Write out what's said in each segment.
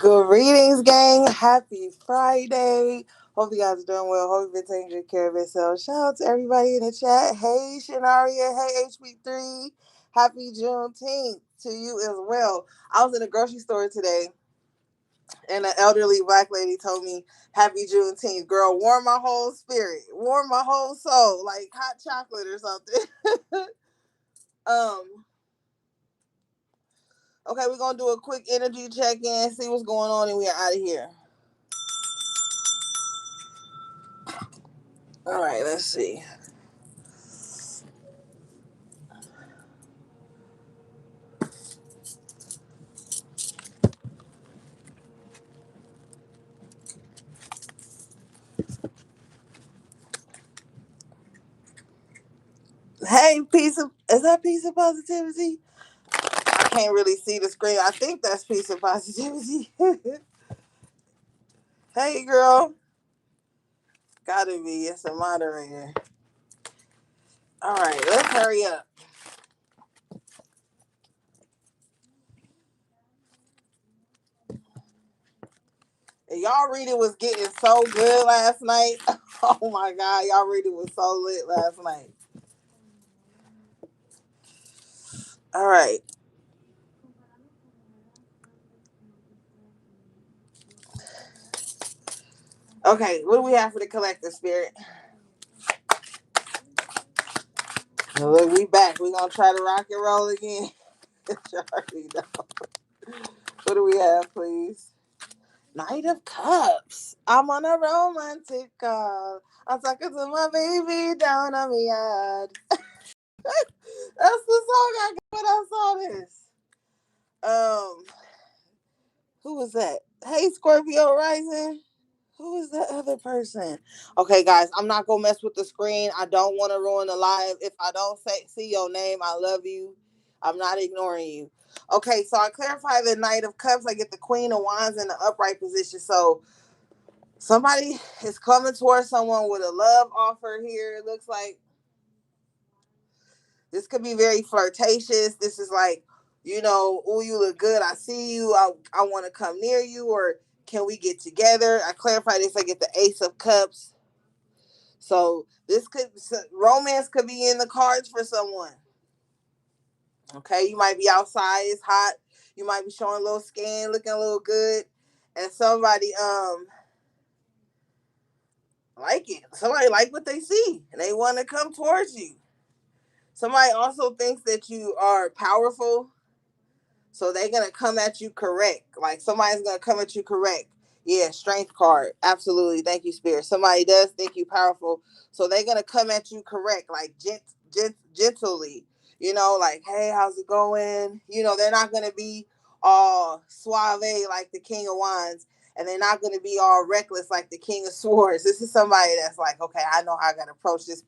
Greetings, gang. Happy Friday. Hope you guys are doing well. Hope you've been taking good care of yourselves. Shout out to everybody in the chat. Hey, Shanaria. Hey, HB3. Happy Juneteenth to you as well. I was in a grocery store today, and an elderly black lady told me, Happy Juneteenth. Girl, warm my whole spirit. Warm my whole soul. Like hot chocolate or something. um, okay, we're going to do a quick energy check-in, see what's going on, and we are out of here. All right, let's see. Hey, is that piece of positivity? I can't really see the screen. I think that's piece of positivity. Hey, girl. Gotta be. It's a moderator. All right, let's hurry up. Y'all reading was getting so good last night. Oh my God, y'all reading was so lit last night. All right. Okay, what do we have for the collective spirit? Look, we back. We gonna try to rock and roll again. What do we have, please? Knight of Cups. I'm on a romantic call. I'm talking to my baby down on me yard. That's the song I got when I saw this. Who was that? Hey, Scorpio Rising. Who is that other person? Okay, guys, I'm not gonna mess with the screen. I don't want to ruin the live. If I don't see your name, I love you. I'm not ignoring you. Okay, so I clarify the Knight of Cups. I get the Queen of Wands in the upright position. So somebody is coming towards someone with a love offer here. It looks like this could be very flirtatious. This is like, oh, you look good. I see you. I want to come near you, or can we get together? I clarify this. I get the Ace of Cups. So romance could be in the cards for someone. Okay, you might be outside. It's hot. You might be showing a little skin, looking a little good, and somebody like it. Somebody like what they see, and they want to come towards you. Somebody also thinks that you are powerful, so they're gonna come at you correct. Like somebody's gonna come at you correct. Yeah, strength card. Absolutely. Thank you, Spirit. Somebody does think you powerful, so they're gonna come at you correct, like gently. Like, hey, how's it going? They're not gonna be all suave like the King of Wands, and they're not gonna be all reckless like the King of Swords. This is somebody that's like, okay, I know how I gotta approach this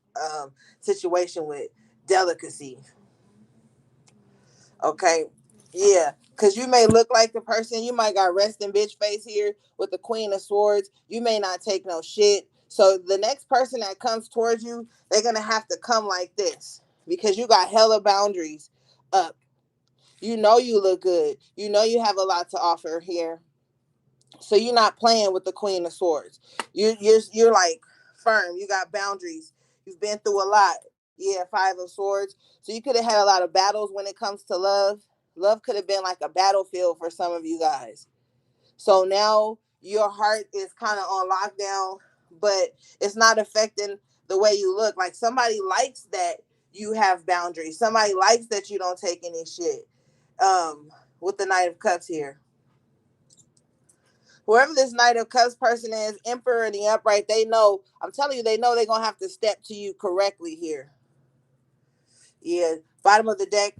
situation with delicacy. Okay. Yeah. Because you may look like the person, you might got resting bitch face here with the Queen of Swords. You may not take no shit. So the next person that comes towards you, they're going to have to come like this because you got hella boundaries up. You know you look good. You know you have a lot to offer here. So you're not playing with the Queen of Swords. You're like firm. You got boundaries. You've been through a lot. Yeah, Five of Swords. So you could have had a lot of battles when it comes to love. Love could have been like a battlefield for some of you guys. So now your heart is kind of on lockdown, but it's not affecting the way you look. Like somebody likes that you have boundaries. Somebody likes that you don't take any shit. With the Knight of Cups here. Whoever this Knight of Cups person is, Emperor in the upright, they know, I'm telling you, they know they're going to have to step to you correctly here. Yeah, bottom of the deck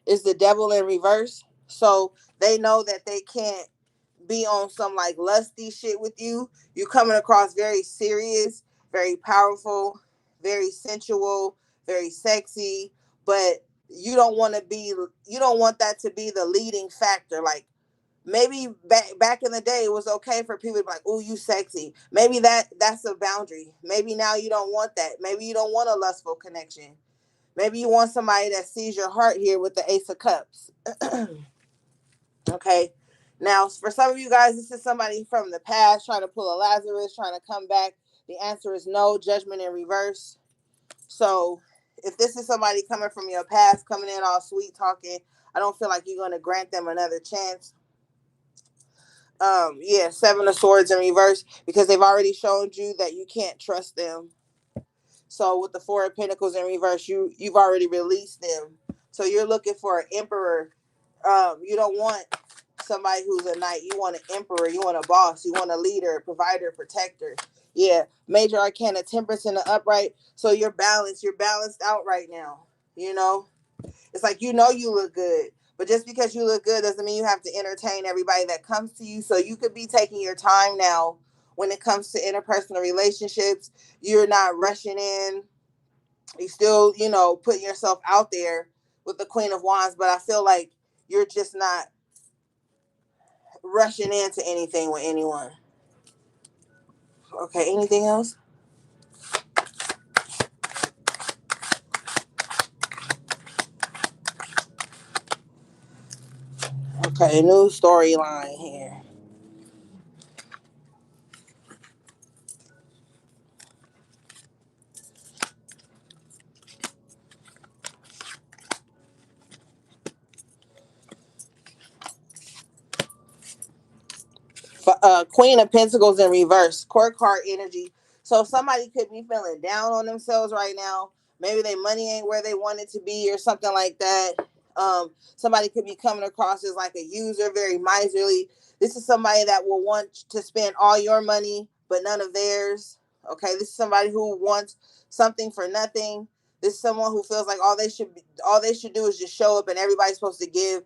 is the Devil in reverse. So they know that they can't be on some like lusty shit with you. You're coming across very serious, very powerful, very sensual, very sexy, but you don't want that to be the leading factor. Like, maybe back in the day it was okay for people to be like, "Oh, you sexy." Maybe that's a boundary. Maybe now you don't want that. Maybe you don't want a lustful connection. Maybe you want somebody that sees your heart here with the Ace of Cups. Okay. Now, for some of you guys, this is somebody from the past trying to pull a Lazarus, trying to come back. The answer is no, judgment in reverse. So, if this is somebody coming from your past, coming in all sweet talking, I don't feel like you're going to grant them another chance. Yeah, Seven of Swords in reverse because they've already shown you that you can't trust them. So with the Four of Pentacles in reverse, you've already released them. So you're looking for an emperor. You don't want somebody who's a knight. You want an emperor. You want a boss. You want a leader, provider, protector. Yeah, Major Arcana, Temperance in the upright. So you're balanced. You're balanced out right now. You know, it's like you know you look good, but just because you look good doesn't mean you have to entertain everybody that comes to you. So you could be taking your time now when it comes to interpersonal relationships. You're not rushing in. You still, putting yourself out there with the Queen of Wands, but I feel like you're just not rushing into anything with anyone. Okay, anything else? Okay, new storyline here. Queen of Pentacles in reverse, court card energy. So somebody could be feeling down on themselves right now. Maybe their money ain't where they want it to be, or something like that. Somebody could be coming across as like a user, very miserly. This is somebody that will want to spend all your money, but none of theirs. Okay, this is somebody who wants something for nothing. This is someone who feels like all they should do is just show up, and everybody's supposed to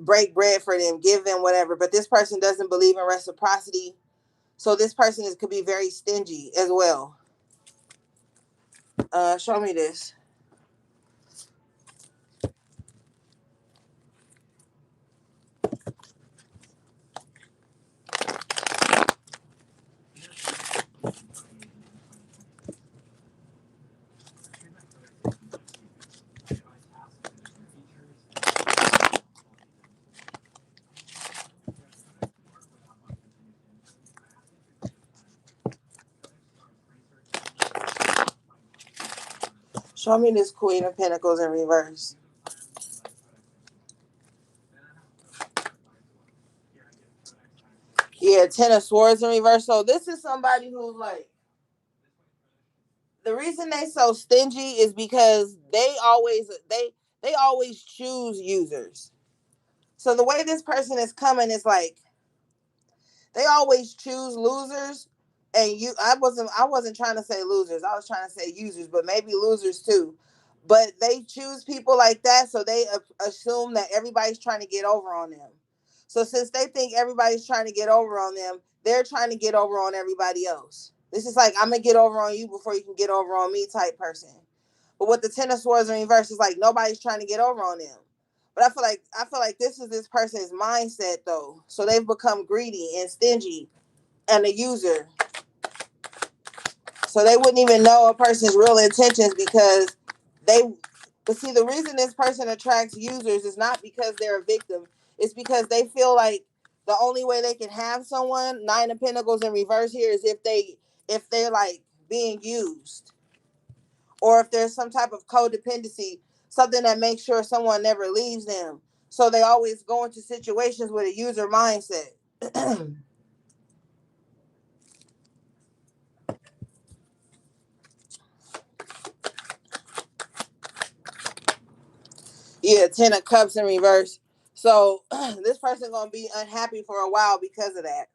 break bread for them, give them whatever. But this person doesn't believe in reciprocity. So this person could be very stingy as well. Show me this. Show me this Queen of Pentacles in reverse. Yeah, Ten of Swords in reverse. So this is somebody who's like, the reason they so stingy is because they always choose users. So the way this person is coming is like they always choose losers. And I wasn't trying to say losers. I was trying to say users, but maybe losers too. But they choose people like that, so they assume that everybody's trying to get over on them. So since they think everybody's trying to get over on them, they're trying to get over on everybody else. This is like, I'm gonna get over on you before you can get over on me type person. But with the Ten of Swords in reverse, it's like nobody's trying to get over on them. But I feel like this is this person's mindset though. So they've become greedy and stingy and a user. So they wouldn't even know a person's real intentions because they but see, the reason this person attracts users is not because they're a victim. It's because they feel like the only way they can have someone, Nine of Pentacles in reverse here, is if they're like being used. Or if there's some type of codependency, something that makes sure someone never leaves them. So they always go into situations with a user mindset. Yeah, Ten of Cups in reverse. So this person gonna be unhappy for a while because of that.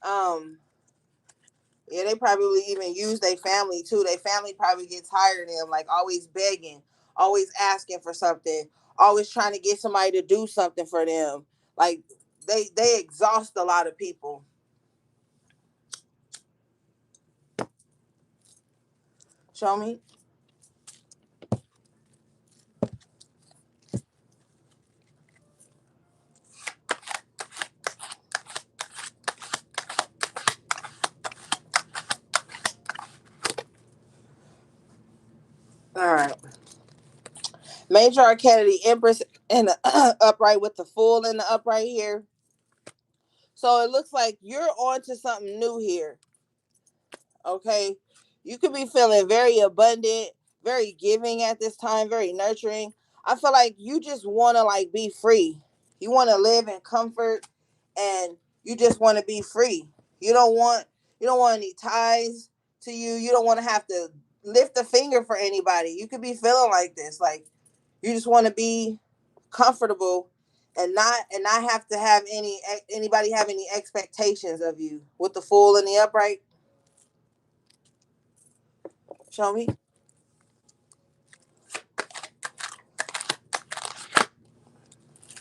Um, yeah, they probably even use their family too. Their family probably gets tired of them, like always begging, always asking for something, always trying to get somebody to do something for them. Like they exhaust a lot of people. Show me. All right. Major Arcana, the Empress. and the upright with the full in the upright here. So it looks like you're on to something new here. Okay. You could be feeling very abundant, very giving at this time, very nurturing. I feel like you just want to like be free. You want to live in comfort, and you just want to be free. You don't want you don't want any ties to you. You don't want to have to lift a finger for anybody. You could be feeling like this. Like you just want to be comfortable and not have to have anybody have any expectations of you. With the full and the upright, show me.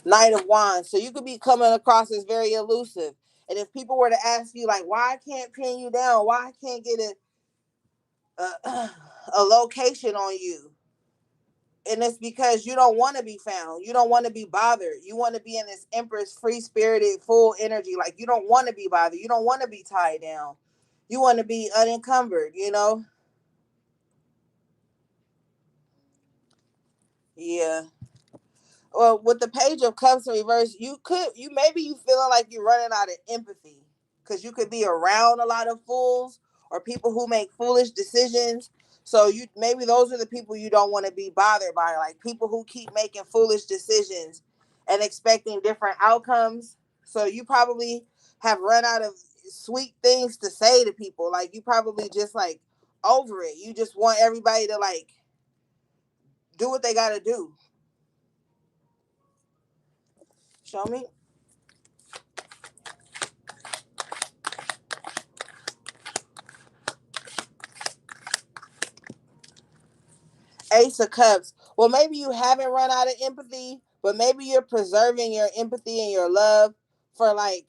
Knight of Wands. So you could be coming across as very elusive. And if people were to ask you, like, why I can't pin you down, why I can't get a location on you, and it's because you don't want to be found. You don't want to be bothered. You want to be in this Empress, free spirited, full energy. Like you don't want to be bothered. You don't want to be tied down. You want to be unencumbered. Yeah. Well, with the Page of Cups in reverse, you maybe you feeling like you're running out of empathy because you could be around a lot of fools or people who make foolish decisions. So you maybe those are the people you don't want to be bothered by, like people who keep making foolish decisions and expecting different outcomes. So you probably have run out of sweet things to say to people. Like you probably just like over it. You just want everybody to like do what they got to do. Show me. Ace of Cups. Well, maybe you haven't run out of empathy, but maybe you're preserving your empathy and your love for like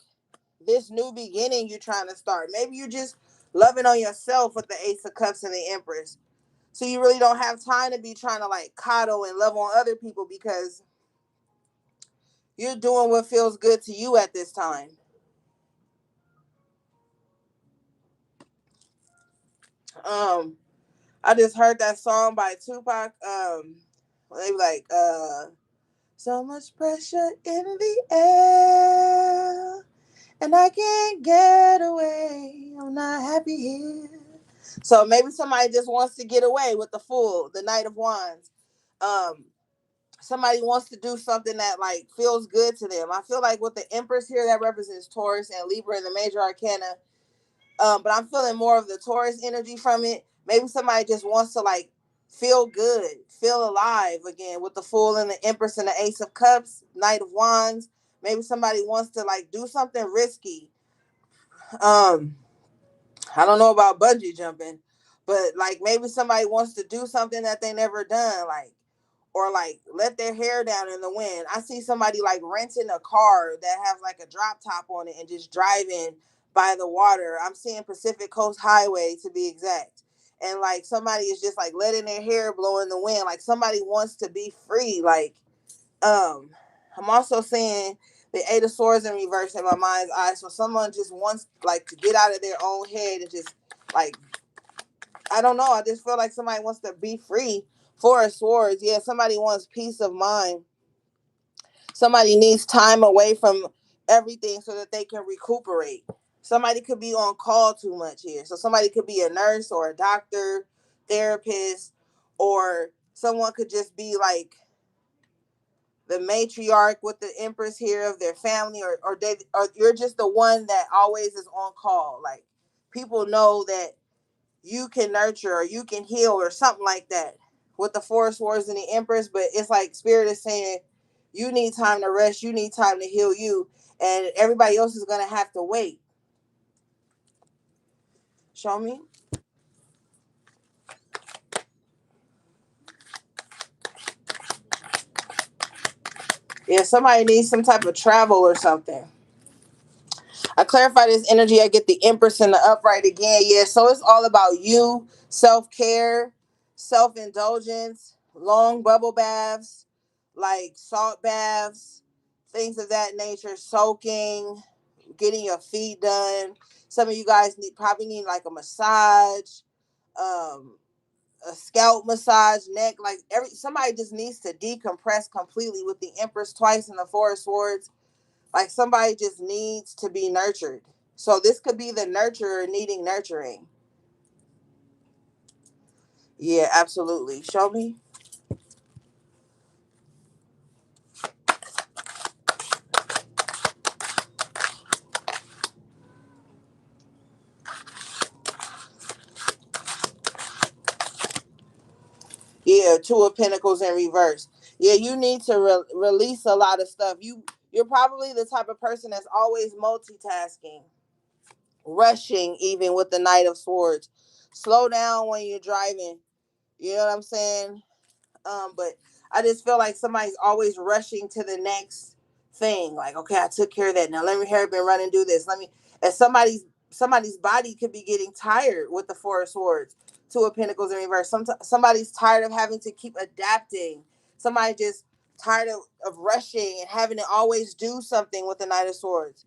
this new beginning you're trying to start. Maybe you're just loving on yourself with the Ace of Cups and the Empress. So you really don't have time to be trying to like coddle and love on other people because you're doing what feels good to you at this time. Um, I just heard that song by Tupac. They be like, so much pressure in the air. And I can't get away. I'm not happy here. So maybe somebody just wants to get away with the Fool, the Knight of Wands. Um, Somebody wants to do something that like feels good to them. I feel like with the Empress here, that represents Taurus and Libra in the major arcana. But I'm feeling more of the Taurus energy from it. Maybe somebody just wants to like feel good, feel alive again with the Fool and the Empress and the Ace of Cups, Knight of Wands. Maybe somebody wants to like do something risky. Um, I don't know about bungee jumping, but like maybe somebody wants to do something that they never done, like or like let their hair down in the wind. I see somebody like renting a car that has like a drop top on it and just driving by the water. I'm seeing Pacific Coast Highway to be exact. And like somebody is just like letting their hair blow in the wind. Like somebody wants to be free. Like um I'm also seeing the Eight of Swords in reverse in my mind's eye. So someone just wants like to get out of their own head and just like I don't know. I just feel like somebody wants to be free. Four of Swords. Yeah, somebody wants peace of mind. Somebody needs time away from everything so that they can recuperate. Somebody could be on call too much here. So somebody could be a nurse or a doctor, therapist, or someone could just be like the matriarch with the Empress here of their family, or you're just the one that always is on call. Like people know that you can nurture or you can heal or something like that with the Four Swords and the Empress. But it's like Spirit is saying you need time to rest, you need time to heal you, and everybody else is gonna have to wait. Show me. Yeah, somebody needs some type of travel or something. I clarify this energy. I get the Empress and the upright again. Yeah, so it's all about you, self care, self indulgence, long bubble baths, like salt baths, things of that nature, soaking, getting your feet done. Some of you guys probably need like a massage, um, a scalp massage, neck, like somebody just needs to decompress completely with the Empress twice and the Four of Swords. Like somebody just needs to be nurtured. So this could be the nurturer needing nurturing. Yeah, absolutely. Show me. Yeah, Two of Pentacles in reverse. Yeah, you need to release a lot of stuff. You're probably the type of person that's always multitasking, rushing, even with the Knight of Swords. Slow down when you're driving. You know what I'm saying? But I just feel like somebody's always rushing to the next thing. Like, okay, I took care of that. Now let me hurry up and run and do this. And somebody's body could be getting tired with the Four of Swords, Two of Pentacles in reverse. Somebody's tired of having to keep adapting. Somebody just tired of rushing and having to always do something with the Knight of Swords.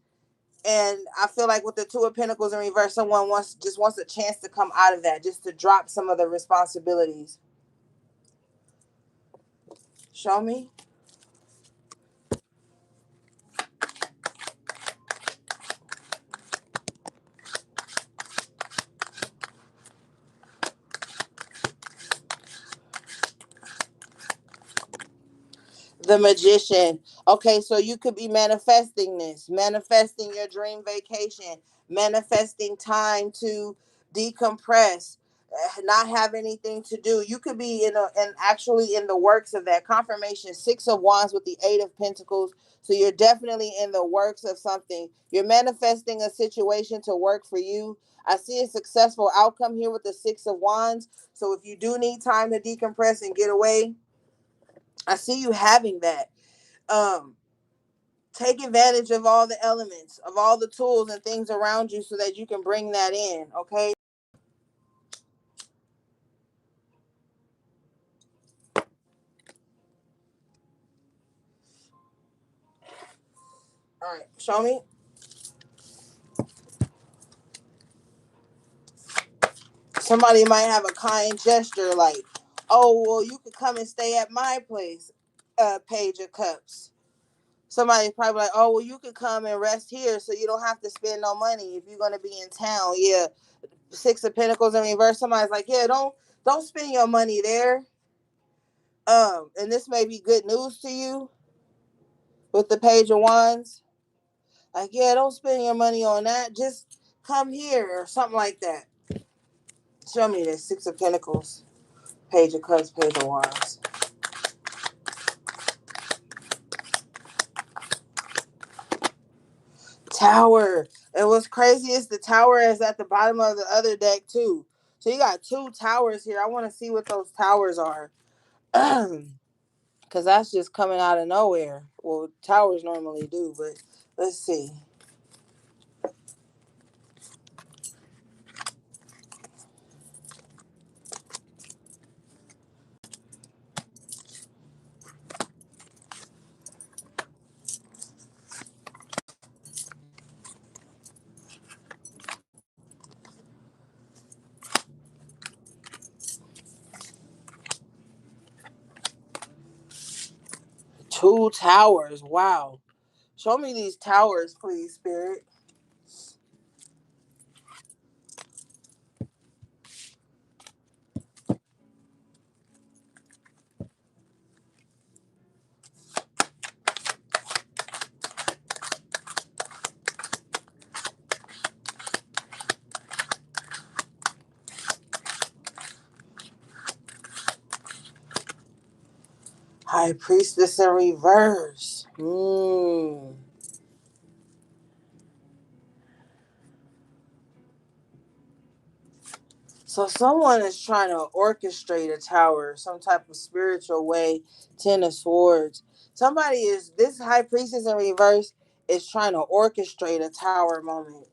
And I feel like with the Two of Pentacles in reverse, someone wants a chance to come out of that, just to drop some of the responsibilities. Show me. The Magician. Okay, so you could be manifesting this, manifesting your dream vacation, manifesting time to decompress, not have anything to do. You could be actually in the works of that. Confirmation, Six of Wands with the Eight of Pentacles. So you're definitely in the works of something. You're manifesting a situation to work for you. I see a successful outcome here with the Six of Wands. So if you do need time to decompress and get away, I see you having that. Um, Take advantage of all the elements, of all the tools and things around you so that you can bring that in, okay? All right, show me. Somebody might have a kind gesture like, oh, well, you could come and stay at my place, Page of Cups. Somebody's probably like, oh, well, you could come and rest here so you don't have to spend no money if you're going to be in town. Yeah, Six of Pentacles in reverse. Somebody's like, yeah, don't spend your money there. And this may be good news to you with the Page of Wands. Like, yeah, don't spend your money on that. Just come here or something like that. Show me this. Six of Pentacles, Page of Cups, Page of Wands. Tower. And what's crazy is the tower is at the bottom of the other deck too. So you got two towers here. I want to see what those towers are. Because that's just coming out of nowhere. Well, towers normally do, but let's see. Two towers. Wow. Show me these towers, please, Spirit. High Priestess in reverse. So someone is trying to orchestrate a tower, some type of spiritual way. Ten of Swords. This High Priestess in reverse is trying to orchestrate a tower moment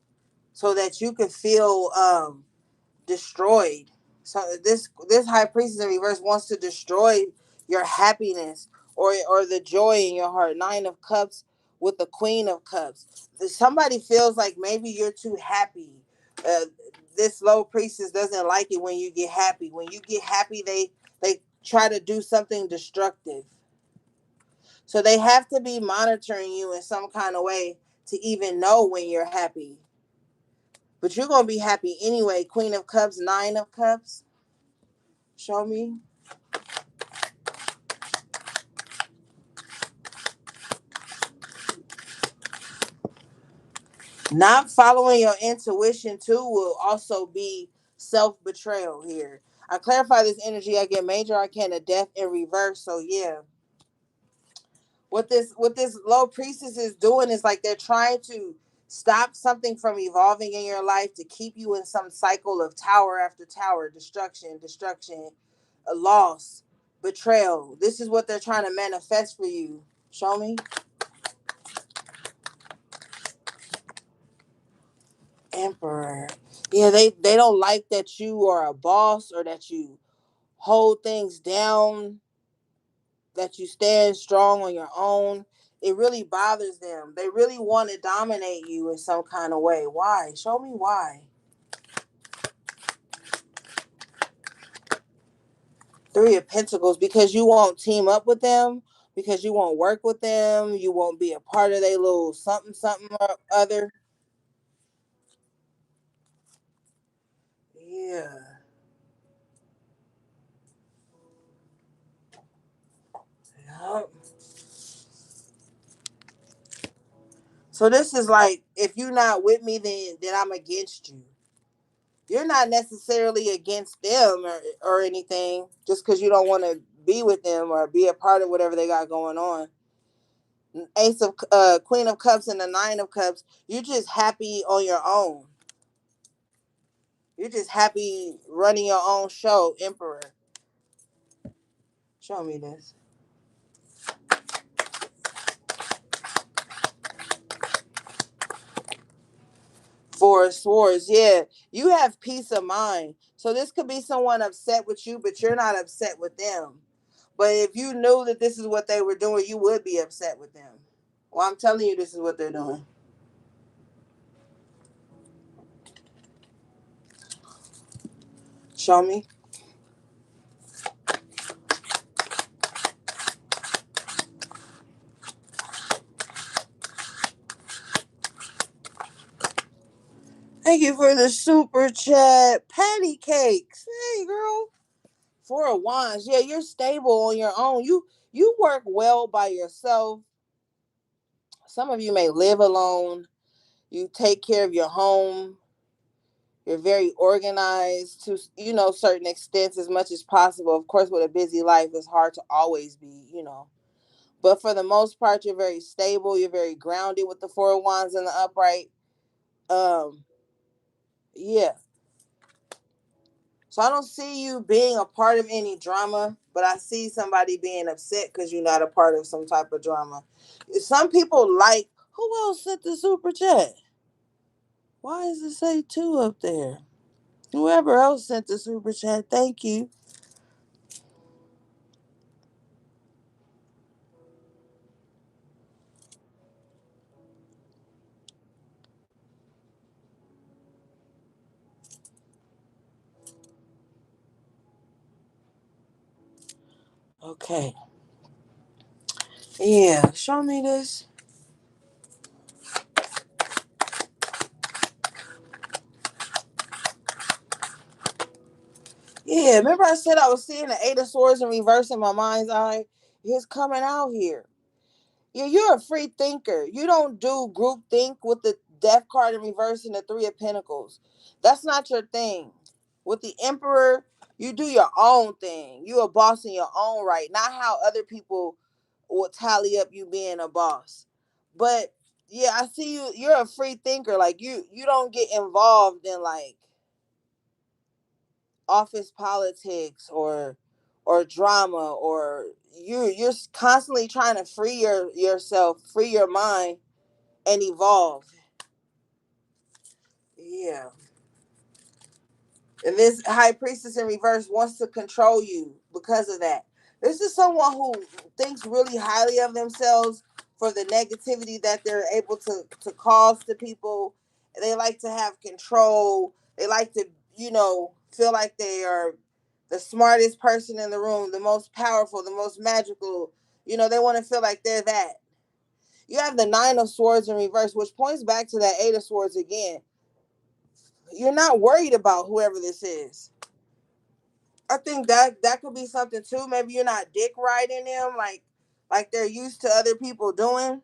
so that you can feel destroyed. So this High Priestess in reverse wants to destroy your happiness or the joy in your heart. Nine of Cups with the Queen of Cups. Somebody feels like maybe you're too happy. Uh, this low priestess doesn't like it when you get happy. When you get happy, they try to do something destructive. So they have to be monitoring you in some kind of way to even know when you're happy. But you're gonna be happy anyway. Queen of Cups, Nine of Cups. Show me. Not following your intuition too will also be self betrayal here. I clarify this energy. I get major arcana death in reverse. So yeah, what this low priestess is doing is like they're trying to stop something from evolving in your life to keep you in some cycle of tower after tower, destruction, a loss, betrayal. This is what they're trying to manifest for you. Show me. Emperor. Yeah, they don't like that you are a boss or that you hold things down, that you stand strong on your own. It really bothers them. They really want to dominate you in some kind of way. Why? Show me why. Three of Pentacles, because you won't team up with them, because you won't work with them, you won't be a part of their little something, something or other. Yeah. Yup. So this is like, if you're not with me, then I'm against you. You're not necessarily against them or anything just because you don't want to be with them or be a part of whatever they got going on. Ace of Queen of Cups and the Nine of Cups, you're just happy on your own. You're just happy running your own show. Emperor, show me this. Four of Swords, yeah, you have peace of mind. So this could be someone upset with you, but you're not upset with them. But if you knew that this is what they were doing, you would be upset with them. Well, I'm telling you, this is what they're doing. Show me. Thank you for the super chat. Patty cakes. Hey, girl. Four of Wands. Yeah, you're stable on your own. You work well by yourself. Some of you may live alone. You take care of your home. You're very organized to certain extents as much as possible. Of course, with a busy life, it's hard to always be. But for the most part, you're very stable. You're very grounded with the Four of Wands in the upright. Um, yeah. So I don't see you being a part of any drama, but I see somebody being upset because you're not a part of some type of drama. Some people like, who else sent the super chat? Why does it say two up there? Whoever else sent the super chat, thank you. Okay. Yeah, show me this. Yeah, remember I said I was seeing the Eight of Swords in reverse in my mind's eye? It's coming out here. Yeah, you're a free thinker. You don't do group think with the Death card in reverse and the Three of Pentacles. That's not your thing. With the Emperor, you do your own thing. You a boss in your own right, not how other people will tally up you being a boss. But yeah, I see you. You're a free thinker. Like you don't get involved in like office politics or drama or you're constantly trying to free yourself, free your mind and evolve. Yeah. And this high priestess in reverse wants to control you because of that. This is someone who thinks really highly of themselves for the negativity that they're able to cause to people. They like to have control. They like to, feel like they are the smartest person in the room, the most powerful, the most magical. They want to feel like they're that. You have the Nine of Swords in reverse, which points back to that Eight of Swords again. You're not worried about whoever this is. I think that could be something too. Maybe you're not dick riding them like they're used to other people doing.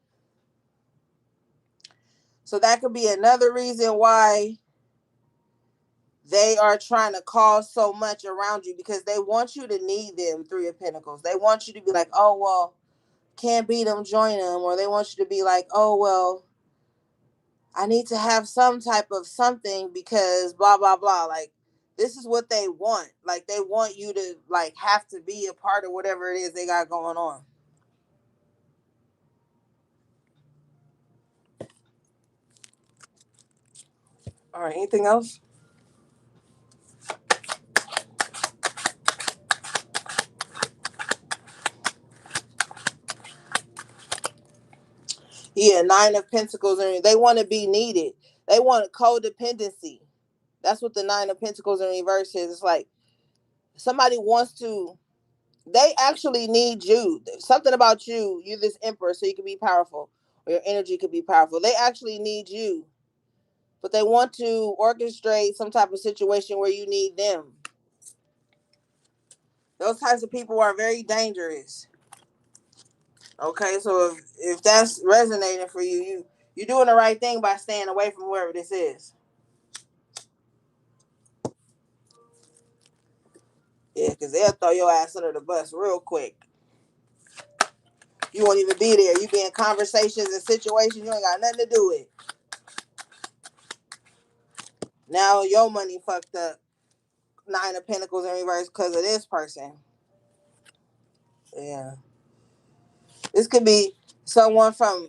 So that could be another reason why they are trying to cause so much around you, because they want you to need them. Three of Pentacles. They want you to be like, oh well, can't beat them, join them, or they want you to be like, oh well, I need to have some type of something because blah blah blah. Like this is what they want. Like they want you to like have to be a part of whatever it is they got going on. All right. Anything else? Yeah, Nine of Pentacles, and they want to be needed. They want codependency. That's what the Nine of Pentacles in reverse is. It's like somebody wants to. They actually need you. Something about you. You're this emperor, so you can be powerful, or your energy could be powerful. They actually need you, but they want to orchestrate some type of situation where you need them. Those types of people are very dangerous. Okay, so if that's resonating for you, you're doing the right thing by staying away from whoever this is. Yeah, because they'll throw your ass under the bus real quick. You won't even be there. You be in conversations and situations you ain't got nothing to do with. Now your money fucked up. Nine of Pentacles in reverse because of this person. Yeah. This could be someone from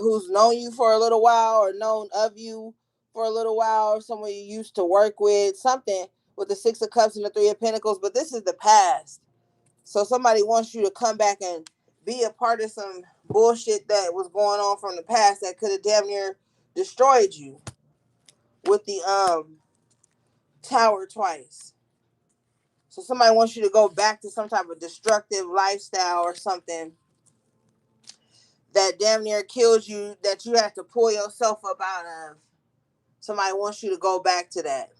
who's known you for a little while or known of you for a little while, or someone you used to work with, something with the Six of Cups and the Three of Pentacles, but this is the past. So somebody wants you to come back and be a part of some bullshit that was going on from the past that could have damn near destroyed you with the tower twice. So somebody wants you to go back to some type of destructive lifestyle or something that damn near killed you, that you have to pull yourself up out of. Somebody wants you to go back to that.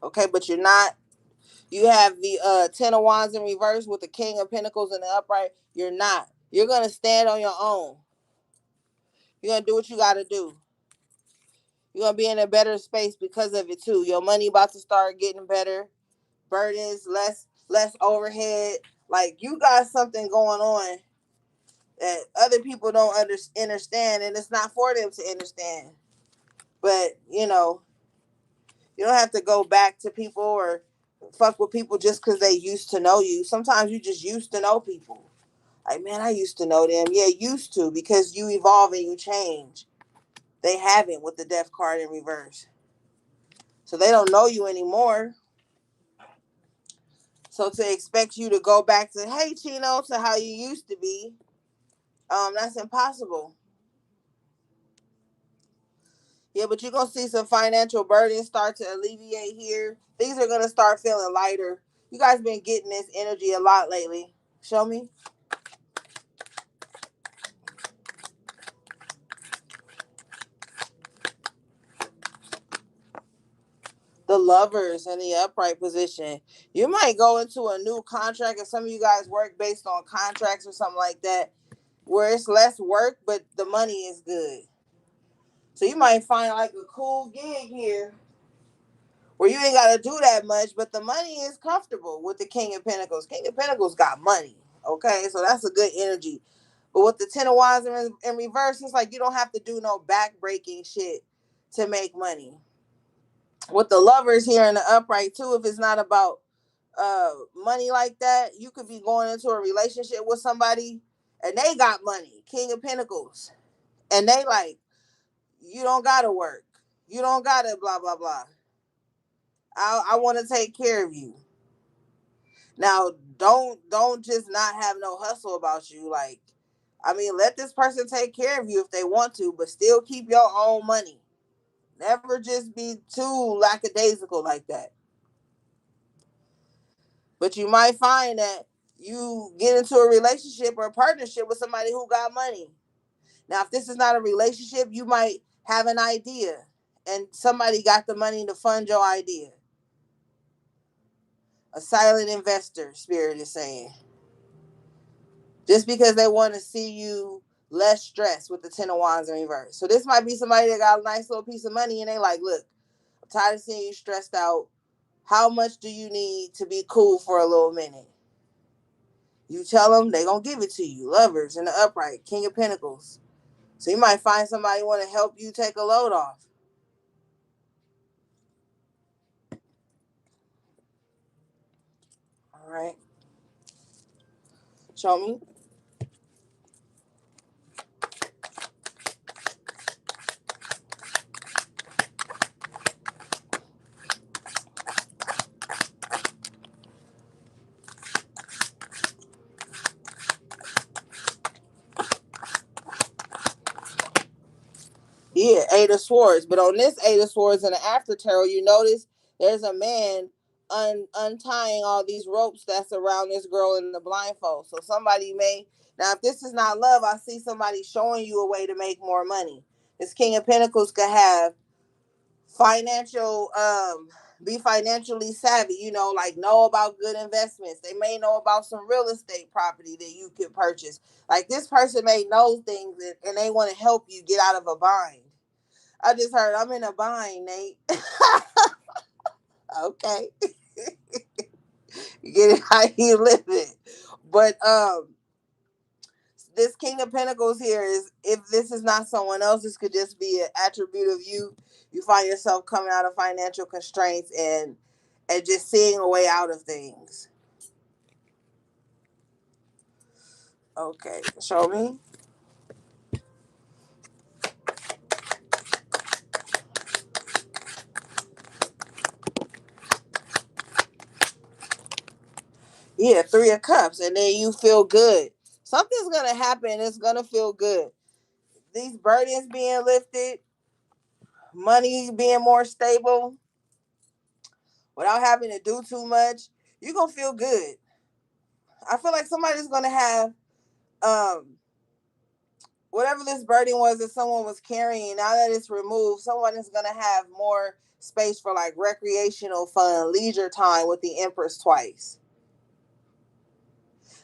Okay, but you're not. You have the Ten of Wands in reverse with the King of Pentacles in the upright. You're not. You're going to stand on your own. You're going to do what you got to do. You're going to be in a better space because of it too. Your money about to start getting better. Burdens, less overhead. Like you got something going on that other people don't understand, and it's not for them to understand. But you don't have to go back to people or fuck with people just because they used to know you. Sometimes you just used to know people. Like, man, I used to know them. Yeah, used to, because you evolve and you change. They haven't with the Death card in reverse. So they don't know you anymore. So to expect you to go back to, hey, Chino, to how you used to be, that's impossible. Yeah, but you're gonna see some financial burdens start to alleviate here. Things are gonna start feeling lighter. You guys been getting this energy a lot lately. Show me. The Lovers in the upright position. You might go into a new contract, and some of you guys work based on contracts or something like that, where it's less work, but the money is good. So you might find like a cool gig here where you ain't got to do that much, but the money is comfortable with the King of Pentacles. King of Pentacles got money, okay? So that's a good energy. But with the Ten of Wands in reverse, it's like you don't have to do no back-breaking shit to make money. With the Lovers here in the upright, too, if it's not about money like that, you could be going into a relationship with somebody and they got money, King of Pentacles. And they like, you don't got to work. You don't got to blah, blah, blah. I want to take care of you. Now, don't just not have no hustle about you. Like, I mean, let this person take care of you if they want to, but still keep your own money. Never just be too lackadaisical like that. But you might find that you get into a relationship or a partnership with somebody who got money. Now, if this is not a relationship, you might have an idea and somebody got the money to fund your idea. A silent investor, Spirit is saying. Just because they want to see you less stressed with the Ten of Wands in reverse. So this might be somebody that got a nice little piece of money and they like, look, I'm tired of seeing you stressed out. How much do you need to be cool for a little minute? You tell them, they gonna give it to you. Lovers in the upright, King of Pentacles. So you might find somebody want to help you take a load off. All right. Show me. Yeah, Eight of Swords. But on this Eight of Swords in the after tarot, you notice there's a man untying all these ropes that's around this girl in the blindfold. So somebody may, now if this is not love, I see somebody showing you a way to make more money. This King of Pentacles could have financial be financially savvy, like know about good investments. They may know about some real estate property that you could purchase. Like this person may know things and they want to help you get out of a bind. I just heard I'm in a bind, Nate. Okay. You get it how you live it. But this King of Pentacles here is, if this is not someone else, this could just be an attribute of you. You find yourself coming out of financial constraints and just seeing a way out of things. Okay, show me. Yeah, Three of Cups, and then you feel good. Something's gonna happen. It's gonna feel good. These burdens being lifted, money being more stable, without having to do too much. You're gonna feel good. I feel like somebody's gonna have um whatever this burden was that someone was carrying. Now that it's removed, someone is gonna have more space for like recreational fun, leisure time with the Empress twice.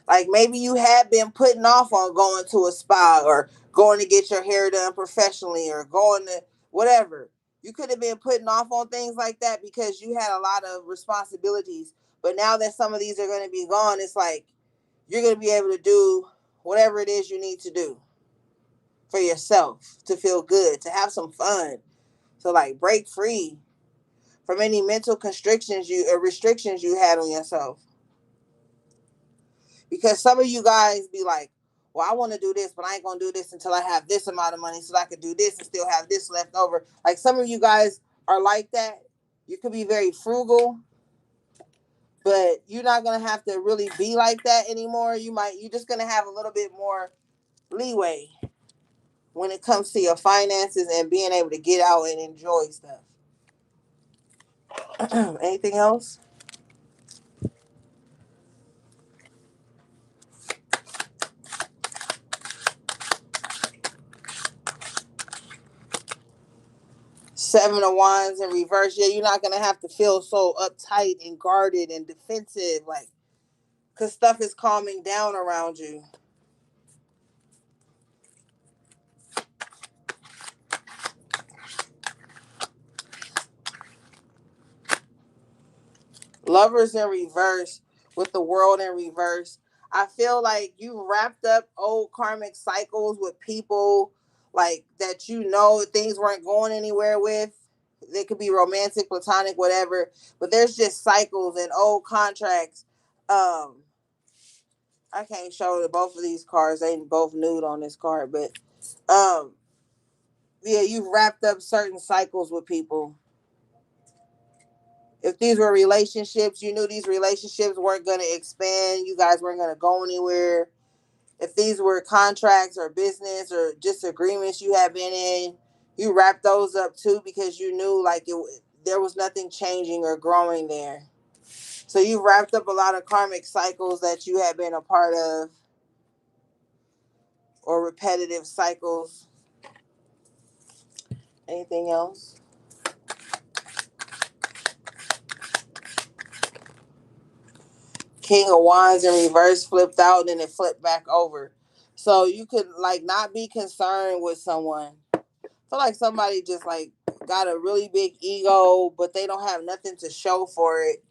Like maybe you had been putting off on going to a spa or going to get your hair done professionally or going to whatever. You could have been putting off on things like that because you had a lot of responsibilities. But now that some of these are going to be gone, it's like you're going to be able to do whatever it is you need to do for yourself to feel good, to have some fun, to like break free from any mental constrictions you or restrictions you had on yourself. Because some of you guys be like, well, I want to do this, but I ain't gonna do this until I have this amount of money so I could do this and still have this left over. Like some of you guys are like that. You could be very frugal, but you're not gonna have to really be like that anymore. You're just gonna have a little bit more leeway when it comes to your finances and being able to get out and enjoy stuff. Anything else? Seven of Wands in reverse. Yeah, you're not gonna have to feel so uptight and guarded and defensive, like because stuff is calming down around you. Lovers in reverse with the World in reverse. I feel like you wrapped up old karmic cycles with people like that, things weren't going anywhere with. They could be romantic, platonic, whatever, but there's just cycles and old contracts. Um, I can't show both of these cards. They both nude on this card, but um, yeah, you've wrapped up certain cycles with people. If these were relationships, you knew these relationships weren't going to expand. You guys weren't going to go anywhere. If these were contracts or business or just agreements you had been in, You wrap those up too because you knew like there was nothing changing or growing there. So you wrapped up a lot of karmic cycles that you had been a part of, or repetitive cycles. Anything else? King of Wands in reverse flipped out and then it flipped back over. So you could like not be concerned with someone. I feel like somebody just like got a really big ego, but they don't have nothing to show for it.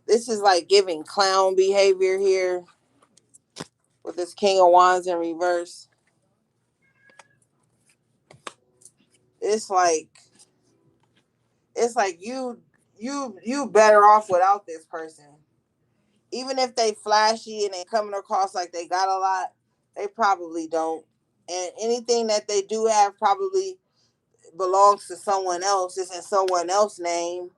This is like giving clown behavior here with this King of Wands in reverse. It's like you better off without this person. Even if they flashy and they coming across like they got a lot, they probably don't. And anything that they do have probably belongs to someone else. It's in someone else's name,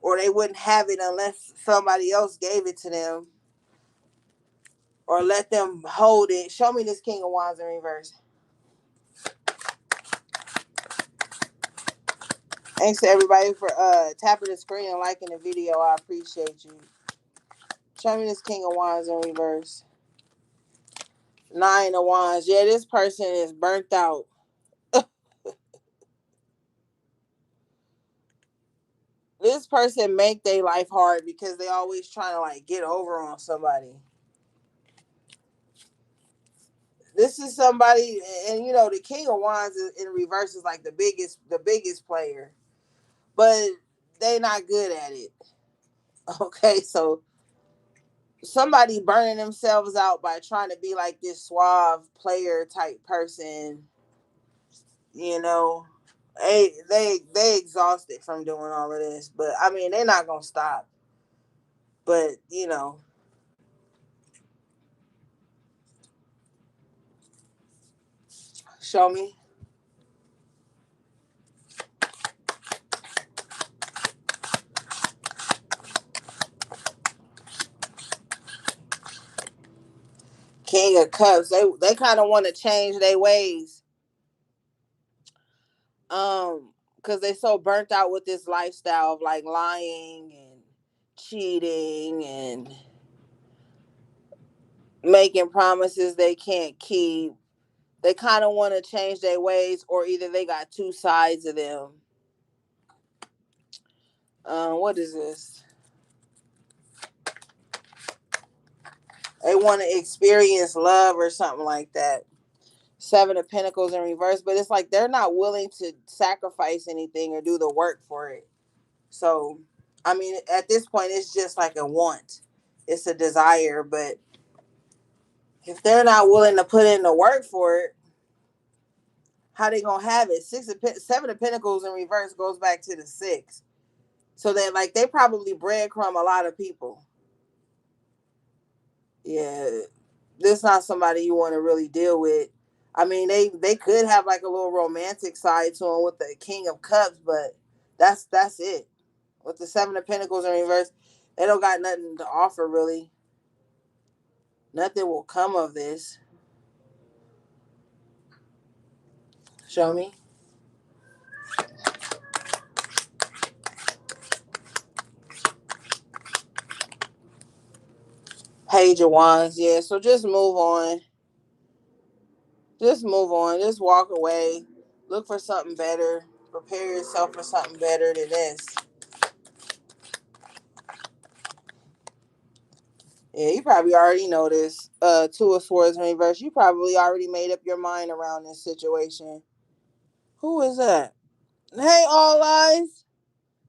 or they wouldn't have it unless somebody else gave it to them or let them hold it. Show me this King of Wands in reverse. Thanks to everybody for tapping the screen and liking the video. I appreciate you. Show me this King of Wands in reverse. Nine of Wands. Yeah, this person is burnt out. This person make their life hard because they always trying to like get over on somebody. This is somebody, and you know the King of Wands in reverse is like the biggest player, but they not good at it. Okay, so somebody burning themselves out by trying to be like this suave player type person, you know. They exhausted from doing all of this, but I mean they're not gonna stop. But you know, show me. King of Cups. They kind of want to change their ways. Because they so burnt out with this lifestyle of like lying and cheating and making promises they can't keep. They kind of want to change their ways, or either they got two sides of them. What is this? They want to experience love or something like that. Seven of Pentacles in reverse, but it's like they're not willing to sacrifice anything or do the work for it. So, I mean, at this point, it's just like a want. It's a desire, but if they're not willing to put in the work for it, how they gonna have it? Seven of Pentacles in reverse goes back to the six. So that like they probably breadcrumb a lot of people. Yeah, this is not somebody you want to really deal with. I mean, they could have like a little romantic side to them with the King of Cups, but that's it. With the Seven of Pentacles in reverse, they don't got nothing to offer really. Nothing will come of this. Show me. Page of Wands. Yeah, so just move on. Just move on. Just walk away. Look for something better. Prepare yourself for something better than this. Yeah, you probably already know this. Two of Swords in reverse. You probably already made up your mind around this situation. Who is that? Hey, All Eyes.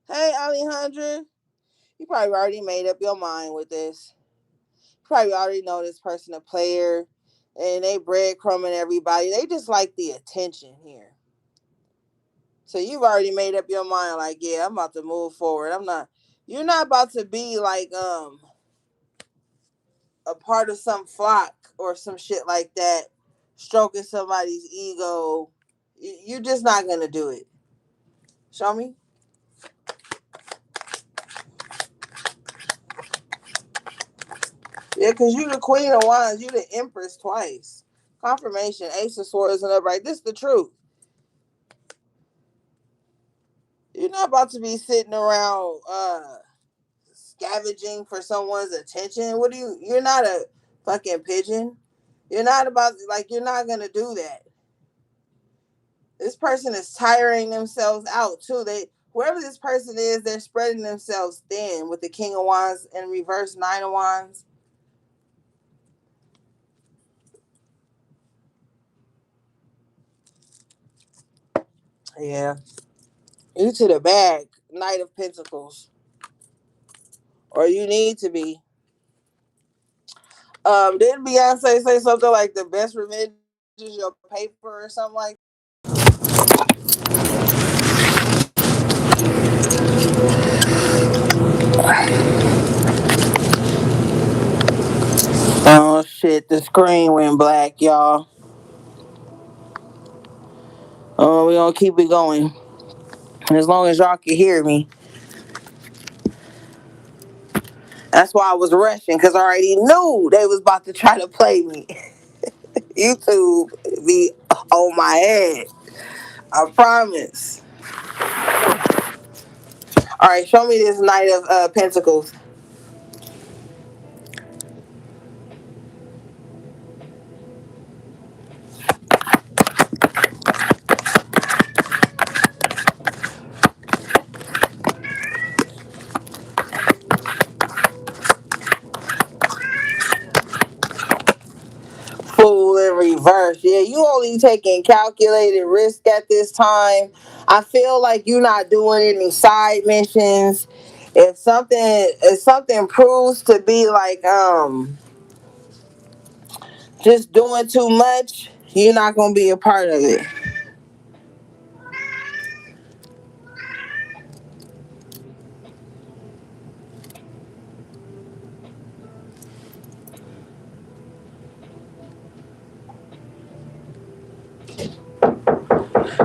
Hey, Alejandra. You probably already made up your mind with this. You probably already know this person a player, and they breadcrumbing everybody. They just like the attention here. So you've already made up your mind, like, yeah, I'm about to move forward. I'm not. You're not about to be like a part of some flock or some shit like that, stroking somebody's ego. You're just not gonna do it. Show me. Yeah, because you the Queen of Wands, you the Empress twice. Confirmation, Ace of Swords and upright. This is the truth. You're not about to be sitting around scavenging for someone's attention. What do you? You're not a fucking pigeon. You're not about like you're not gonna do that. This person is tiring themselves out too. They whoever this person is, they're spreading themselves thin with the King of Wands and reverse Nine of Wands. Yeah, you to the bag, Knight of Pentacles, or you need to be. Didn't Beyonce say something like the best revenge is your paper or something like? Oh shit! The screen went black, y'all. Oh, we gonna keep it going as long as y'all can hear me. That's why I was rushing because I already knew they was about to try to play me. YouTube be on my head. I promise. All right, show me this Knight of Pentacles. Fool in reverse. Yeah, you only taking calculated risk at this time. I feel like you're not doing any side missions. If something proves to be like just doing too much, you're not gonna be a part of it.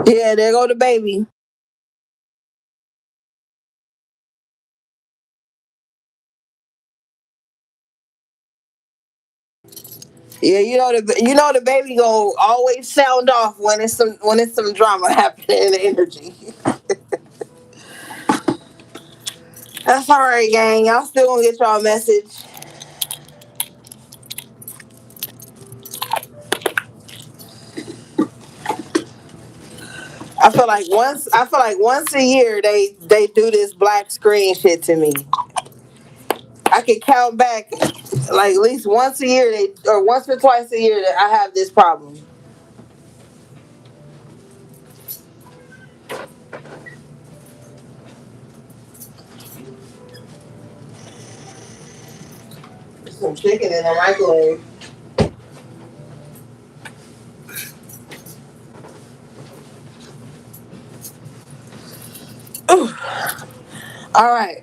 Yeah, there go the baby. Yeah, you know the baby gonna always sound off when it's some drama happening in the energy. That's all right, gang. Y'all still gonna get y'all message. I feel like once a year they do this black screen shit to me. I can count back like at least once a year they or once or twice a year that I have this problem. Some chicken in the microwave. All right,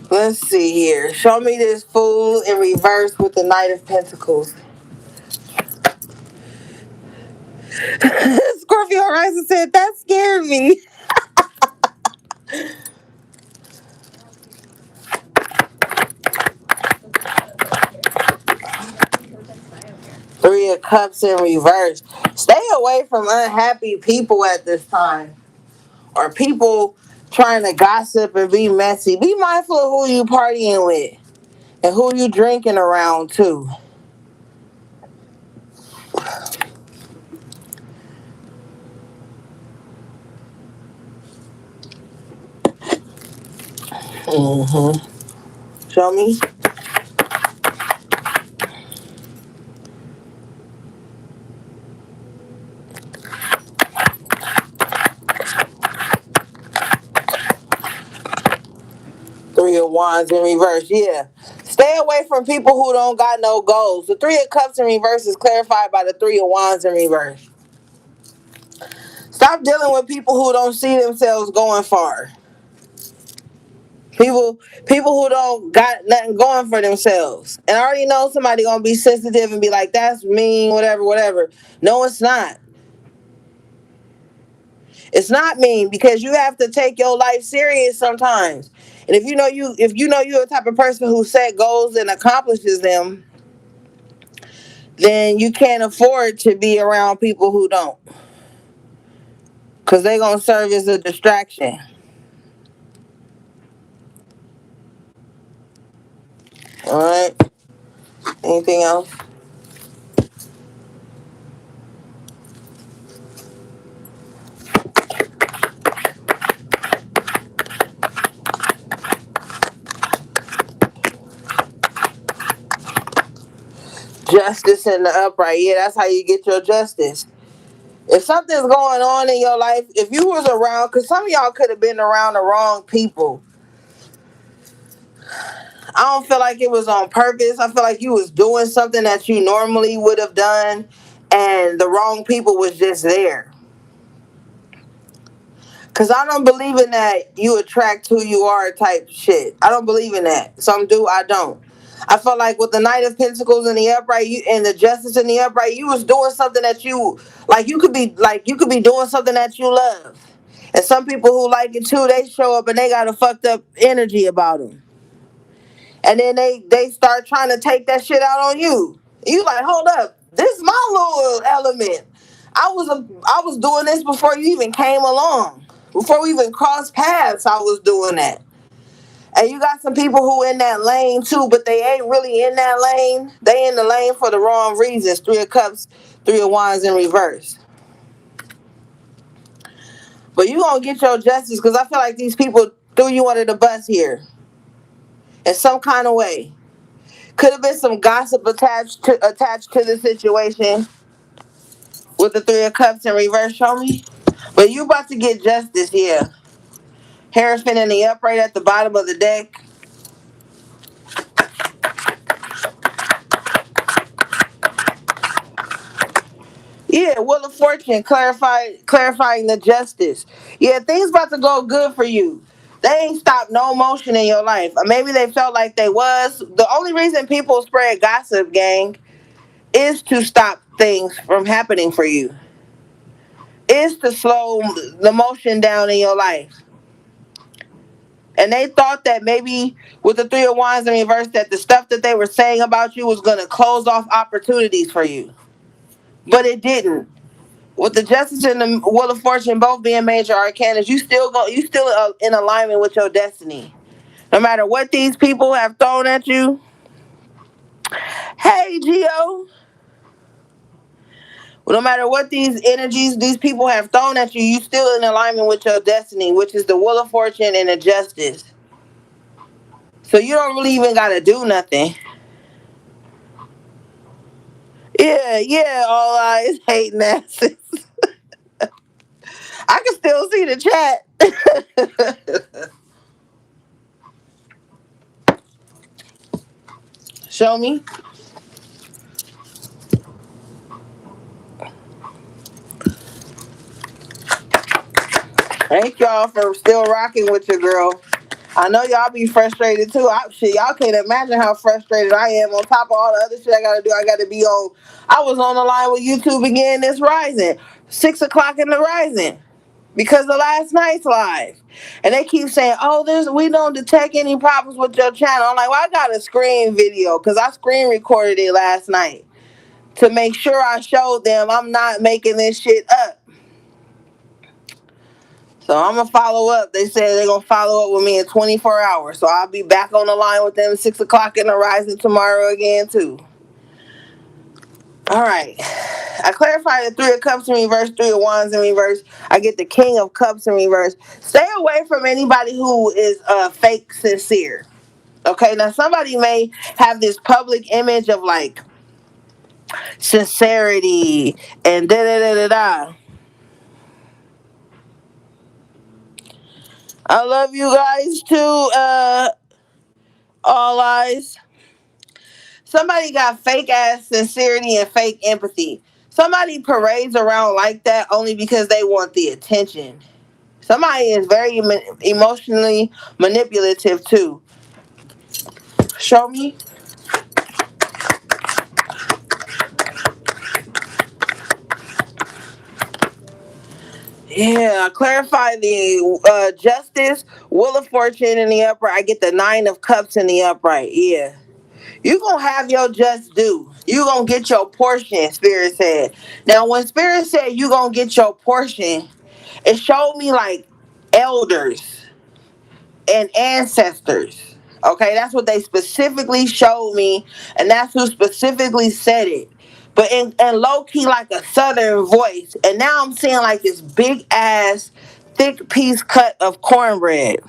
let's see here. Show me this fool in reverse with the Knight of Pentacles. Scorpio Rising said that scared me. Three of Cups in reverse. Stay away from unhappy people at this time, or people trying to gossip and be messy. Be mindful of who you partying with and who you drinking around too. Mm-hmm. Show me. Three of Wands in reverse. Yeah. Stay away from people who don't got no goals. The Three of Cups in reverse is clarified by the Three of Wands in reverse. Stop dealing with people who don't see themselves going far. People who don't got nothing going for themselves. And I already know somebody gonna be sensitive and be like, that's mean, whatever, whatever. No, it's not. It's not mean because you have to take your life serious sometimes. And if you know you're the type of person who set goals and accomplishes them, then you can't afford to be around people who don't. Cause they gonna serve as a distraction. All right. Anything else? Justice in the upright. Yeah, that's how you get your justice. If something's going on in your life, if you was around, because some of y'all could have been around the wrong people. I don't feel like it was on purpose. I feel like you was doing something that you normally would have done, and the wrong people was just there. Cause I don't believe in that you attract who you are type shit. I don't believe in that. Some do, I don't. I felt like with the Knight of Pentacles in the upright, and the Justice in the upright, you was doing something that you like. You could be doing something that you love. And some people who like it too, they show up and they got a fucked up energy about them. And then they start trying to take that shit out on you. You like, hold up, this is my little element. I was doing this before you even came along. Before we even crossed paths, I was doing that. And you got some people who in that lane too, but they ain't really in that lane. They in the lane for the wrong reasons. Three of Cups, Three of Wands in reverse. But you gonna get your justice because I feel like these people threw you under the bus here in some kind of way. Could have been some gossip attached to the situation with the Three of Cups in reverse. Show me. But you about to get justice here. Hierophant in the upright at the bottom of the deck. Yeah, Wheel of Fortune, clarifying the justice. Yeah, things about to go good for you. They ain't stopped no motion in your life. Or maybe they felt like they was. The only reason people spread gossip, gang, is to stop things from happening for you. Is to slow the motion down in your life. And they thought that maybe with the Three of Wands in reverse that the stuff that they were saying about you was going to close off opportunities for you. But it didn't. With the Justice and the Wheel of Fortune both being major arcanas, you still in alignment with your destiny. No matter what these people have thrown at you. Hey, Gio. No matter what these energies, these people have thrown at you, you still in alignment with your destiny, which is the Wheel of Fortune and the Justice. So you don't really even gotta do nothing. Yeah, all eyes hating asses. I can still see the chat. Show me. Thank y'all for still rocking with your girl. I know y'all be frustrated too. Shit, y'all can't imagine how frustrated I am. On top of all the other shit I gotta do, I gotta be on. I was on the line with YouTube again this rising, 6 o'clock in the rising, because of last night's live, and they keep saying, "Oh, we don't detect any problems with your channel." I'm like, "Well, I got a screen video because I screen recorded it last night to make sure I showed them I'm not making this shit up." So I'm gonna follow up. They said they're gonna follow up with me in 24 hours. So I'll be back on the line with them 6 o'clock in the rising tomorrow again too. All right. I clarified the Three of Cups in reverse, Three of Wands in reverse. I get the King of Cups in reverse. Stay away from anybody who is fake sincere. Okay, now somebody may have this public image of like sincerity and da da da da da. I love you guys too. All eyes. Somebody got fake ass sincerity and fake empathy. Somebody parades around like that only because they want the attention. Somebody is very emotionally manipulative too. Show me. Yeah, clarify the Justice, Wheel of Fortune in the upright. I get the Nine of Cups in the upright. Yeah. You gonna have your just due. You gonna get your portion, Spirit said. Now, when Spirit said you gonna get your portion, It showed me like elders and ancestors. Okay, that's what they specifically showed me, and that's who specifically said it. But in low key, like a southern voice. And now I'm seeing like this big ass, thick piece cut of cornbread.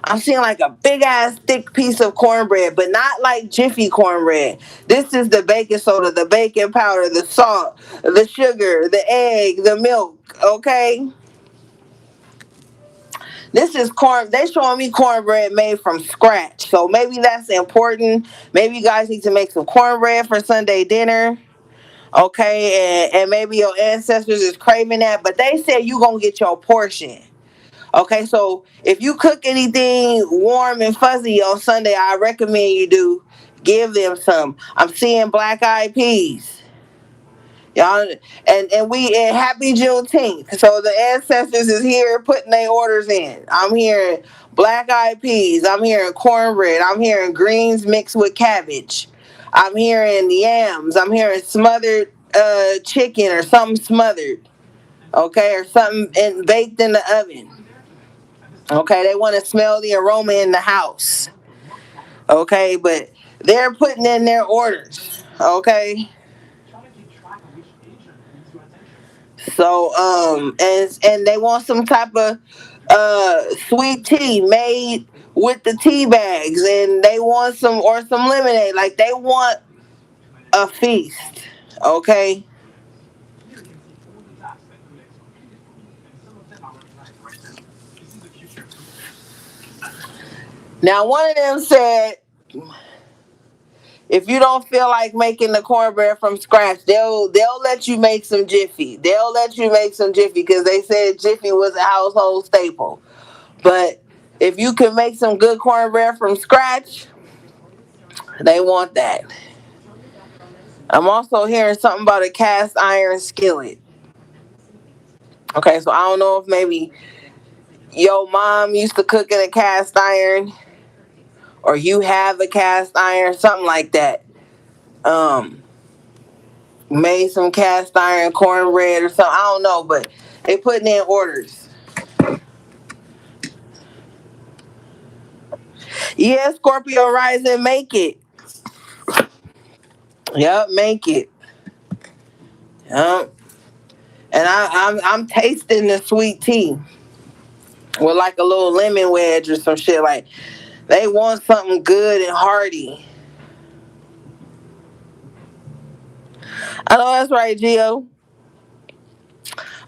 I'm seeing like a big ass thick piece of cornbread, but not like Jiffy cornbread. This is the baking soda, the baking powder, the salt, the sugar, the egg, the milk. Okay, this is corn. They showing me cornbread made from scratch, so maybe that's important. Maybe you guys need to make some cornbread for Sunday dinner. Okay, and maybe your ancestors is craving that, but they said you gonna get your portion. Okay, so if you cook anything warm and fuzzy on Sunday, I recommend you do give them some. I'm seeing black eyed peas. Y'all, and we in happy Juneteenth. So the ancestors is here putting their orders in. I'm hearing black eyed peas. I'm hearing cornbread. I'm hearing greens mixed with cabbage. I'm hearing yams. I'm hearing smothered chicken or something smothered. Okay, or something baked in the oven. Okay, they want to smell the aroma in the house. Okay, but they're putting in their orders. Okay, so and they want some type of sweet tea made with the tea bags, and they want some lemonade. Like they want a feast. Okay. Now one of them said if you don't feel like making the cornbread from scratch, they'll let you make some Jiffy. They'll let you make some Jiffy because they said Jiffy was a household staple. But if you can make some good cornbread from scratch, they want that. I'm also hearing something about a cast iron skillet. Okay, so I don't know if maybe your mom used to cook in a cast iron or you have a cast iron, something like that. Um, Made some cast iron cornbread or something. I don't know, but they putting in orders. Yeah, Scorpio rising, make it. Yep, make it. Yep. And I'm tasting the sweet tea with like a little lemon wedge or some shit. Like they want something good and hearty. I know that's right, Gio.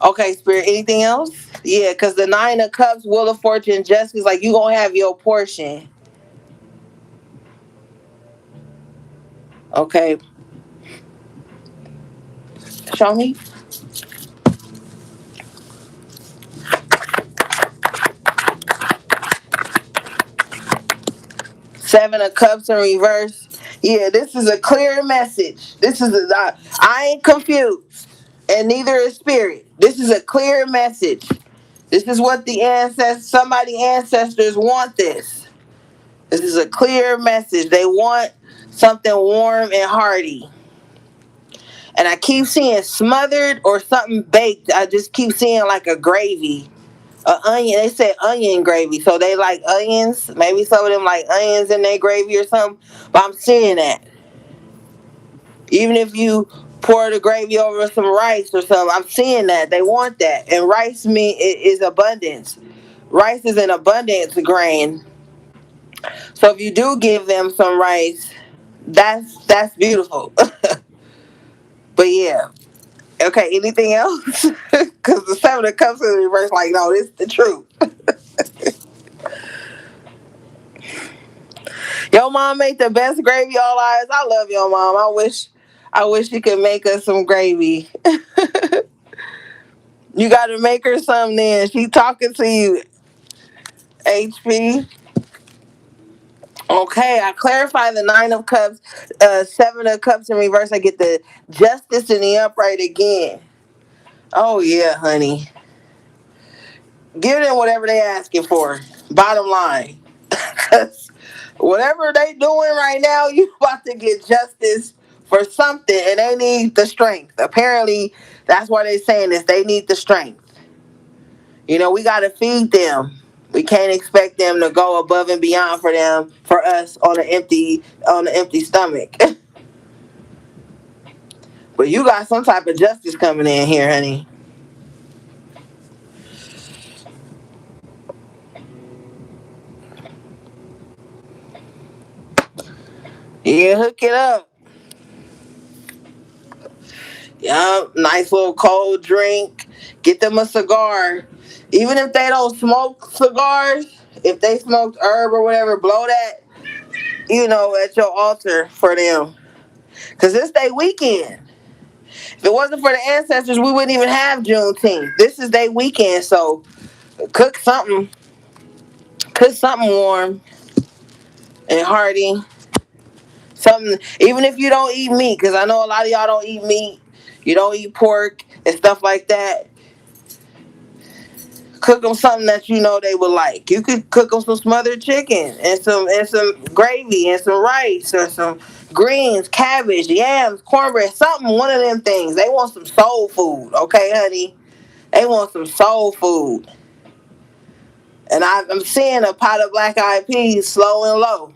Okay, Spirit. Anything else? Yeah, because the Nine of Cups, Wheel of Fortune, Justice, like you gonna have your portion. Okay, show me. Seven of Cups in reverse. Yeah, this is a clear message. I ain't confused, and neither is Spirit. This is a clear message. This is what somebody ancestors want this. This is a clear message. They want something warm and hearty. And I keep seeing smothered or something baked. I just keep seeing like a gravy. A onion. They said onion gravy. So they like onions. Maybe some of them like onions in their gravy or something. But I'm seeing that. Even if you pour the gravy over some rice or something, I'm seeing that. They want that. And rice is abundance. Rice is an abundance grain. So if you do give them some rice, that's beautiful. But yeah. Okay, anything else? Because the seven that comes in reverse, like, no, this is the truth. Your mom made the best gravy all eyes. I love your mom. I wish you could make us some gravy. You gotta make her some then. She talking to you, HP. Okay, I clarify the Nine of Cups, Seven of Cups in reverse. I get the Justice in the upright again. Oh yeah, honey. Give them whatever they asking for. Bottom line. Cause whatever they doing right now, you about to get justice for something and they need the strength. Apparently, that's why they saying this. They need the strength. You know, we gotta feed them. We can't expect them to go above and beyond for us on an empty stomach. But you got some type of justice coming in here, honey. Yeah, hook it up. Yeah, nice little cold drink. Get them a cigar. Even if they don't smoke cigars, if they smoked herb or whatever, blow that, at your altar for them. Because it's their weekend. If it wasn't for the ancestors, we wouldn't even have Juneteenth. This is their weekend, so cook something. Cook something warm and hearty. Something, even if you don't eat meat, because I know a lot of y'all don't eat meat. You don't eat pork and stuff like that. Cook them something that you know they would like. You could cook them some smothered chicken and some gravy and some rice or some greens, cabbage, yams, cornbread, something. One of them things. They want some soul food, okay, honey? They want some soul food. And I'm seeing a pot of black eyed peas slow and low.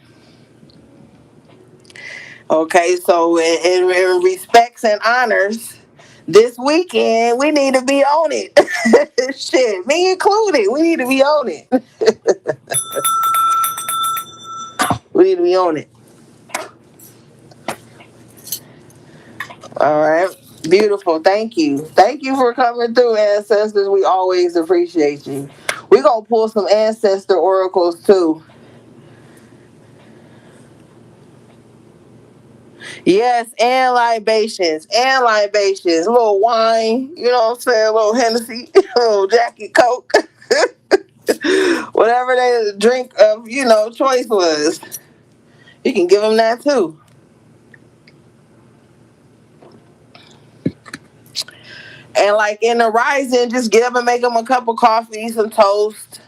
Okay, so in respects and honors, this weekend we need to be on it. Shit, me included. We need to be on it. We need to be on it. All right. Beautiful. Thank you. Thank you for coming through, ancestors. We always appreciate you. We're going to pull some ancestor oracles too. Yes, and libations. And libations. A little wine, you know what I'm saying? A little Hennessy, a little Jack and Coke. Whatever their drink of, choice was. You can give them that too. And like in the rising, just get up and make them a cup of coffee, some toast,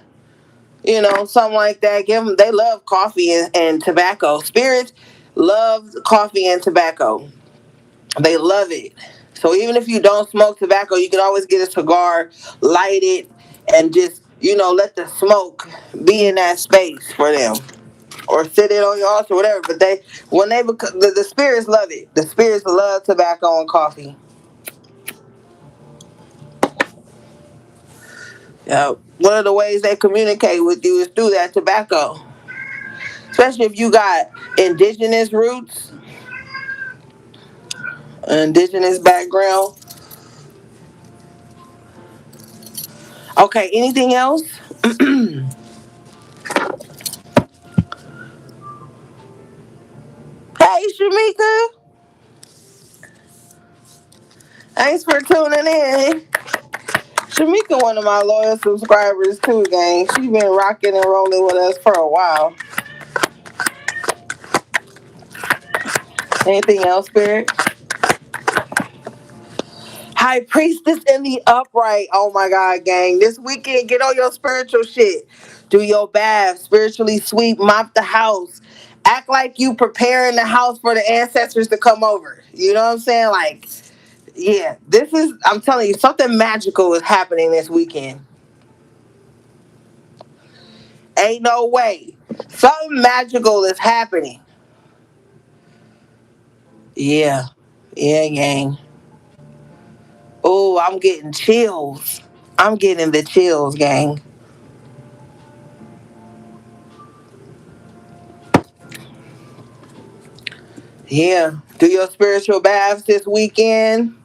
something like that. Give them. They love coffee and tobacco. Spirits love coffee and tobacco. They love it. So even if you don't smoke tobacco, you can always get a cigar, light it, and just let the smoke be in that space for them, or sit it on your altar, whatever. But when they become the spirits love it. The spirits love tobacco and coffee. Yeah. One of the ways they communicate with you is through that tobacco. Especially if you got indigenous roots, indigenous background. Okay, anything else? Hey, Shamika. Thanks for tuning in. Shamika, one of my loyal subscribers too, gang. She's been rocking and rolling with us for a while. Anything else, Spirit? High Priestess in the Upright. Oh my God, gang. This weekend, get on your spiritual shit. Do your bath, spiritually sweep, mop the house. Act like you preparing the house for the ancestors to come over. You know what I'm saying? Like, yeah, I'm telling you, something magical is happening this weekend. Ain't no way. Something magical is happening. Yeah. Yeah, gang. Oh, I'm getting chills. I'm getting the chills, gang. Yeah. Do your spiritual baths this weekend.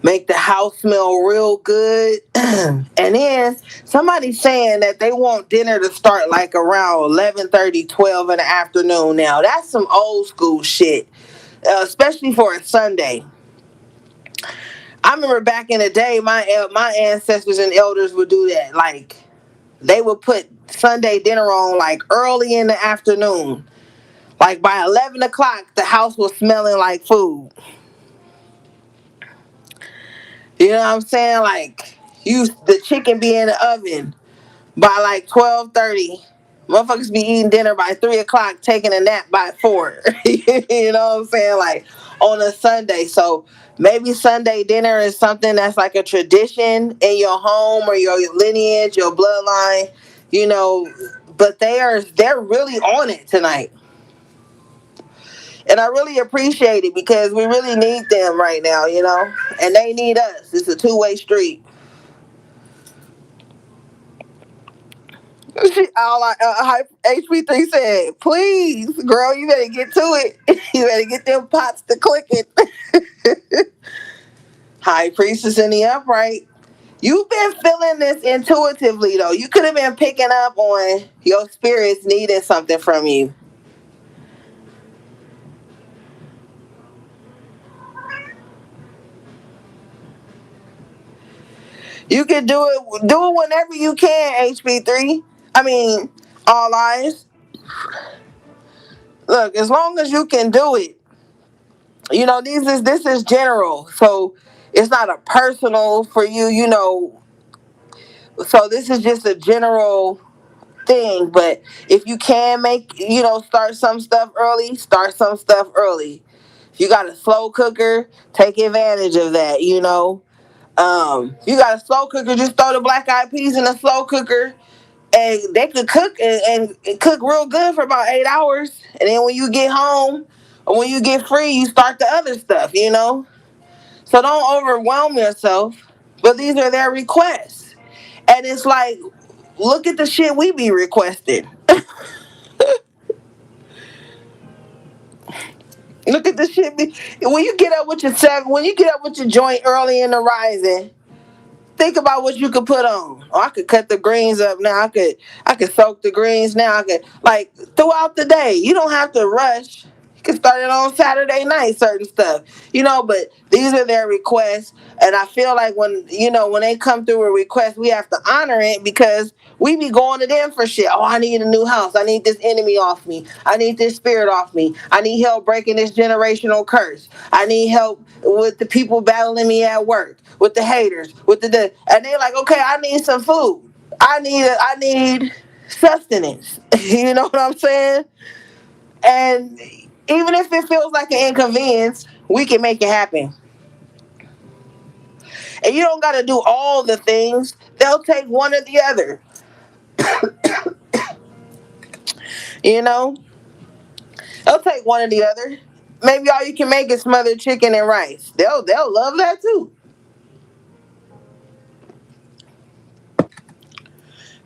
Make the house smell real good. And then somebody's saying that they want dinner to start like around 11:30, 12 in the afternoon now. That's some old school shit, especially for a Sunday. I remember back in the day, my ancestors and elders would do that. Like, they would put Sunday dinner on like early in the afternoon. Like by 11 o'clock, the house was smelling like food. You know what I'm saying? Like, the chicken be in the oven by like 12:30. Motherfuckers be eating dinner by 3 o'clock, taking a nap by 4. You know what I'm saying? Like, on a Sunday. So maybe Sunday dinner is something that's like a tradition in your home or your lineage, your bloodline, you know. But they're really on it tonight. And I really appreciate it because we really need them right now, you know, and they need us. It's a two-way street. HB3 said, please, girl, you better get to it. You better get them pots to clicking. High priestess in the upright. You've been feeling this intuitively, though. You could have been picking up on your spirits needing something from you. You can do it whenever you can, HB3. I mean, all eyes. Look, as long as you can do it, you know, this is general. So it's not a personal for you, you know. So this is just a general thing. But if you can make, you know, start some stuff early, start some stuff early. If you got a slow cooker, take advantage of that, you know. You got a slow cooker, just throw the black eyed peas in a slow cooker and they could cook and cook real good for about 8 hours. And then when you get home or when you get free, you start the other stuff, you know. So don't overwhelm yourself. But these are their requests. And it's like, look at the shit we be requesting. Look at the shit. When you get up with your when you get up with your joint early in the rising, think about what you could put on. Oh, I could cut the greens up now. I could soak the greens now. I could like throughout the day. You don't have to rush. You can start it on Saturday night, certain stuff. You know, but these are their requests. And I feel like when they come through a request, we have to honor it because we be going to them for shit. Oh, I need a new house. I need this enemy off me. I need this spirit off me. I need help breaking this generational curse. I need help with the people battling me at work, with the haters, with and they're like, okay, I need some food. I need sustenance. You know what I'm saying? And even if it feels like an inconvenience, we can make it happen. And you don't got to do all the things. They'll take one or the other. You know, they'll take one or the other. Maybe all you can make is smothered chicken and rice. They'll love that too.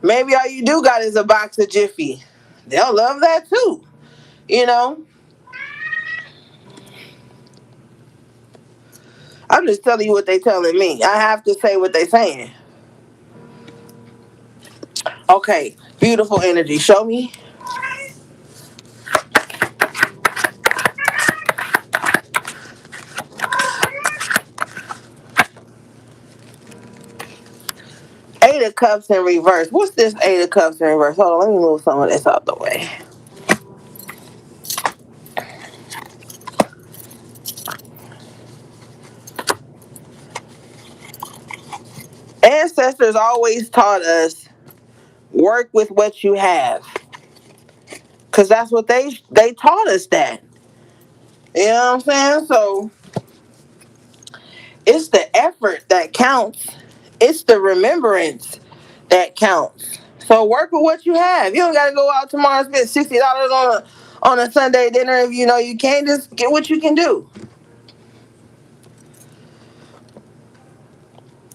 Maybe all you do got is a box of Jiffy. They'll love that too. You know, I'm just telling you what they telling me. I have to say what they saying. Okay, beautiful energy. Show me. Eight of Cups in reverse. What's this Eight of Cups in reverse? Hold on, let me move some of this out the way. Ancestors always taught us work with what you have, cause that's what they taught us that. You know what I'm saying? So it's the effort that counts. It's the remembrance that counts. So work with what you have. You don't got to go out tomorrow and spend $60 on a Sunday dinner if you know you can't. Just get what you can do.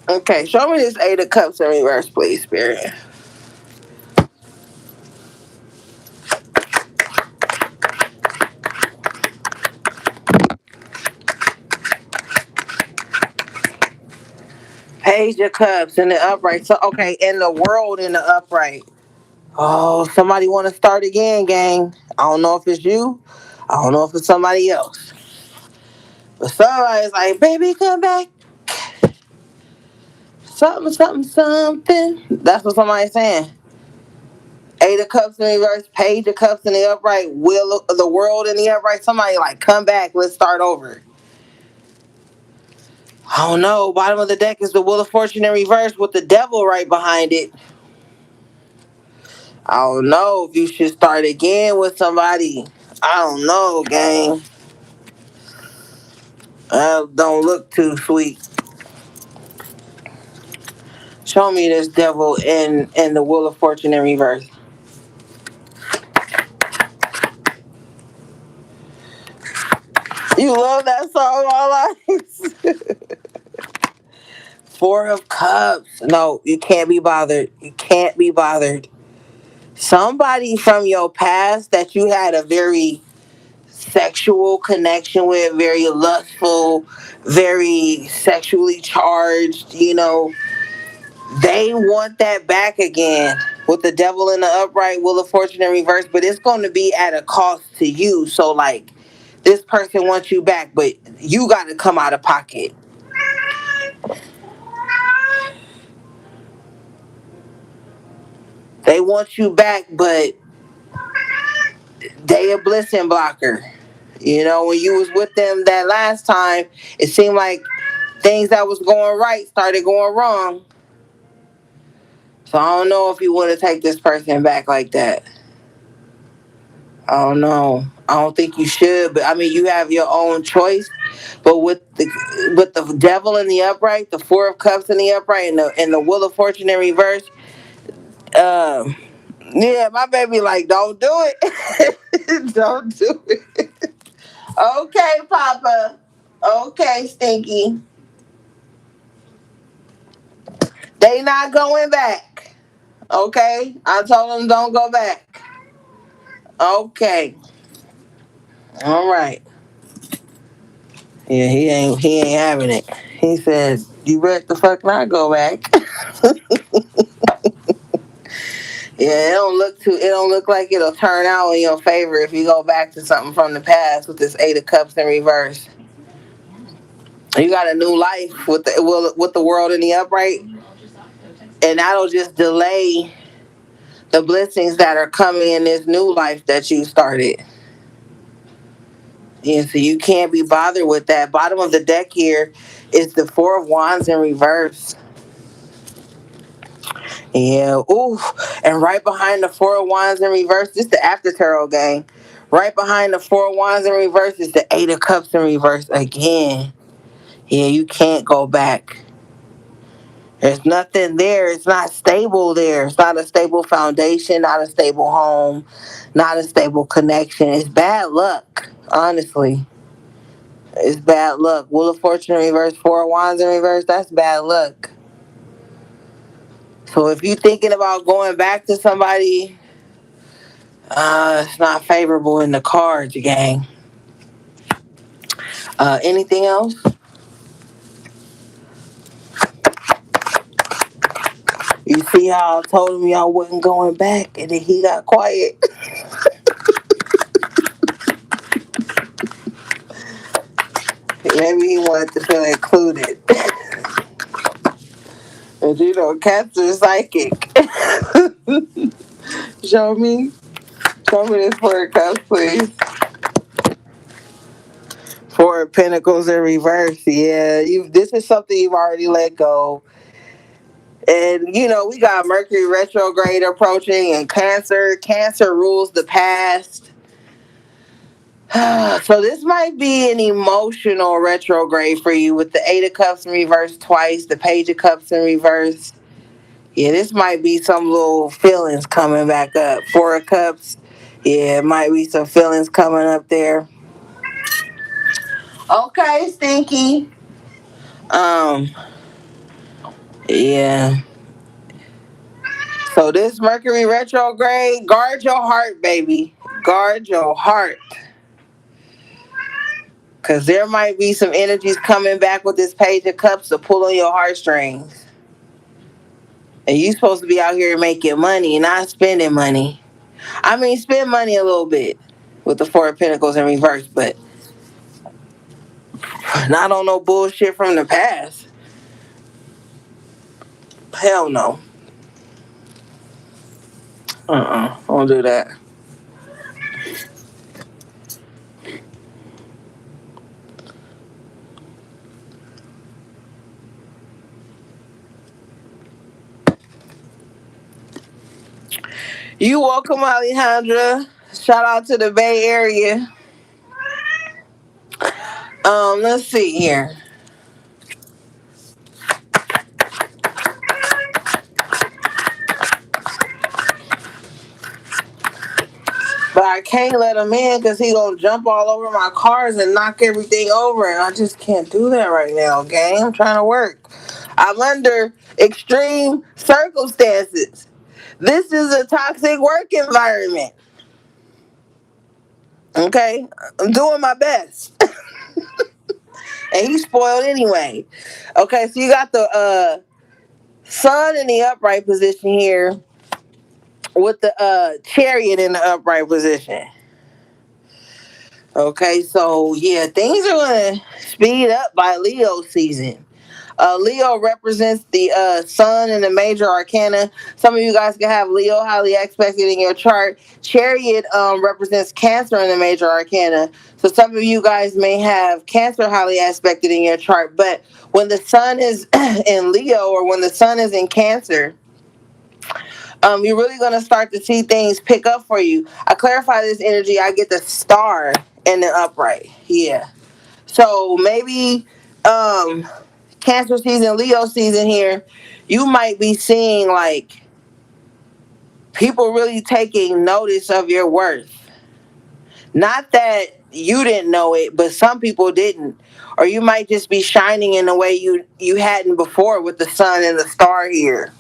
Okay, show me this Eight of Cups in reverse, please, Spirit. Page of Cups in the upright. So okay, in the world in the upright. Oh, somebody want to start again, gang. I don't know if it's you. I don't know if it's somebody else. But somebody's like, baby, come back. Something, something, something. That's what somebody's saying. Eight of Cups in reverse, Page of Cups in the upright, Wheel of the World in the upright. Somebody like, come back, let's start over. I don't know. Bottom of the deck is the Wheel of Fortune in reverse with the devil right behind it. I don't know if you should start again with somebody. I don't know, gang. Don't look too sweet. Show me this devil in the Wheel of Fortune in reverse. You love that song, all eyes. Four of Cups. No, you can't be bothered. You can't be bothered. Somebody from your past that you had a very sexual connection with, very lustful, very sexually charged, they want that back again with the devil in the upright, Wheel of Fortune in reverse, but it's going to be at a cost to you. So, like, this person wants you back, but you got to come out of pocket. They want you back, but they a blessing blocker. When you was with them that last time, it seemed like things that was going right started going wrong. So I don't know if you want to take this person back like that. I don't know. I don't think you should, but I mean, you have your own choice. But with the devil in the upright, the Four of Cups in the upright, and the Wheel of Fortune in reverse, um, yeah, my baby like, don't do it, don't do it. Okay, Papa. Okay, Stinky. They not going back. Okay, I told them don't go back. Okay, all right. Yeah, he ain't having it. He said, "You better the fuck not go back." Yeah, it don't look like it'll turn out in your favor if you go back to something from the past with this Eight of Cups in reverse. You got a new life with the world in the upright, and that'll just delay the blessings that are coming in this new life that you started. Yeah, so you can't be bothered with that. Bottom of the deck here is the Four of Wands in reverse. Yeah, ooh, and right behind the Four of Wands in reverse, this is the after tarot game. Right behind the Four of Wands in reverse is the Eight of Cups in reverse again. Yeah, you can't go back. There's nothing there. It's not stable there. It's not a stable foundation, not a stable home, not a stable connection. It's bad luck, honestly. It's bad luck. Wheel of Fortune in reverse, Four of Wands in reverse, that's bad luck. So if you're thinking about going back to somebody, it's not favorable in the cards, gang. Anything else? You see how I told him y'all wasn't going back, and then he got quiet. Maybe he wanted to feel included. And cats are psychic. Show me. Show me this Four of Cups, please. Four of Pentacles in reverse. Yeah, this is something you've already let go. And we got Mercury retrograde approaching and Cancer. Cancer rules the past. So this might be an emotional retrograde for you with the Eight of Cups in reverse twice, the Page of Cups in reverse. Yeah, this might be some little feelings coming back up. Four of Cups. Yeah, it might be some feelings coming up there. Okay, Stinky. Um, yeah. So this Mercury retrograde, guard your heart, baby. Guard your heart. Because there might be some energies coming back with this Page of Cups to pull on your heartstrings. And you supposed to be out here making money, not spending money. I mean, spend money a little bit with the Four of Pentacles in reverse, but not on no bullshit from the past. Hell no. Don't do that. You welcome, Alejandra. Shout out to the Bay Area. Let's see here. But I can't let him in because he gonna jump all over my cars and knock everything over, and I just can't do that right now, gang. I'm trying to work. I'm under extreme circumstances. This is a toxic work environment. Okay, I'm doing my best, and he's spoiled anyway. Okay, so you got the sun in the upright position here with the chariot in the upright position. Okay, so yeah, things are gonna speed up by Leo season. Leo represents the sun in the major arcana. Some of you guys can have Leo highly aspected in your chart. Chariot represents Cancer in the major arcana. So some of you guys may have Cancer highly aspected in your chart. But when the sun is in Leo or when the sun is in Cancer, you're really going to start to see things pick up for you. I clarify this energy. I get the star in the upright. Yeah. So maybe Cancer season, Leo season here, you might be seeing like people really taking notice of your worth. Not that you didn't know it, but some people didn't. Or you might just be shining in a way you hadn't before with the sun and the star here.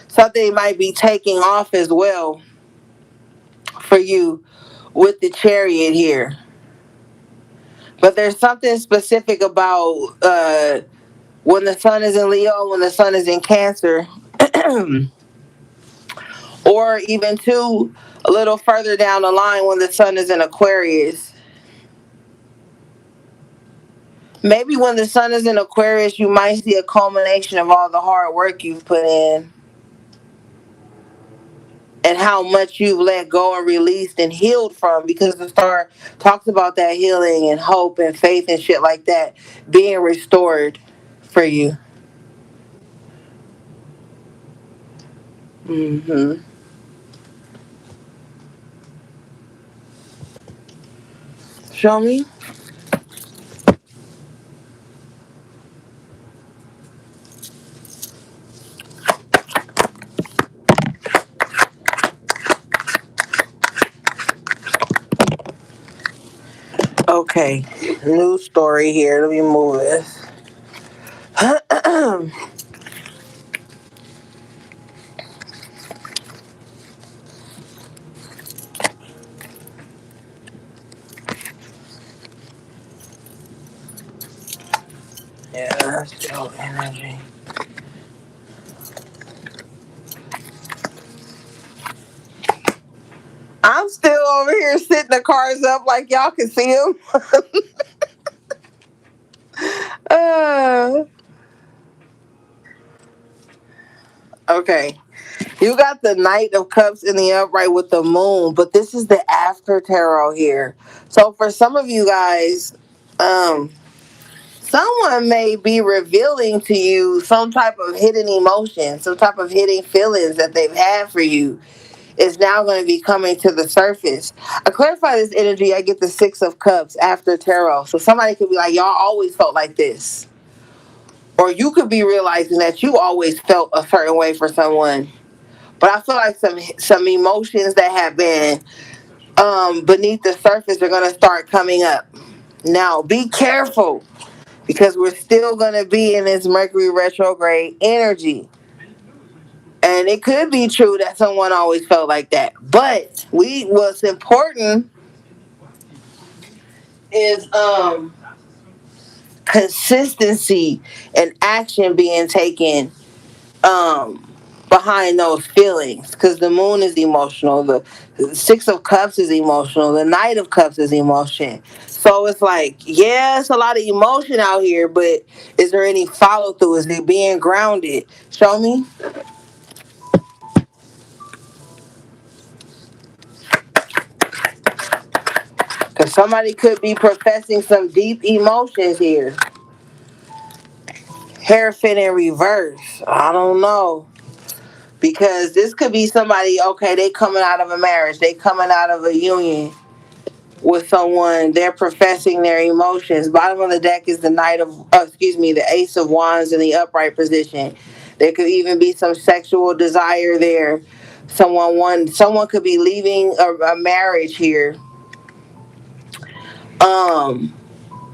Something might be taking off as well for you with the chariot here. But there's something specific about when the sun is in Leo, when the sun is in Cancer, or even too a little further down the line when the sun is in Aquarius. Maybe when the sun is in Aquarius, you might see a culmination of all the hard work you've put in and how much you've let go and released and healed from, because the star talks about that healing and hope and faith and shit like that being restored for you. Mm-hmm. Show me. Okay, new story here. Let me move this. Yeah, that's your energy. I'm still over here sitting the cars up like y'all can see them. uh, okay. You got the Knight of Cups in the upright with the moon, but this is the after tarot here. So for some of you guys, um, someone may be revealing to you some type of hidden emotion, some type of hidden feelings that they've had for you is now going to be coming to the surface. I clarify this energy, I get the Six of Cups after tarot. So somebody could be like, y'all always felt like this. Or you could be realizing that you always felt a certain way for someone. But I feel like some emotions that have been beneath the surface are going to start coming up. Now, be careful because we're still going to be in this Mercury retrograde energy. And it could be true that someone always felt like that. But what's important is consistency and action being taken um behind those feelings, because the moon is emotional, the Six of Cups is emotional, the Knight of Cups is emotion. So it's like, yeah, it's a lot of emotion out here, but is there any follow through? Is it being grounded? Show me. Because somebody could be professing some deep emotions here. Hairfit in reverse. I don't know. Because this could be somebody, okay, they coming out of a marriage, they coming out of a union. with someone, they're professing their emotions. Bottom of the deck is the the Ace of Wands in the upright position. There could even be some sexual desire there. Someone could be leaving a marriage here. Um,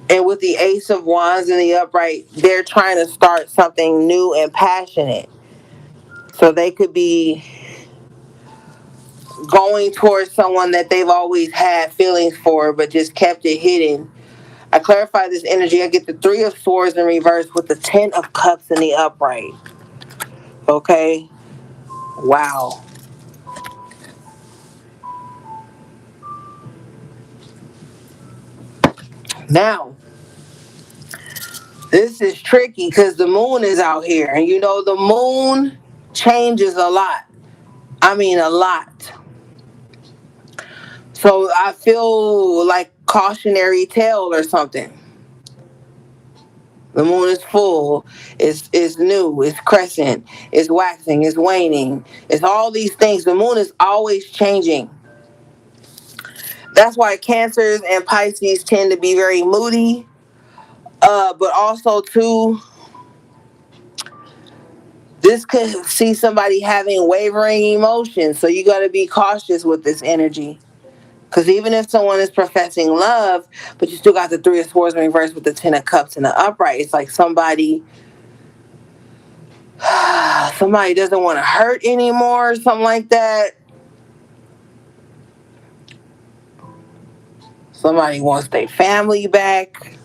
and with the Ace of Wands in the upright, they're trying to start something new and passionate. So they could be going towards someone that they've always had feelings for, but just kept it hidden. I clarify this energy. I get the Three of Swords in reverse with the Ten of Cups in the upright. Okay? Wow. Now, this is tricky because the moon is out here. And you know, the moon changes a lot. I mean, a lot. So I feel like cautionary tale or something. The moon is full, it's new, it's crescent, it's waxing, it's waning, it's all these things. The moon is always changing. That's why Cancers and Pisces tend to be very moody, but also too, this could see somebody having wavering emotions. So you got to be cautious with this energy. Because even if someone is professing love, but you still got the Three of Swords in reverse with the Ten of Cups in the upright, it's like somebody doesn't want to hurt anymore, something like that. Somebody wants their family back.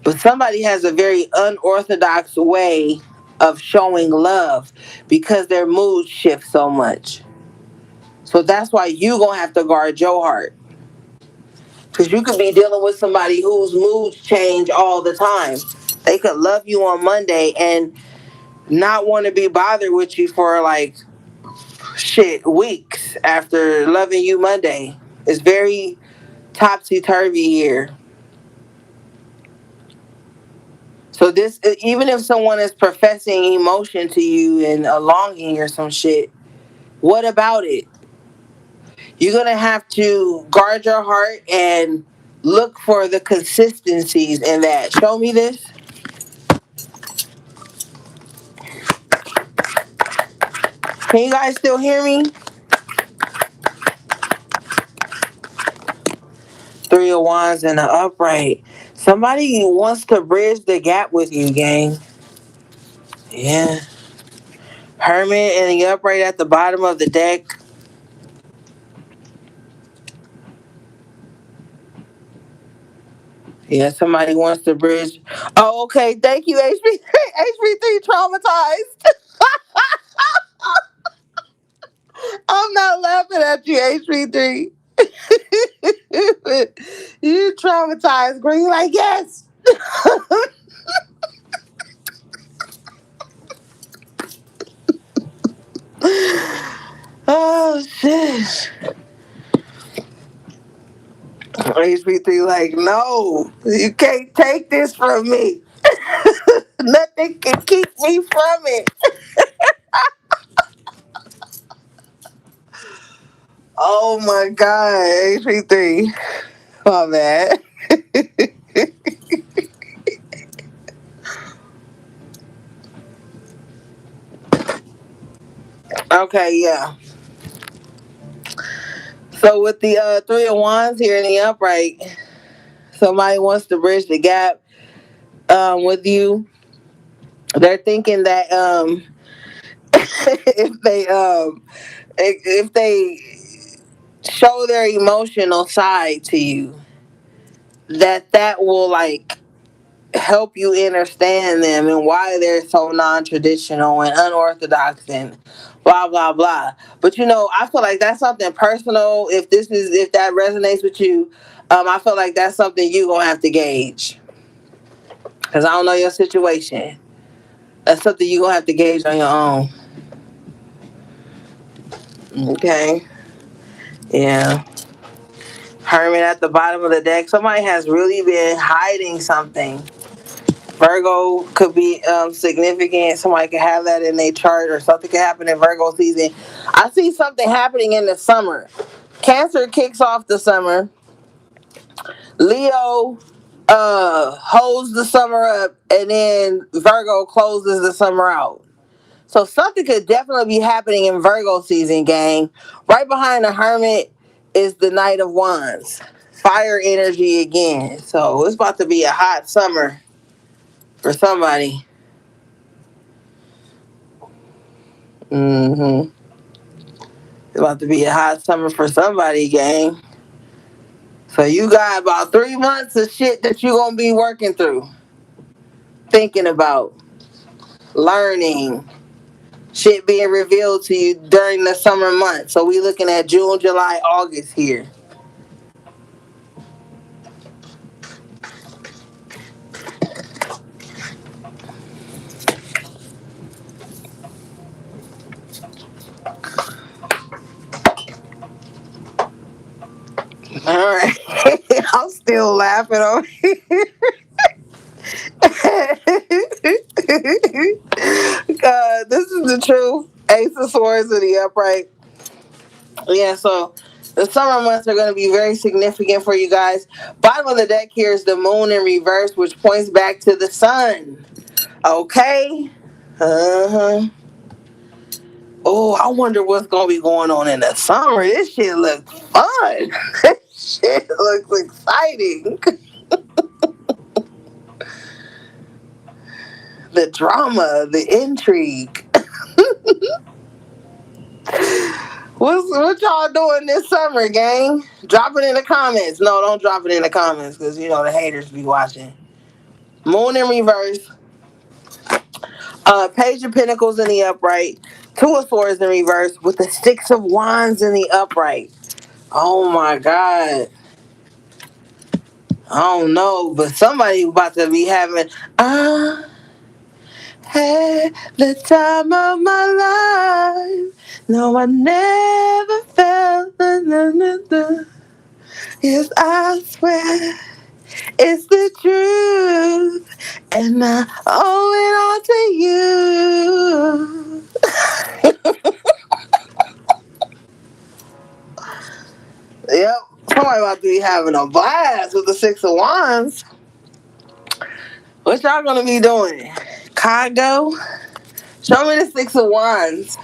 But somebody has a very unorthodox way of showing love because their mood shifts so much. So that's why you gonna have to guard your heart. Because you could be dealing with somebody whose moods change all the time. They could love you on Monday and not want to be bothered with you for like weeks after loving you Monday. It's very topsy turvy here. So this, even if someone is professing emotion to you and a longing or some shit, what about it? You're gonna have to guard your heart and look for the consistencies in that. Show me this. Can you guys still hear me? Three of Wands and the upright. Somebody wants to bridge the gap with you, gang. Yeah. Hermit and the upright at the bottom of the deck. Yeah, somebody wants to bridge. Oh, okay. Thank you, HB3. HB3 traumatized. I'm not laughing at you, HB3. You traumatized, girl. You like, yes. Oh, shit. HB3 like, no, you can't take this from me. Nothing can keep me from it. Oh my God, HB3. My bad. Okay, yeah. So with the Three of Wands here in the upright, somebody wants to bridge the gap with you. They're thinking that if they show their emotional side to you, that will like help you understand them and why they're so non-traditional and unorthodox and blah blah blah. But you know, I feel like that's something personal. If that resonates with you, I feel like that's something you gonna have to gauge because I don't know your situation. That's something you gonna have to gauge on your own. Okay. Yeah. Hermit at the bottom of the deck. Somebody has really been hiding something. Virgo could be significant. Somebody could have that in their chart, or something could happen in Virgo season. I see something happening in the summer. Cancer kicks off the summer. Leo holds the summer up, and then Virgo closes the summer out. So something could definitely be happening in Virgo season, gang. Right behind the Hermit is the Knight of Wands. Fire energy again. So it's about to be a hot summer for somebody. Mm-hmm. It's about to be a hot summer for somebody, gang. So you got about 3 months of shit that you're gonna be working through, thinking about, learning, shit being revealed to you during the summer months. So we looking at June, July, August here. All right. I'm still laughing over here. This is the truth. Ace of Swords in the upright. Yeah, so the summer months are going to be very significant for you guys. Bottom of the deck here is the moon in reverse, which points back to the sun. Okay? Uh-huh. Oh, I wonder what's going to be going on in the summer. This shit looks fun. This shit looks exciting. The drama, the intrigue. What y'all doing this summer, gang? Drop it in the comments. No, don't drop it in the comments because you know the haters be watching. Moon in reverse. Page of Pentacles in the upright. Two of Swords in reverse with the Six of Wands in the upright. Oh my God. I don't know, but somebody about to be having. Had the time of my life. No, I never felt the. Yes, I swear it's the truth, and I owe it all to you. Yep, somebody about to be having a blast with the Six of Wands. What y'all gonna be doing? Congo? Show me the Six of Wands.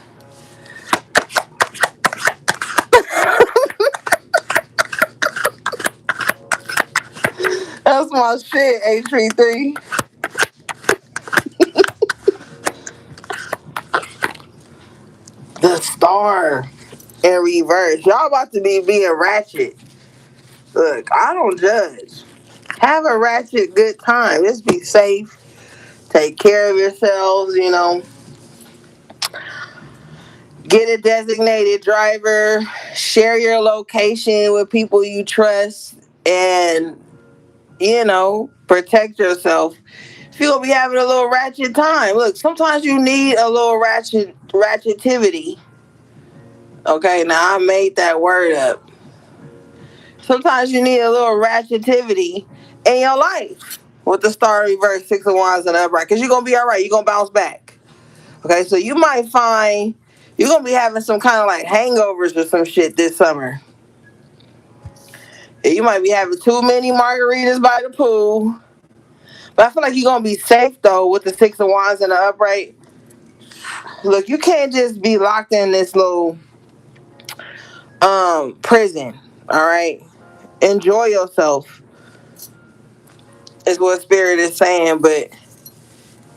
That's my shit, H33. The Star in reverse. Y'all about to be being ratchet. Look, I don't judge. Have a ratchet good time. Just be safe. Take care of yourselves, you know. Get a designated driver. Share your location with people you trust. And, you know, protect yourself. If you're gonna be having a little ratchet time. Look, sometimes you need a little ratchetivity. Okay, now I made that word up. Sometimes you need a little ratchetivity in your life with the Star reverse, Six of Wands, and upright. Because you're going to be all right. You're going to bounce back. Okay, so you might find you're going to be having some kind of like hangovers or some shit this summer. You might be having too many margaritas by the pool. But I feel like you're going to be safe, though, with the Six of Wands and the upright. Look, you can't just be locked in this little prison, all right? Enjoy yourself is what Spirit is saying, but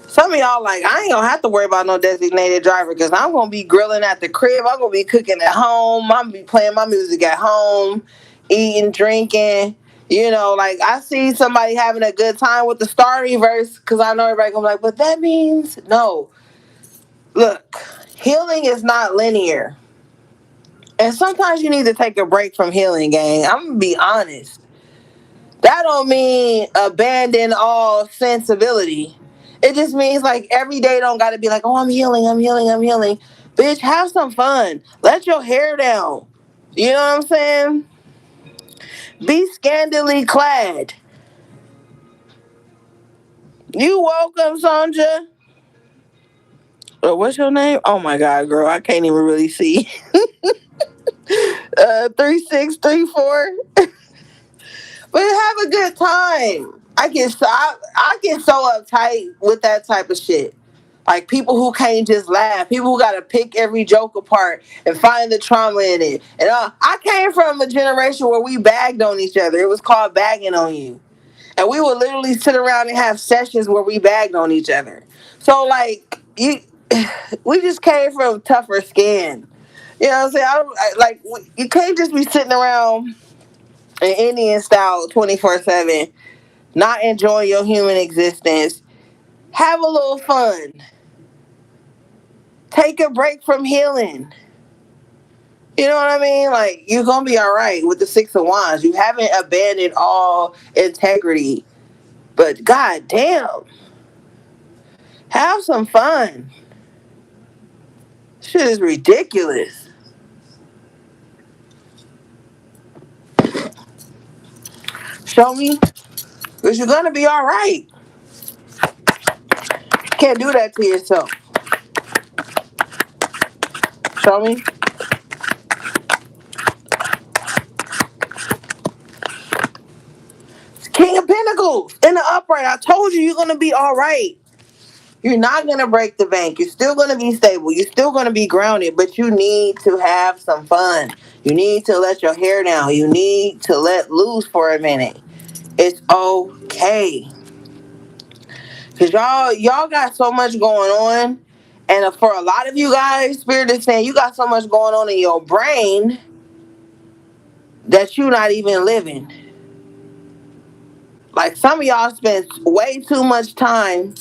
some of y'all like, I ain't gonna have to worry about no designated driver because I'm gonna be grilling at the crib. I'm gonna be cooking at home. I'm gonna be playing my music at home, eating, drinking. You know, like I see somebody having a good time with the Star reverse because I know everybody gonna be like, but that means no. Look, healing is not linear. And sometimes you need to take a break from healing, gang. I'm gonna be honest. That don't mean abandon all sensibility. It just means like every day don't gotta be like, oh, I'm healing, I'm healing, I'm healing. Bitch, have some fun. Let your hair down. You know what I'm saying? Be scandally clad. You welcome, Sonja. What's your name? Oh my God, girl, I can't even really see. 3634. But have a good time. I get so uptight with that type of shit. Like people who can't just laugh, people who gotta pick every joke apart and find the trauma in it. And I came from a generation where we bagged on each other. It was called bagging on you, and we would literally sit around and have sessions where we bagged on each other. So like you, we just came from tougher skin. You know what I'm saying? You can't just be sitting around in Indian style 24/7, not enjoying your human existence. Have a little fun. Take a break from healing. You know what I mean? Like you're gonna be all right with the Six of Wands. You haven't abandoned all integrity, but god damn, have some fun. Shit is ridiculous. Show me, because you're gonna be all right. Can't do that to yourself. Show me. King of Pentacles in the upright. I told you you're gonna be all right. You're not going to break the bank. You're still going to be stable. You're still going to be grounded, but you need to have some fun. You need to let your hair down. You need to let loose for a minute. It's okay. Because y'all got so much going on. And for a lot of you guys, Spirit is saying you got so much going on in your brain that you're not even living. Like some of y'all spend way too much time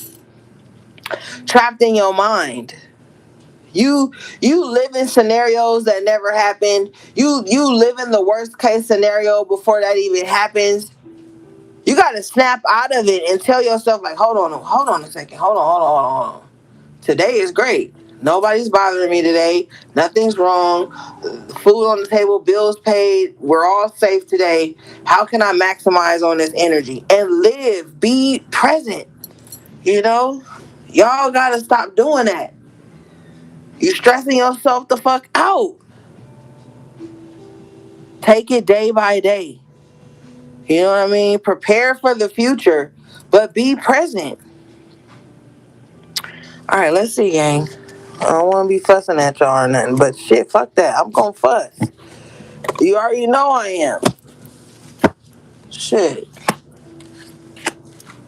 trapped in your mind. You live in scenarios that never happened. You live in the worst case scenario before that even happens. You gotta snap out of it and tell yourself like, hold on a second, hold on. Today is great. Nobody's bothering me today. Nothing's wrong. Food on the table, bills paid. We're all safe today. How can I maximize on this energy and live? Be present. You know, y'all gotta stop doing that. You stressing yourself the fuck out. Take it day by day. You know what I mean? Prepare for the future, but be present. All right, let's see, gang. I don't want to be fussing at y'all or nothing, but shit, fuck that. I'm gonna fuss. You already know I am. Shit.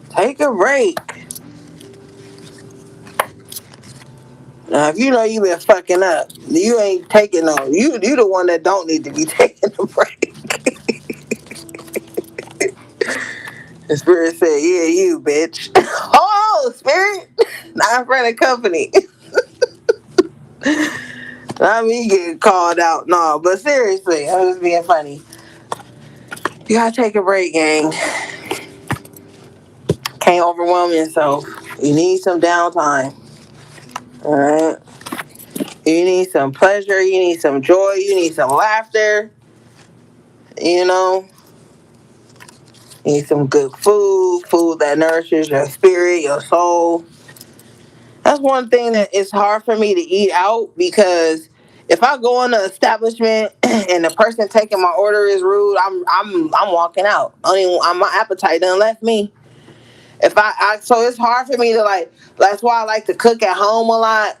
Take a break. Now, if you know you been fucking up, you ain't taking no. You the one that don't need to be taking a break. The spirit said, "Yeah, you bitch." Oh, spirit, not in front of company. Not me getting called out. No, but seriously, I'm just being funny. You gotta take a break, gang. Can't overwhelm yourself. You need some downtime. All right. You need some pleasure. You need some joy. You need some laughter. You know. You need some good food. Food that nourishes your spirit, your soul. That's one thing that it's hard for me to eat out because if I go in an establishment and the person taking my order is rude, I'm walking out. My appetite done left me. If so it's hard for me to like. That's why I like to cook at home a lot,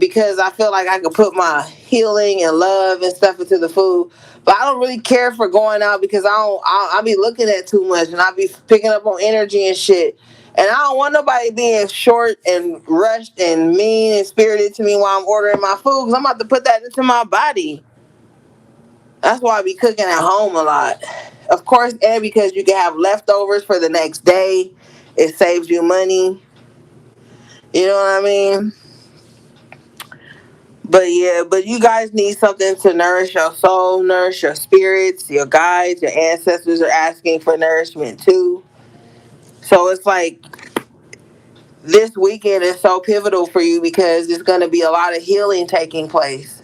because I feel like I can put my healing and love and stuff into the food. But I don't really care for going out because I be looking at too much and I be picking up on energy and shit. And I don't want nobody being short and rushed and mean and spirited to me while I'm ordering my food because I'm about to put that into my body. That's why I be cooking at home a lot. Of course, and because you can have leftovers for the next day. It saves you money. You know what I mean? But yeah, but you guys need something to nourish your soul, nourish your spirits, your guides, your ancestors are asking for nourishment too. So it's like this weekend is so pivotal for you because there's going to be a lot of healing taking place.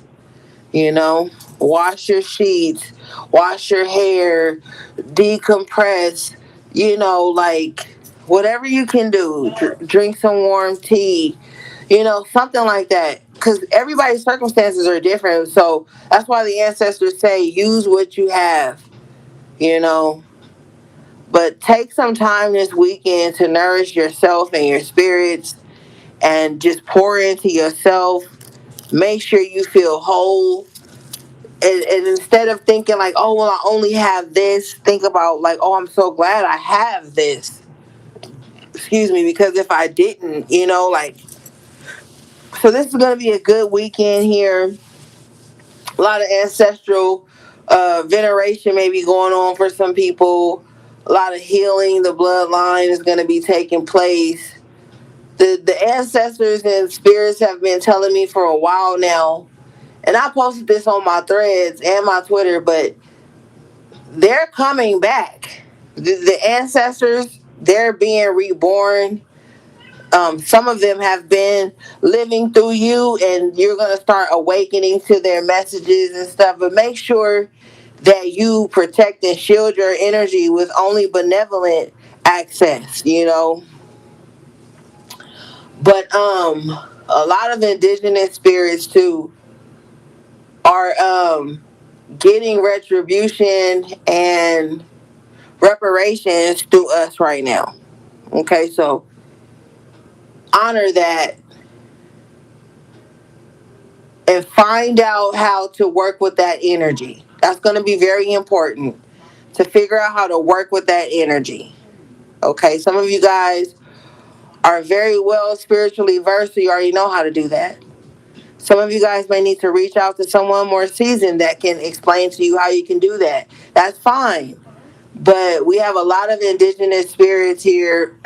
You know, wash your sheets, wash your hair, decompress, like whatever you can do. Drink some warm tea, something like that. because everybody's circumstances are different. So that's why the ancestors say use what you have, you know. But take some time this weekend to nourish yourself and your spirits and just pour into yourself. Make sure you feel whole. And instead of thinking like, oh, well, I only have this, think about like, oh, I'm so glad I have this. Excuse me, because if I didn't, like, so this is going to be a good weekend here. A lot of ancestral veneration may be going on for some people. A lot of healing. The bloodline is going to be taking place. The ancestors and spirits have been telling me for a while now, and I posted this on my threads and my Twitter, but they're coming back. The ancestors, they're being reborn. Some of them have been living through you, and you're going to start awakening to their messages and stuff. But make sure that you protect and shield your energy with only benevolent access, But a lot of indigenous spirits too are getting retribution and reparations through us right now. Okay, so honor that and find out how to work with that energy. That's going to be very important to figure out how to work with that energy. Okay, some of you guys are very well spiritually versed, so you already know how to do that. Some of you guys may need to reach out to someone more seasoned that can explain to you how you can do that. That's fine. But we have a lot of indigenous spirits here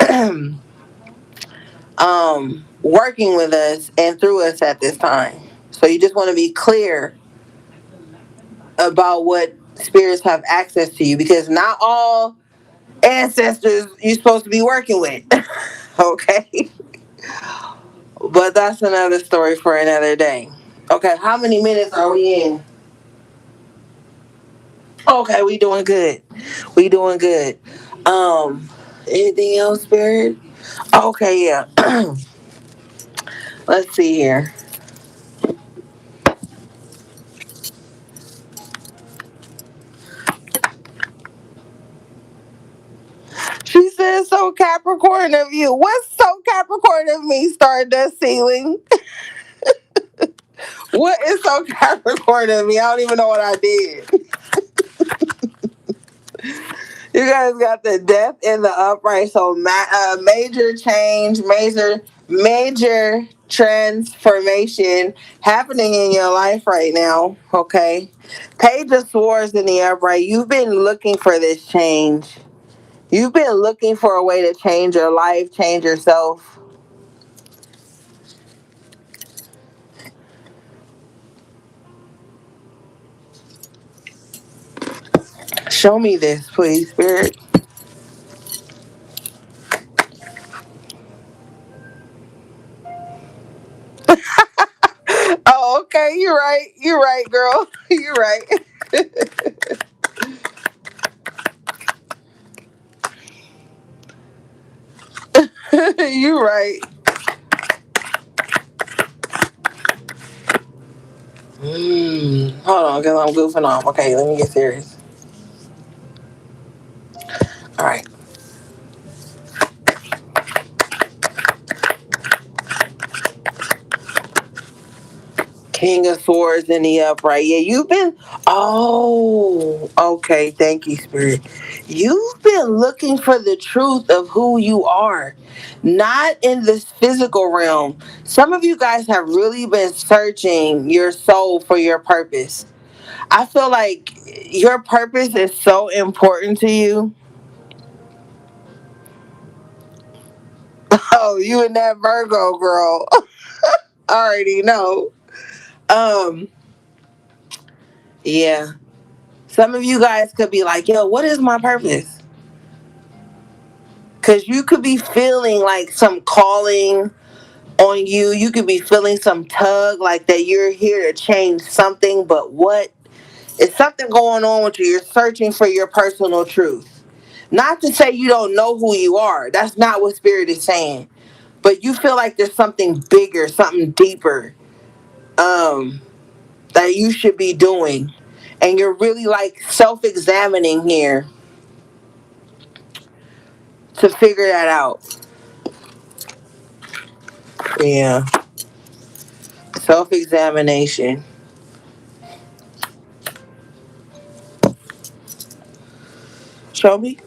working with us and through us at this time. So you just want to be clear about what spirits have access to you, because not all ancestors you're supposed to be working with. Okay? But that's another story for another day. Okay, how many minutes are we in? Okay, we doing good. We doing good. Um, Anything else, Spirit? Okay, yeah. Let's see here. She says so Capricorn of you. What's so Capricorn of me, Stardust Ceiling? What is so Capricorn of me? I don't even know what I did. You guys got the death and the upright, so major change, major transformation happening in your life right now. Okay, Page of Swords in the upright. You've been looking for this change. You've been looking for a way to change your life, change yourself. Show me this, please, Spirit. Oh, okay. You're right. You're right, girl. You're right. You're right. Hold on, because I'm goofing off. Okay, let me get serious. All right. King of Swords in the upright. Yeah, you've been. Oh, okay. Thank you, Spirit. You've been looking for the truth of who you are, not in this physical realm. Some of you guys have really been searching your soul for your purpose. I feel like your purpose is so important to you. Oh, you and that Virgo girl. I already know. Um, yeah. Some of you guys could be like, yo, what is my purpose? Because you could be feeling like some calling on you. You could be feeling some tug, like that you're here to change something, but what? It's something going on with you. You're searching for your personal truth. Not to say you don't know who you are. That's not what Spirit is saying. But you feel like there's something bigger, something deeper um, that you should be doing, and you're really like self-examining here to figure that out. Yeah, self-examination. Show me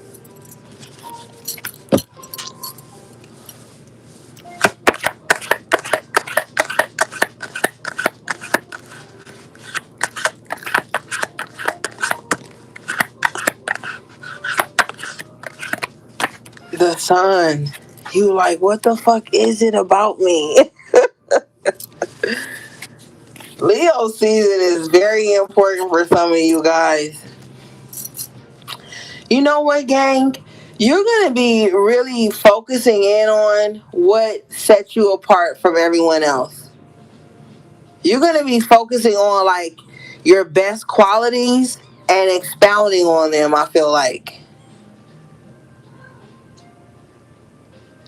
the sun. You like, what the fuck is it about me? Leo season is very important for some of you guys. You know what, gang? You're going to be really focusing in on what sets you apart from everyone else. You're going to be focusing on like your best qualities and expounding on them, I feel like.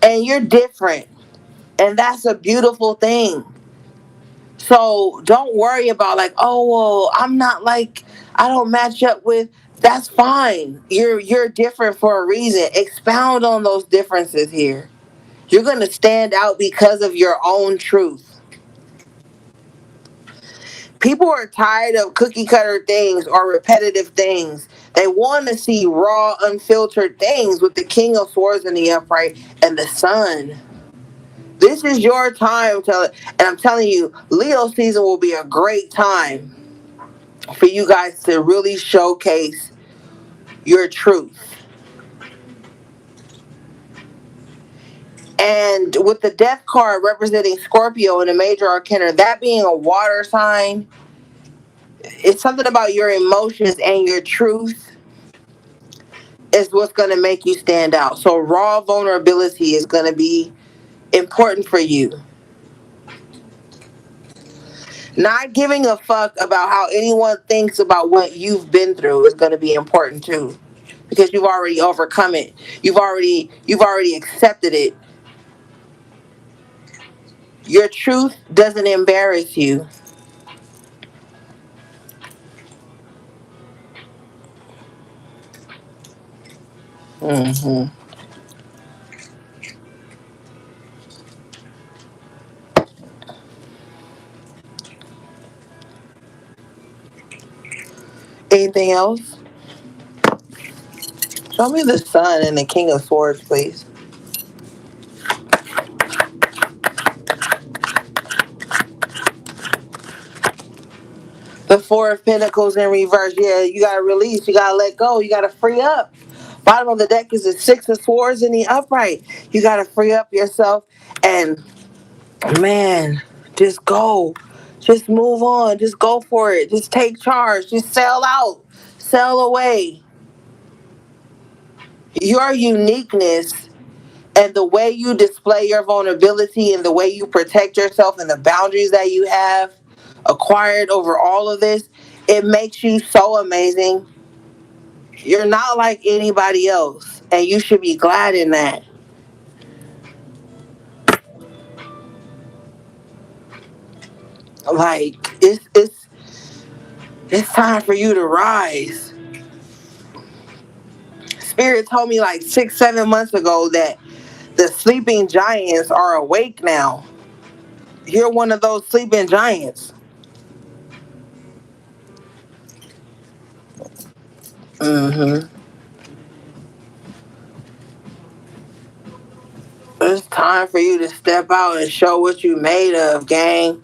And you're different. And that's a beautiful thing. So don't worry about like, oh well, I'm not like, I don't match up with. That's fine. You're different for a reason. Expound on those differences here. You're gonna stand out because of your own truth. People are tired of cookie cutter things or repetitive things. They want to see raw, unfiltered things with the King of Swords in the upright and the Sun. This is your time to, and I'm telling you, Leo season will be a great time for you guys to really showcase your truth. And with the death card representing Scorpio in the major arcana, that being a water sign, it's something about your emotions and your truth is what's going to make you stand out. So raw vulnerability is going to be important for you. Not giving a fuck about how anyone thinks about what you've been through is going to be important too, because you've already overcome it. You've already accepted it. Your truth doesn't embarrass you. Hmm. Anything else? Show me the Sun and the King of Swords, please. The Four of Pentacles in reverse. Yeah, you gotta release. You gotta let go. You gotta free up. Bottom of the deck is the Six of Swords in the upright. You gotta free up yourself and, man, just go. Just move on. Just go for it. Just take charge. Just sell out. Sell away. Your uniqueness and the way you display your vulnerability and the way you protect yourself and the boundaries that you have acquired over all of this, it makes you so amazing. You're not like anybody else, and you should be glad in that. Like it's time for you to rise. Spirit told me like 6, 7 months ago that the sleeping giants are awake now. You're one of those sleeping giants. Mm-hmm. It's time for you to step out and show what you made of, gang.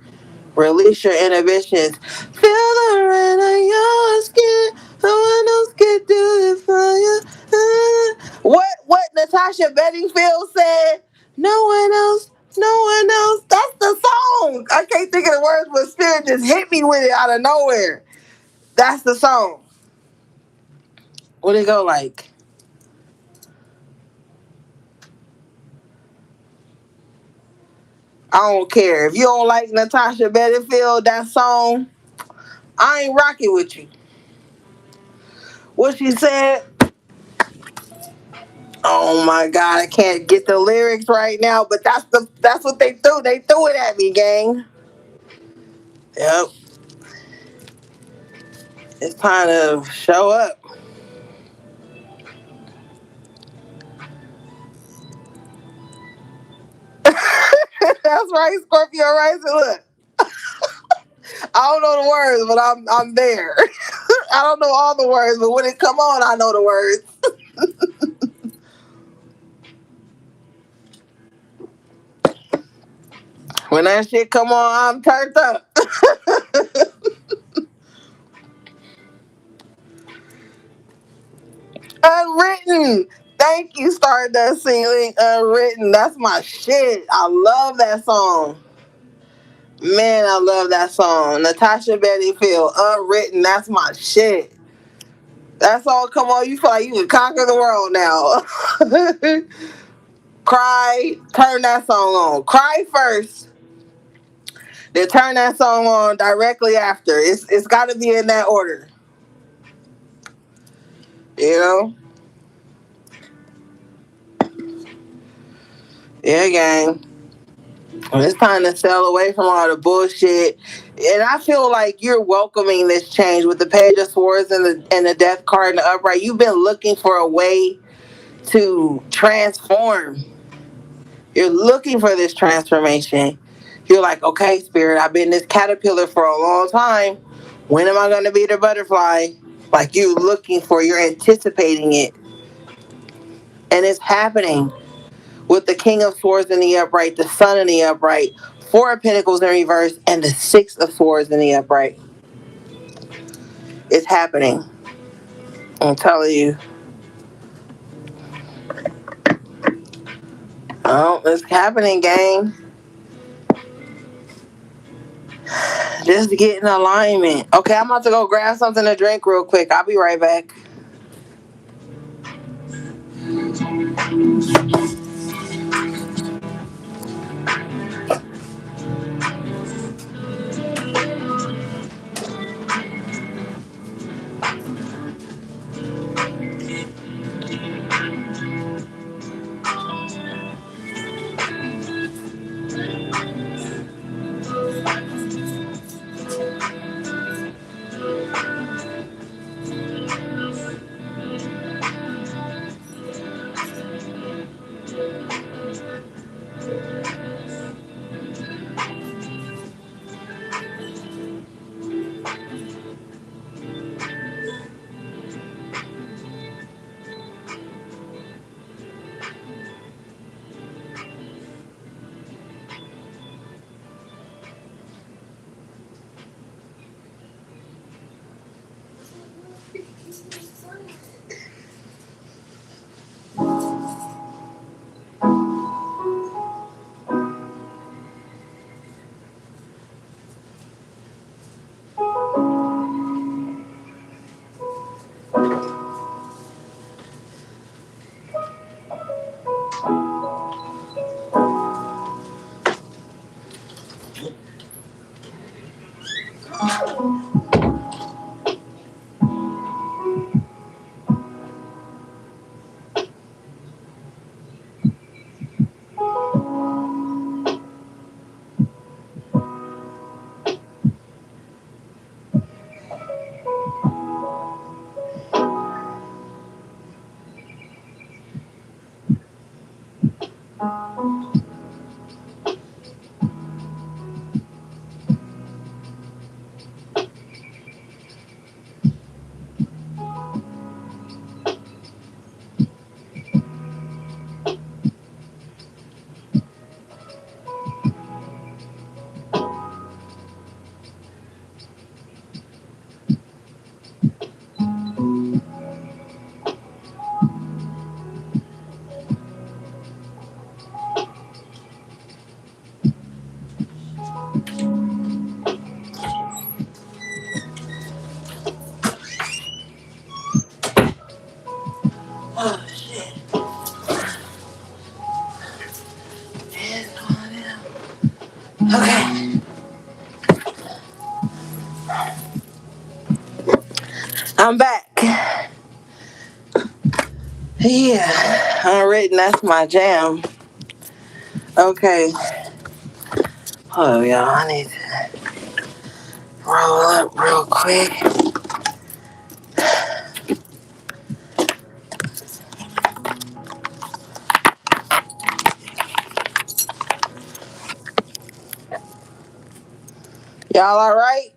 Release your inhibitions. Feel the rain on your skin. No one else can do it for you. What Natasha Bedingfield said? No one else. No one else. That's the song. I can't think of the words, but Spirit just hit me with it out of nowhere. That's the song. What it go like? I don't care. If you don't like Natasha Bedingfield, that song, I ain't rocking with you. What she said? Oh my God, I can't get the lyrics right now, but that's what they threw. They threw it at me, gang. Yep. It's time to show up. That's right, Scorpio rising. Look, I don't know the words, but I'm there. I don't know all the words, but when it come on, I know the words. When that shit come on, I'm turned up. Unwritten. Thank you, Stardust Ceiling. Unwritten. That's my shit. I love that song. Man, I love that song. Natasha Bedingfield. Unwritten. That's my shit. That song come on, you feel like you can conquer the world now. Cry. Turn that song on. Cry first. Then turn that song on directly after. It's got to be in that order. You know? Yeah, gang. It's time to sail away from all the bullshit. And I feel like you're welcoming this change with the Page of Swords and the Death card and the Upright. You've been looking for a way to transform. You're looking for this transformation. You're like, okay, Spirit, I've been this caterpillar for a long time. When am I going to be the butterfly? Like you're anticipating it. And it's happening with the King of Swords in the upright, the Sun in the upright, Four of Pentacles in reverse, and the Six of Swords in the upright. It's happening. I'm telling you. Oh, it's happening, gang. Just get in alignment. Okay, I'm about to go grab something to drink real quick. I'll be right back. Oh, shit. Okay. I'm back. Yeah. Unwritten, that's my jam. Okay. Oh, y'all, I need to up real quick. Y'all all right?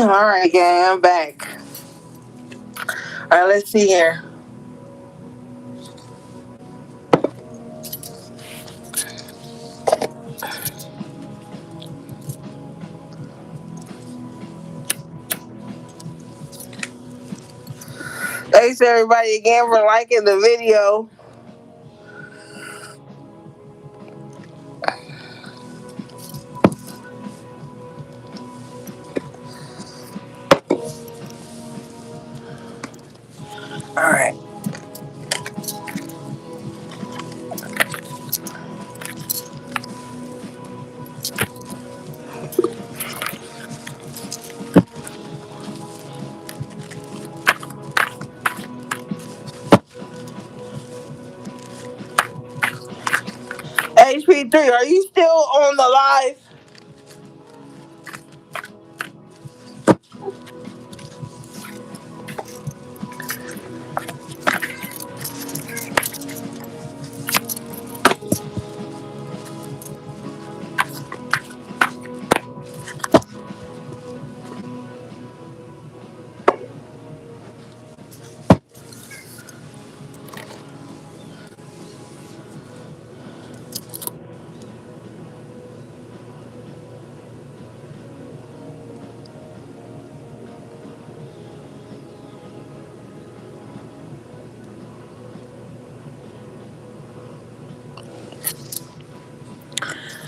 All right, gang, I'm back. All right, let's see here. Thanks everybody again for liking the video. All right. HP3, are you still on the live?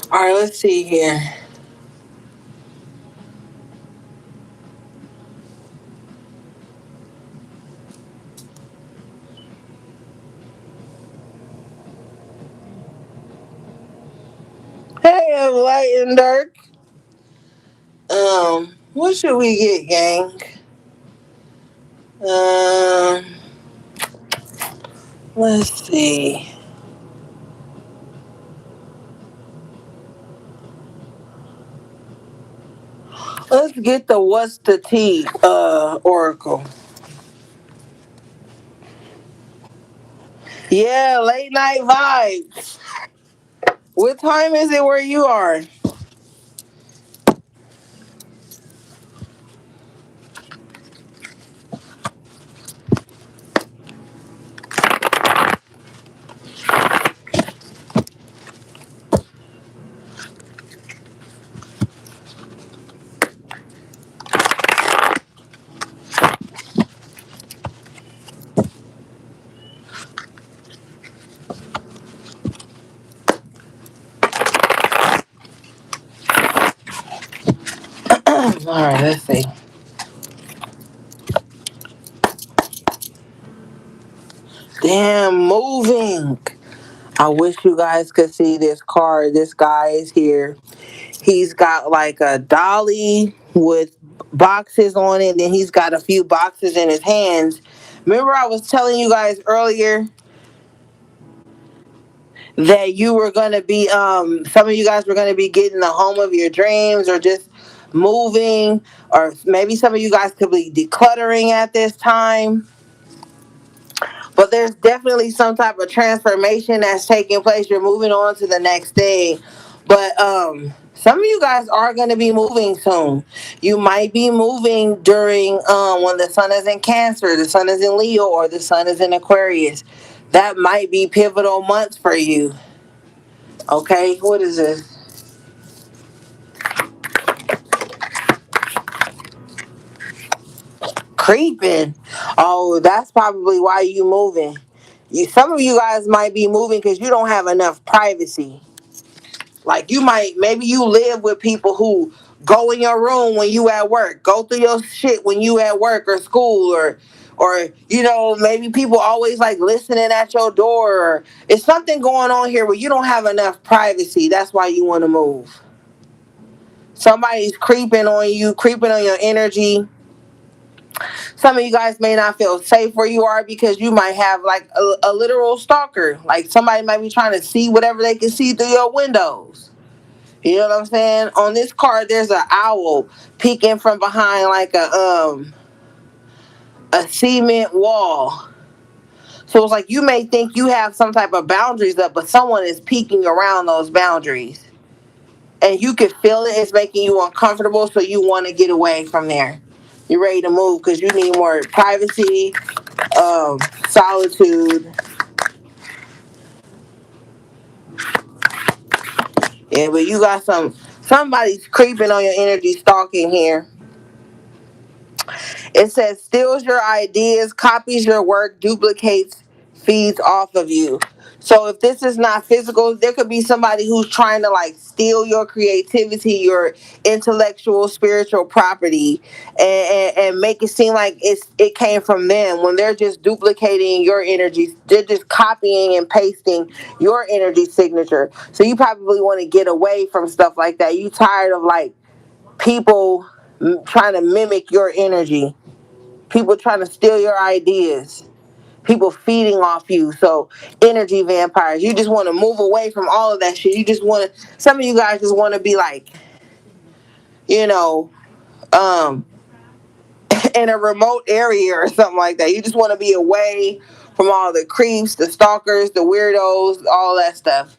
All right, let's see here. Hey, I'm Light and Dark. What should we get, gang? Um, let's see. Let's get the what's the tea oracle. Yeah, late night vibes. What time is it where you are? All right, let's see. Damn, moving. I wish you guys could see this card. This guy is here. He's got like a dolly with boxes on it. Then he's got a few boxes in his hands. Remember, I was telling you guys earlier that you were going to be, some of you guys were going to be getting the home of your dreams, or just moving, or maybe some of you guys could be decluttering at this time. But there's definitely some type of transformation that's taking place. You're moving on to the next thing. But some of you guys are going to be moving soon. You might be moving during when the sun is in Cancer, the sun is in Leo, or the sun is in Aquarius. That might be pivotal months for you. Okay, what is this? Creeping. Oh, that's probably why you moving. Some of you guys might be moving because you don't have enough privacy. Like, you might, maybe you live with people who go in your room when you at work, go through your shit when you at work or school, or maybe people always like listening at your door, or it's something going on here where you don't have enough privacy. That's why you want to move. Somebody's creeping on you, creeping on your energy. Some of you guys may not feel safe where you are because you might have like a literal stalker. Like, somebody might be trying to see whatever they can see through your windows. You know what I'm saying? On this card, there's an owl peeking from behind like a cement wall. So it's like you may think you have some type of boundaries up, but someone is peeking around those boundaries, and you can feel it. It's making you uncomfortable, so you want to get away from there. You're ready to move because you need more privacy, solitude. Yeah, but you got somebody's creeping on your energy, stalking here. It says steals your ideas, copies your work, duplicates, feeds off of you. So if this is not physical, there could be somebody who's trying to like steal your creativity, your intellectual, spiritual property, and make it seem like it came from them when they're just duplicating your energy. They're just copying and pasting your energy signature. So you probably want to get away from stuff like that. You tired of like people trying to mimic your energy, people trying to steal your ideas, people feeding off you. So, energy vampires, you just want to move away from all of that shit. You just want to, some of you guys just want to be like, you know, um, in a remote area or something like that. You just want to be away from all the creeps, the stalkers, the weirdos, all that stuff.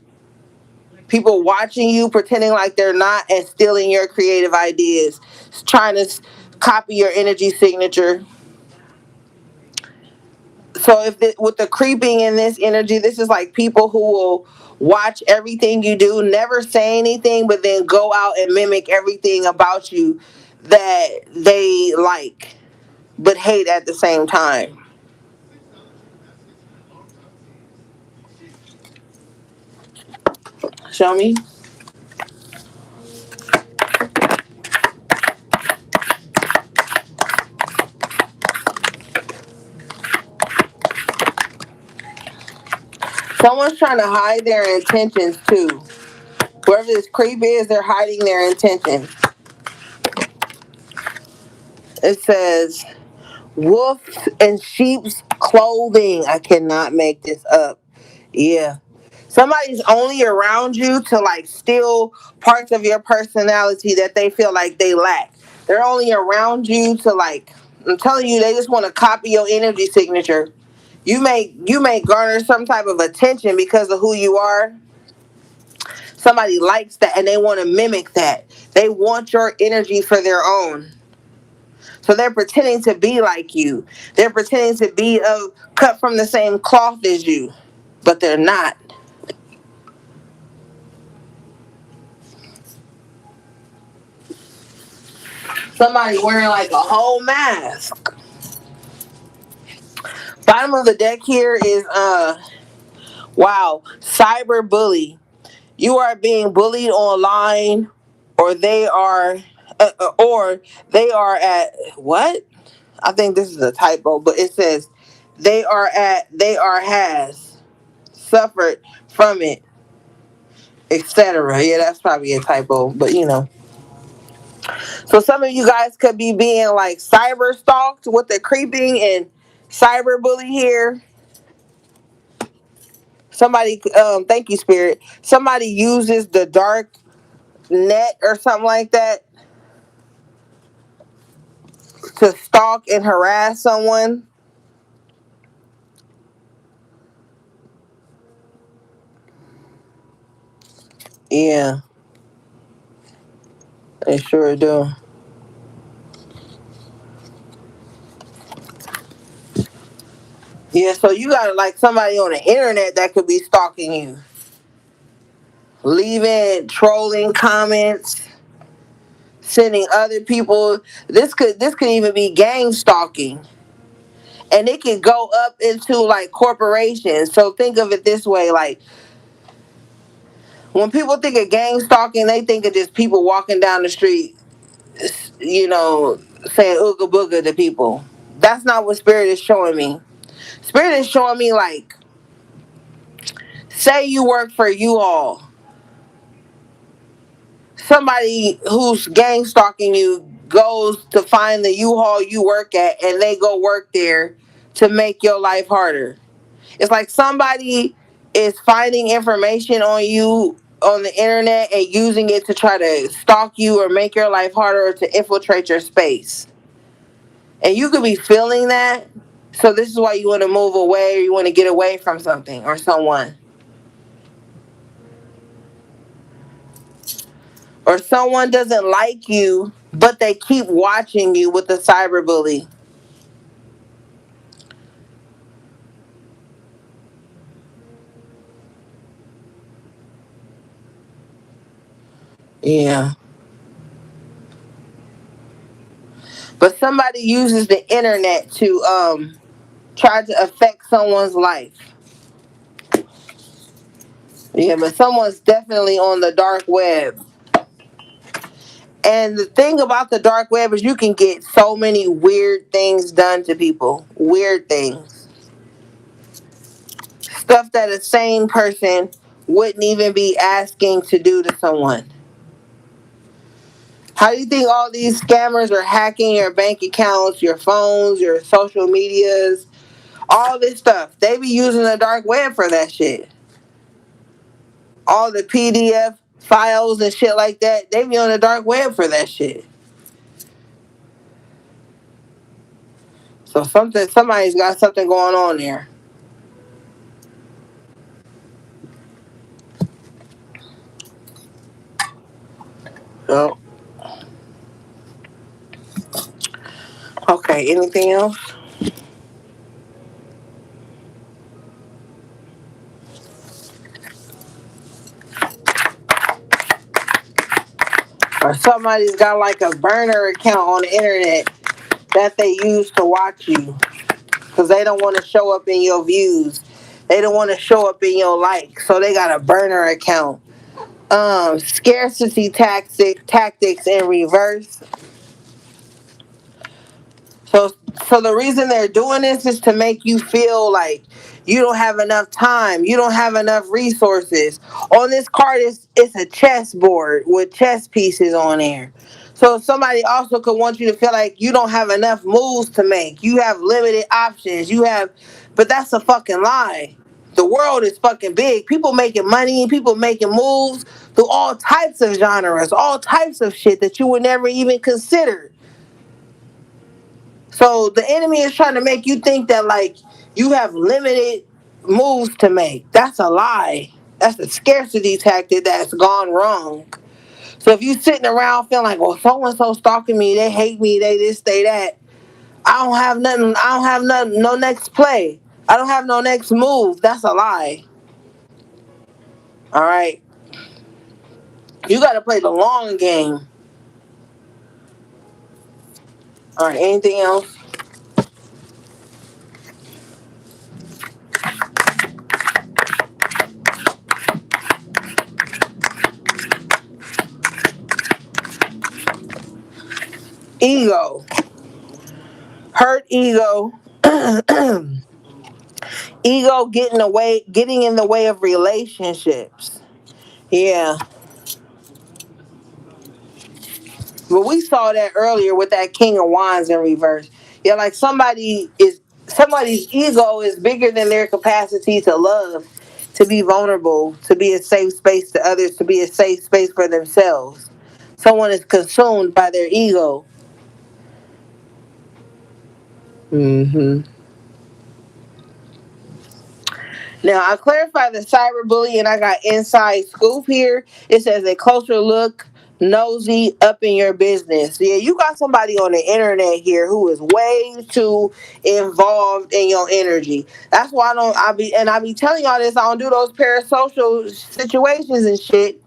People watching you, pretending like they're not, and stealing your creative ideas, trying to copy your energy signature. So with the creeping in this energy, this is like people who will watch everything you do, never say anything, but then go out and mimic everything about you that they like, but hate at the same time. Show me. Someone's trying to hide their intentions too. Whoever this creep is, they're hiding their intentions. It says wolves in sheep's clothing. I cannot make this up. Yeah. Somebody's only around you to like steal parts of your personality that they feel like they lack. They're only around you to like, I'm telling you, they just want to copy your energy signature. You may garner some type of attention because of who you are. Somebody likes that and they want to mimic that. They want your energy for their own. So they're pretending to be like you. They're pretending to be cut from the same cloth as you, but they're not. Somebody wearing like a whole mask. Bottom of the deck here is wow, cyber bully. You are being bullied online, or they are at what? I think this is a typo, but it says they are has suffered from it, etc. Yeah, that's probably a typo, but So some of you guys could be being like cyber stalked with the creeping and cyber bully here. Somebody, thank you, Spirit. Somebody uses the dark net or something like that to stalk and harass someone. Yeah, they sure do. Yeah, so you got like somebody on the internet that could be stalking you, leaving trolling comments, sending other people. This could even be gang stalking, and it can go up into like corporations. So think of it this way: like when people think of gang stalking, they think of just people walking down the street, you know, saying ooga booga to people. That's not what Spirit is showing me. Spirit is showing me like, say you work for you all, somebody who's gang stalking you goes to find the U-Haul you work at and they go work there to make your life harder. It's like somebody is finding information on you on the internet and using it to try to stalk you or make your life harder or to infiltrate your space. And you could be feeling that. So this is why you want to move away or you want to get away from something or someone. Or someone doesn't like you, but they keep watching you with the cyberbully. Yeah. But somebody uses the internet to try to affect someone's life. Yeah, but someone's definitely on the dark web. And the thing about the dark web is you can get so many weird things done to people. Weird things. Stuff that a sane person wouldn't even be asking to do to someone. How do you think all these scammers are hacking your bank accounts, your phones, your social medias, all this stuff? They be using the dark web for that shit. All the PDF files and shit like that, they be on the dark web for that shit. So somebody's got something going on there. So, okay, anything else? Or somebody's got like a burner account on the internet that they use to watch you because they don't want to show up in your views. They don't want to show up in your likes, so they got a burner account. Scarcity tactics in reverse. So, so the reason they're doing this is to make you feel like you don't have enough time, you don't have enough resources. On this card, it's a chessboard with chess pieces on there. So somebody also could want you to feel like you don't have enough moves to make. You have limited options. But that's a fucking lie. The world is fucking big. People making money, people making moves through all types of genres, all types of shit that you would never even consider. So the enemy is trying to make you think that like you have limited moves to make. That's a lie. That's a scarcity tactic that's gone wrong. So if you sitting around feeling like, well, so and so stalking me, they hate me, they this, they that. I don't have nothing. I don't have nothing. No next play. I don't have no next move. That's a lie. All right. You got to play the long game. All right. Anything else? Ego. Hurt ego. Ego getting in the way of relationships. Yeah. But we saw that earlier with that King of Wands in reverse. Yeah, like somebody's ego is bigger than their capacity to love, to be vulnerable, to be a safe space to others, to be a safe space for themselves. Someone is consumed by their ego. Hmm. Now, I clarified the cyberbullying. I got inside scoop here. It says a closer look, nosy, up in your business. Yeah, you got somebody on the internet here who is way too involved in your energy. That's why I be telling y'all this. I don't do those parasocial situations and shit.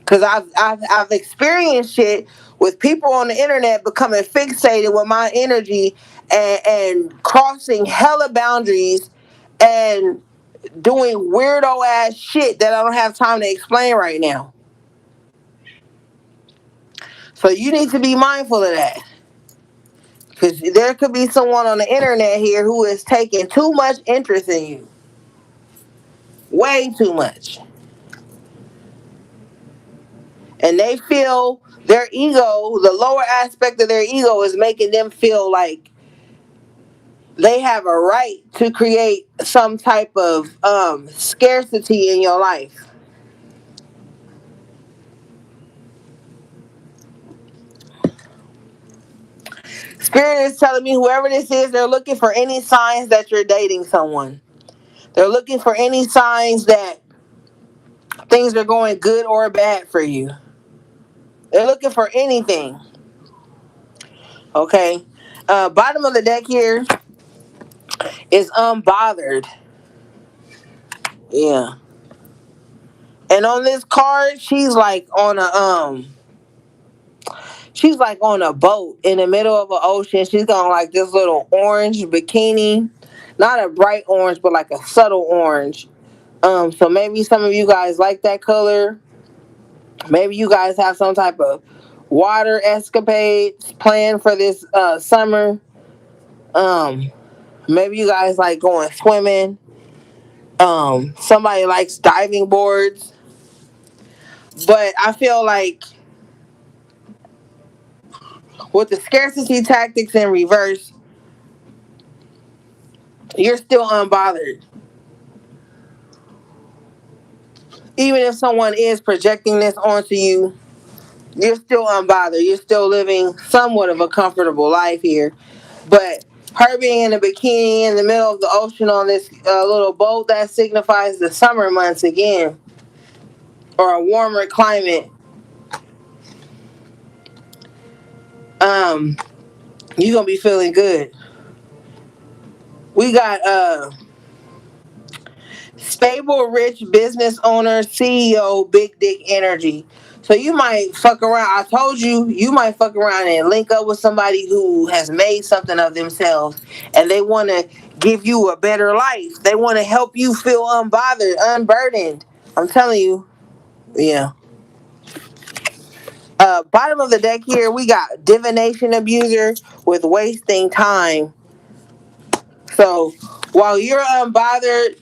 Cause I've experienced shit with people on the internet becoming fixated with my energy and crossing hella boundaries and doing weirdo ass shit that I don't have time to explain right now. So you need to be mindful of that. Because there could be someone on the internet here who is taking too much interest in you. Way too much. And they feel their ego, the lower aspect of their ego, is making them feel like they have a right to create some type of scarcity in your life. Spirit is telling me whoever this is, they're looking for any signs that you're dating someone. They're looking for any signs that things are going good or bad for you. They're looking for anything. Okay. Bottom of the deck here is unbothered. Yeah. And on this card, she's like on a boat in the middle of an ocean. She's got like this little orange bikini. Not a bright orange, but like a subtle orange. So maybe some of you guys like that color. Maybe you guys have some type of water escapades planned for this summer. Um, Maybe you guys like going swimming. Somebody likes diving boards. But I feel like with the scarcity tactics in reverse, you're still unbothered. Even if someone is projecting this onto you, you're still unbothered. You're still living somewhat of a comfortable life here. But her being in a bikini in the middle of the ocean on this little boat, that signifies the summer months again, or a warmer climate. Um, you're gonna be feeling good. We got stable, rich business owner, CEO, big dick energy. So you might fuck around. I told you, you might fuck around and link up with somebody who has made something of themselves and they want to give you a better life. They want to help you feel unbothered, unburdened. I'm telling you, yeah. Bottom of the deck here, we got divination abuser with wasting time. So while you're unbothered,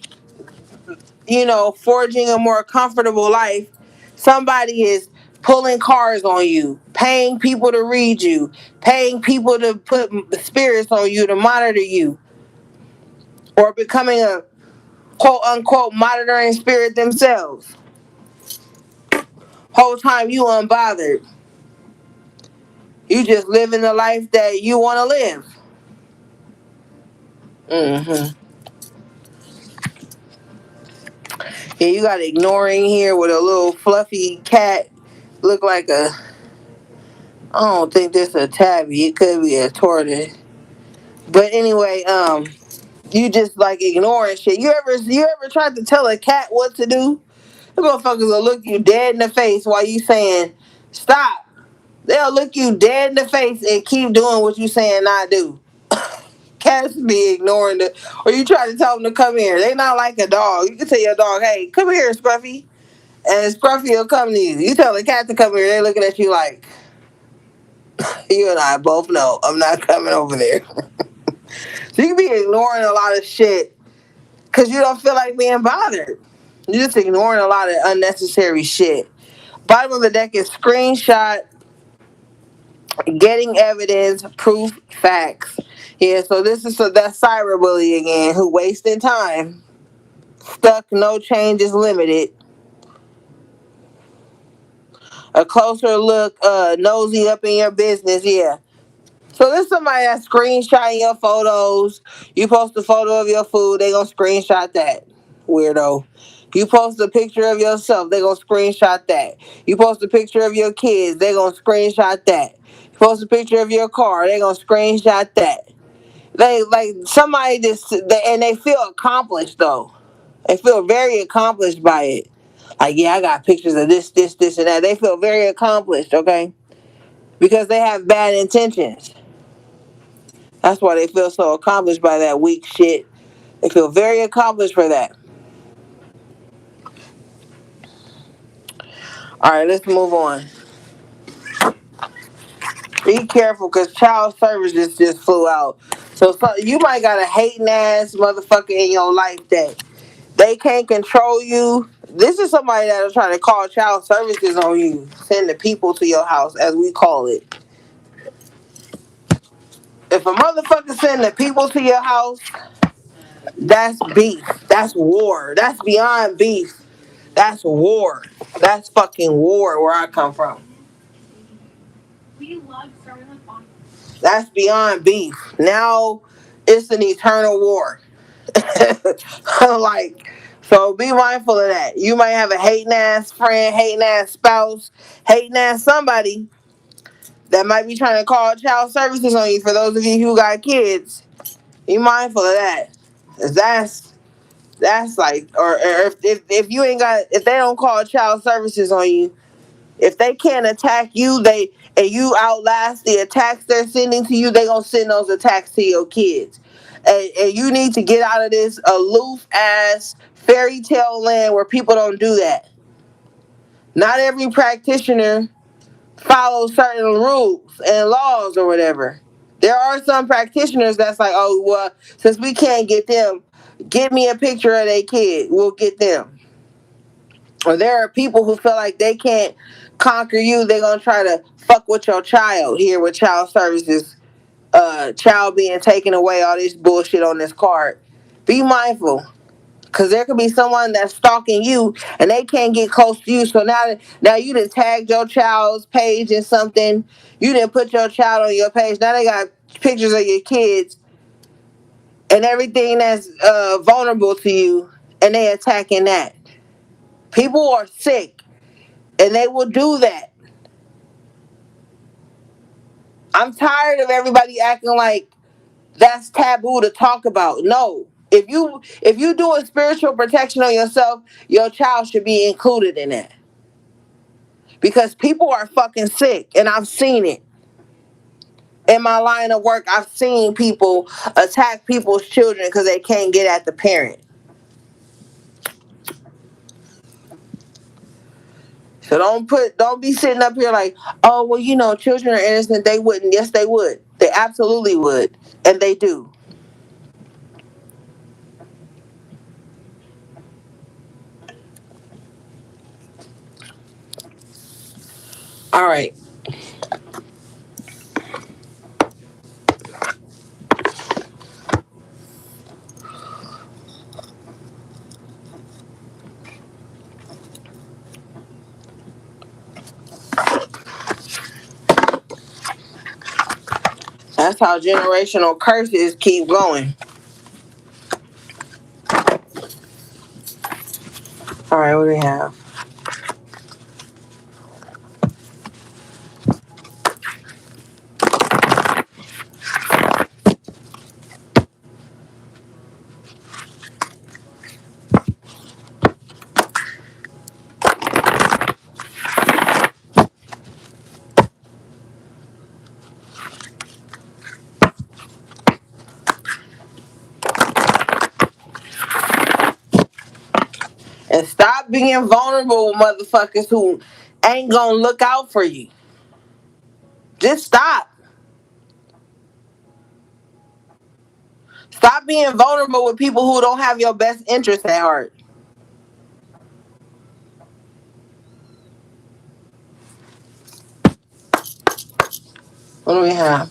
forging a more comfortable life, somebody is pulling cars on you, paying people to read you, paying people to put spirits on you to monitor you, or becoming a quote unquote monitoring spirit themselves. Whole time you unbothered. You just living the life that you want to live. Hmm. Yeah, you got ignoring here with a little fluffy cat. Look like I don't think this is a tabby. It could be a tortoise. But anyway, you just like ignoring shit. You ever tried to tell a cat what to do? The motherfuckers will look you dead in the face while you saying stop. They'll look you dead in the face and keep doing what you saying not do. Cats be ignoring the, or you try to tell them to come here. They not like a dog. You can tell your dog, hey, come here, Scruffy. And Scruffy will come to you. You tell the cat to come here, they're looking at you like, you and I both know I'm not coming over there. So you can be ignoring a lot of shit because you don't feel like being bothered. You're just ignoring a lot of unnecessary shit. Bottom of the deck is screenshot Getting evidence, proof, facts. Yeah, so this is that cyberbully again, who wasting time. Stuck, no change is limited. A closer look, nosy up in your business, yeah. So there's somebody that screenshot your photos. You post a photo of your food, they gonna screenshot that. Weirdo. You post a picture of yourself, they gonna screenshot that. You post a picture of your kids, they gonna screenshot that. You post a picture of your car, they gonna screenshot that. They like somebody just and they feel accomplished though. They feel very accomplished by it. Like, yeah, I got pictures of this, and that. They feel very accomplished, okay? Because they have bad intentions. That's why they feel so accomplished by that weak shit. They feel very accomplished for that. All right, let's move on. Be careful, cause child services just flew out. So you might got a hating ass motherfucker in your life that they can't control you. This is somebody that'll try to call child services on you, send the people to your house, as we call it. If a motherfucker send the people to your house, that's beef. That's war. That's beyond beef. That's war. That's fucking war where I come from. That's beyond beef. Now it's an eternal war. Like, so be mindful of that. You might have a hating ass friend, hating ass spouse, hating ass somebody that might be trying to call child services on you. For those of you who got kids, be mindful of that. That's like, or if you ain't got, if they don't call child services on you, if they can't attack you, and you outlast the attacks they're sending to you, they gonna send those attacks to your kids. And you need to get out of this aloof ass fairy tale land where people don't do that. Not every practitioner follows certain rules and laws or whatever. There are some practitioners that's like, oh well, since we can't get them, get me a picture of their kid. We'll get them. Or there are people who feel like they can't conquer you. They're gonna try to fuck with your child here with child services, child being taken away, all this bullshit on this card. Be mindful. Cause there could be someone that's stalking you and they can't get close to you. So now you done tagged your child's page in something. You didn't put your child on your page. Now they got pictures of your kids and everything that's vulnerable to you, and they attacking that. People are sick and they will do that. I'm tired of everybody acting like that's taboo to talk about. No. If you do a spiritual protection on yourself, your child should be included in that. Because people are fucking sick and I've seen it. In my line of work, I've seen people attack people's children because they can't get at the parent. So don't be sitting up here like, oh well, children are innocent. They wouldn't. Yes, they would. They absolutely would, and they do. All right. That's how generational curses keep going. All right, what do we have? And stop being vulnerable with motherfuckers who ain't gonna look out for you. Just stop. Stop being vulnerable with people who don't have your best interest at heart. Yeah.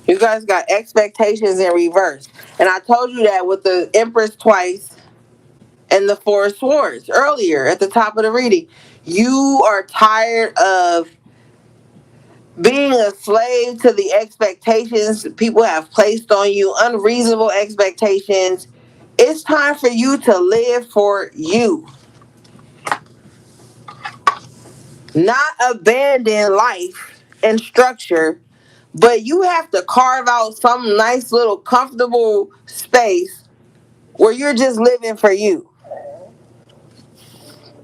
You guys got expectations in reverse. And I told you that with the Empress twice and the Four of Swords earlier at the top of the reading. You are tired of being a slave to the expectations people have placed on you, unreasonable expectations. It's time for you to live for you, not abandon life and structure, but you have to carve out some nice little comfortable space where you're just living for you.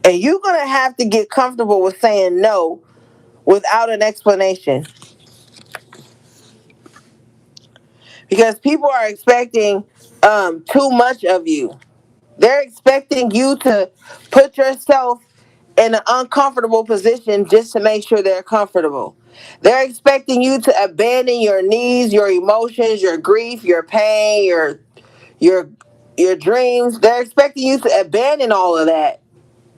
And you're going to have to get comfortable with saying no without an explanation. Because people are expecting too much of you. They're expecting you to put yourself in an uncomfortable position just to make sure they're comfortable. They're expecting you to abandon your needs, your emotions, your grief, your pain, your your dreams. They're expecting you to abandon all of that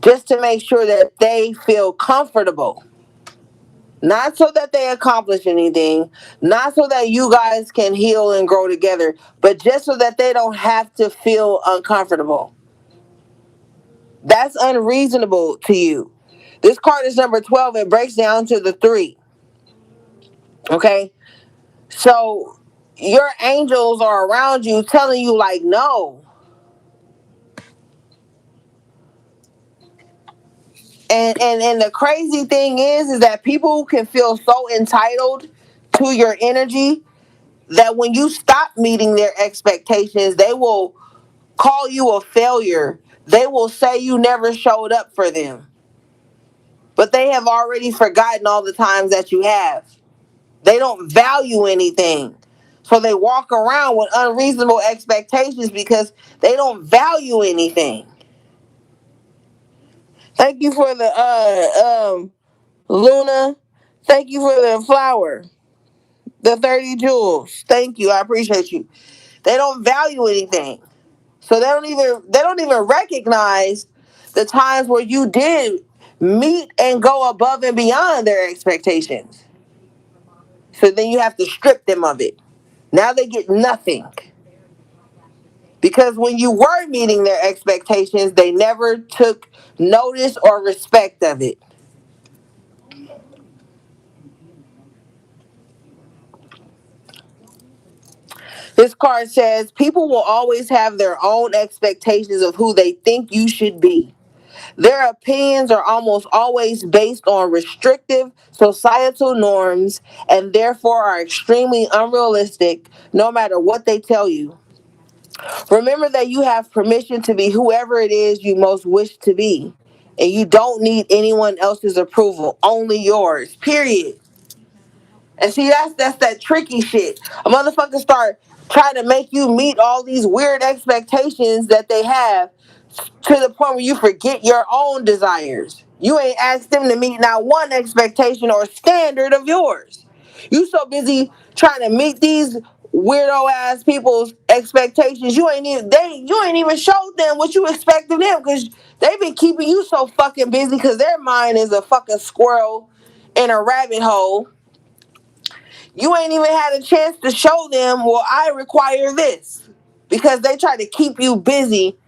just to make sure that they feel comfortable. Not so that they accomplish anything, not so that you guys can heal and grow together, but just so that they don't have to feel uncomfortable. That's unreasonable to you. This card is number 12. It breaks down to the 3. Okay? So your angels are around you telling you, like, no. And the crazy thing is that people can feel so entitled to your energy that when you stop meeting their expectations, they will call you a failure. They will say you never showed up for them. But they have already forgotten all the times that you have. They don't value anything. So they walk around with unreasonable expectations because they don't value anything. Thank you for the Luna. Thank you for the flower. The 30 jewels. Thank you. I appreciate you. They don't value anything. So they don't even recognize the times where you did meet and go above and beyond their expectations. So then you have to strip them of it. Now they get nothing. Because when you were meeting their expectations, they never took notice or respect of it. This card says people will always have their own expectations of who they think you should be. Their opinions are almost always based on restrictive societal norms and therefore are extremely unrealistic no matter what they tell you. Remember that you have permission to be whoever it is you most wish to be. And you don't need anyone else's approval, only yours. Period. And see, that's that tricky shit. A motherfucker start trying to make you meet all these weird expectations that they have to the point where you forget your own desires. You ain't asked them to meet not one expectation or standard of yours. You so busy trying to meet these weirdo ass people's expectations. You ain't even showed them what you expect of them because they've been keeping you so fucking busy because their mind is a fucking squirrel in a rabbit hole. You ain't even had a chance to show them, well, I require this. Because they try to keep you busy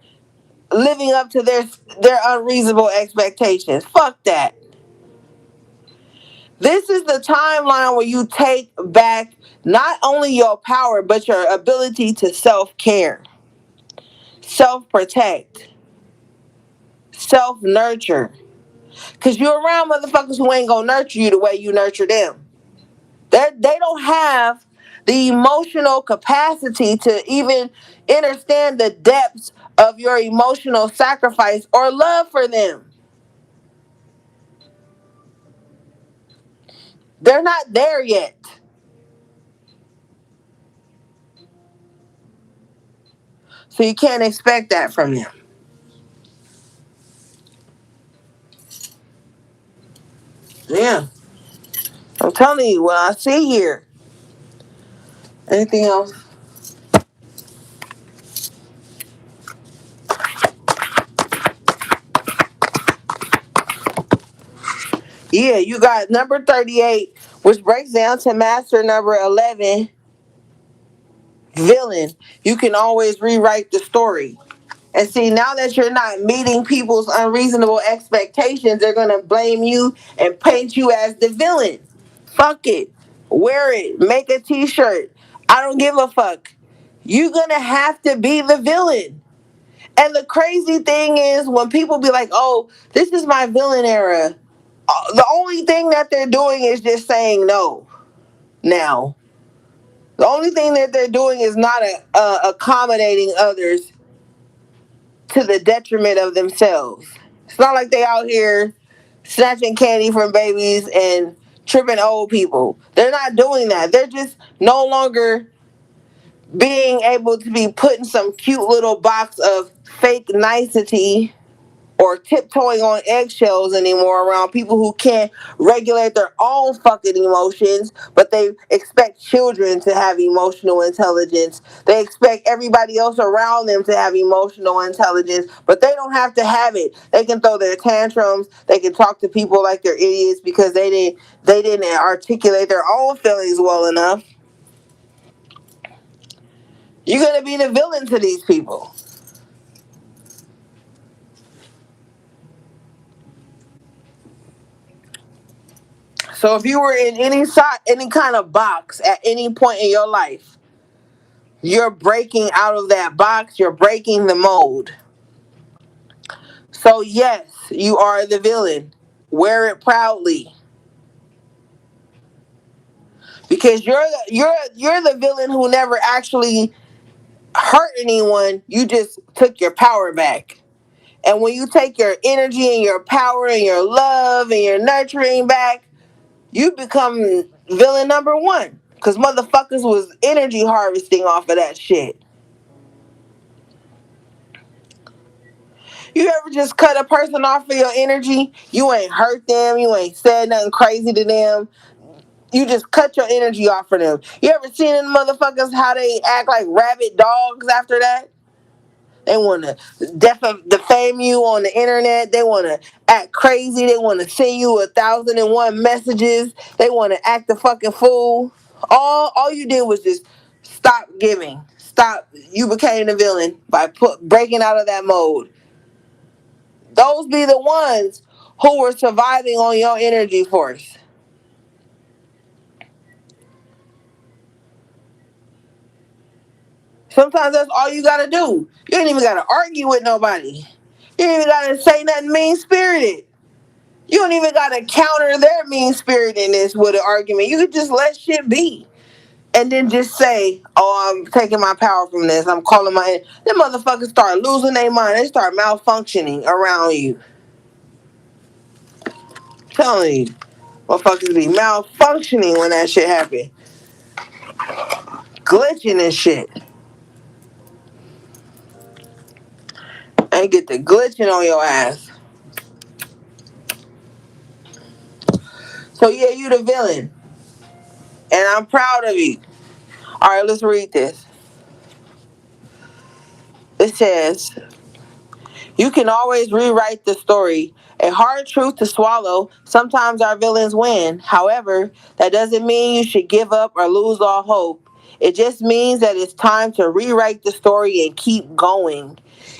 living up to their unreasonable expectations. Fuck that. This is the timeline where you take back not only your power, but your ability to self-care, self-protect, self-nurture. Because you're around motherfuckers who ain't gonna nurture you the way you nurture them. They don't have the emotional capacity to even understand the depths of your emotional sacrifice or love for them. They're not there yet. So you can't expect that from them. Yeah. I'm telling you what I see here. Anything else? Yeah, you got number 38, which breaks down to master number 11, villain. You can always rewrite the story. And see, now that you're not meeting people's unreasonable expectations, they're going to blame you and paint you as the villain. Fuck it. Wear it. Make a t shirt. I don't give a fuck. You're going to have to be the villain. And the crazy thing is, when people be like, oh, this is my villain era, the only thing that they're doing is just saying no now. The only thing that they're doing is not accommodating others to the detriment of themselves. It's not like they out here snatching candy from babies and tripping old people. They're not doing that. They're just no longer being able to be put in some cute little box of fake nicety or tiptoeing on eggshells anymore around people who can't regulate their own fucking emotions, but they expect children to have emotional intelligence. They expect everybody else around them to have emotional intelligence, but they don't have to have it. They can throw their tantrums. They can talk to people like they're idiots because they didn't articulate their own feelings well enough. You're gonna be the villain to these people. So if you were in any kind of box at any point in your life, you're breaking out of that box, you're breaking the mold. So yes, you are the villain. Wear it proudly. Because you're the villain who never actually hurt anyone. You just took your power back. And when you take your energy and your power and your love and your nurturing back, you become villain number one. Cause motherfuckers was energy harvesting off of that shit. You ever just cut a person off of your energy? You ain't hurt them. You ain't said nothing crazy to them. You just cut your energy off of them. You ever seen them motherfuckers how they act like rabid dogs after that? They want to defame you on the internet. They want to act crazy. They want to send you 1,001 messages. They want to act a fucking fool. All you did was just stop giving. Stop. You became the villain by breaking out of that mode. Those be the ones who were surviving on your energy force. Sometimes that's all you gotta do. You ain't even gotta argue with nobody. You ain't even gotta say nothing mean spirited. You don't even gotta counter their mean spiritedness with an argument. You could just let shit be. And then just say, oh, I'm taking my power from this. I'm calling my... Them motherfuckers start losing their mind. They start malfunctioning around you. I'm telling you. Motherfuckers be malfunctioning when that shit happen. Glitching and shit. And get the glitching on your ass. So yeah, you the villain. And I'm proud of you. Alright, let's read this. It says, you can always rewrite the story. A hard truth to swallow. Sometimes our villains win. However, that doesn't mean you should give up or lose all hope. It just means that it's time to rewrite the story and keep going.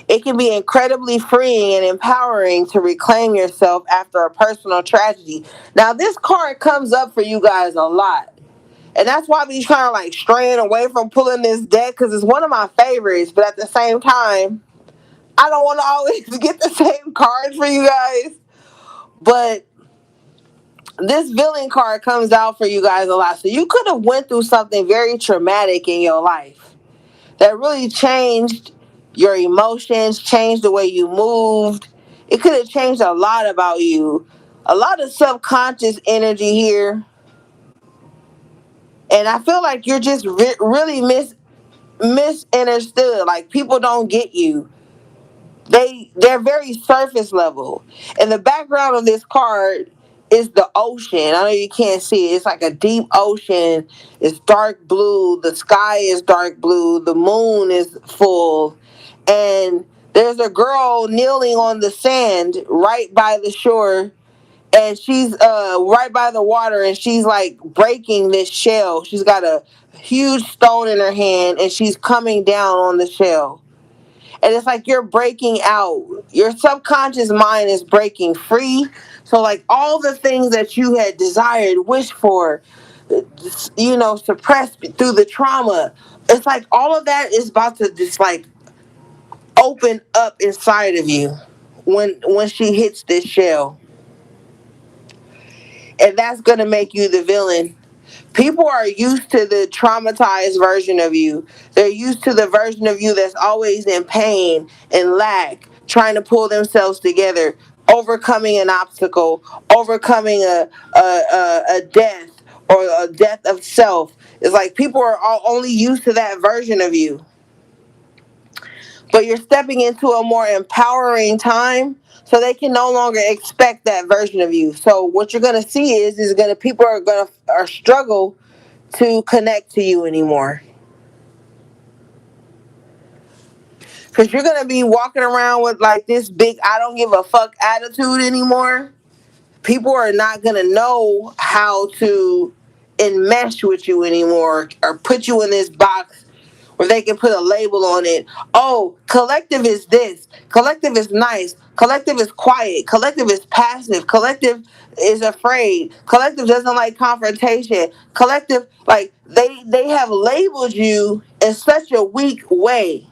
It can be incredibly freeing and empowering to reclaim yourself after a personal tragedy. Now, this card comes up for you guys a lot. And that's why I be trying to like straying away from pulling this deck because it's one of my favorites. But at the same time, I don't want to always get the same card for you guys. But this villain card comes out for you guys a lot. So you could have went through something very traumatic in your life that really changed your emotions, changed the way you moved. It could have changed a lot about you. A lot of subconscious energy here. And I feel like you're just really misunderstood. Like people don't get you. They're very surface level. And the background of this card is the ocean. I know you can't see it. It's like a deep ocean. It's dark blue. The sky is dark blue. The moon is full. And there's a girl kneeling on the sand right by the shore. and she's right by the water, and she's like breaking this shell. She's got a huge stone in her hand, and she's coming down on the shell. And it's like you're breaking out. Your subconscious mind is breaking free. So like all the things that you had desired, wished for, suppressed through the trauma, it's like all of that is about to just like open up inside of you when she hits this shell. And that's gonna make you the villain. People are used to the traumatized version of you. They're used to the version of you that's always in pain and lack, trying to pull themselves together, overcoming an obstacle, overcoming a death or a death of self. It's like people are all only used to that version of you. But you're stepping into a more empowering time, so they can no longer expect that version of you. So what you're gonna see is gonna people are gonna are struggle to connect to you anymore. Because you're going to be walking around with like this big I don't give a fuck attitude anymore. People are not going to know how to enmesh with you anymore or put you in this box where they can put a label on it. Oh, collective is this. Collective is nice. Collective is quiet. Collective is passive. Collective is afraid. Collective doesn't like confrontation. Collective, like they have labeled you in such a weak way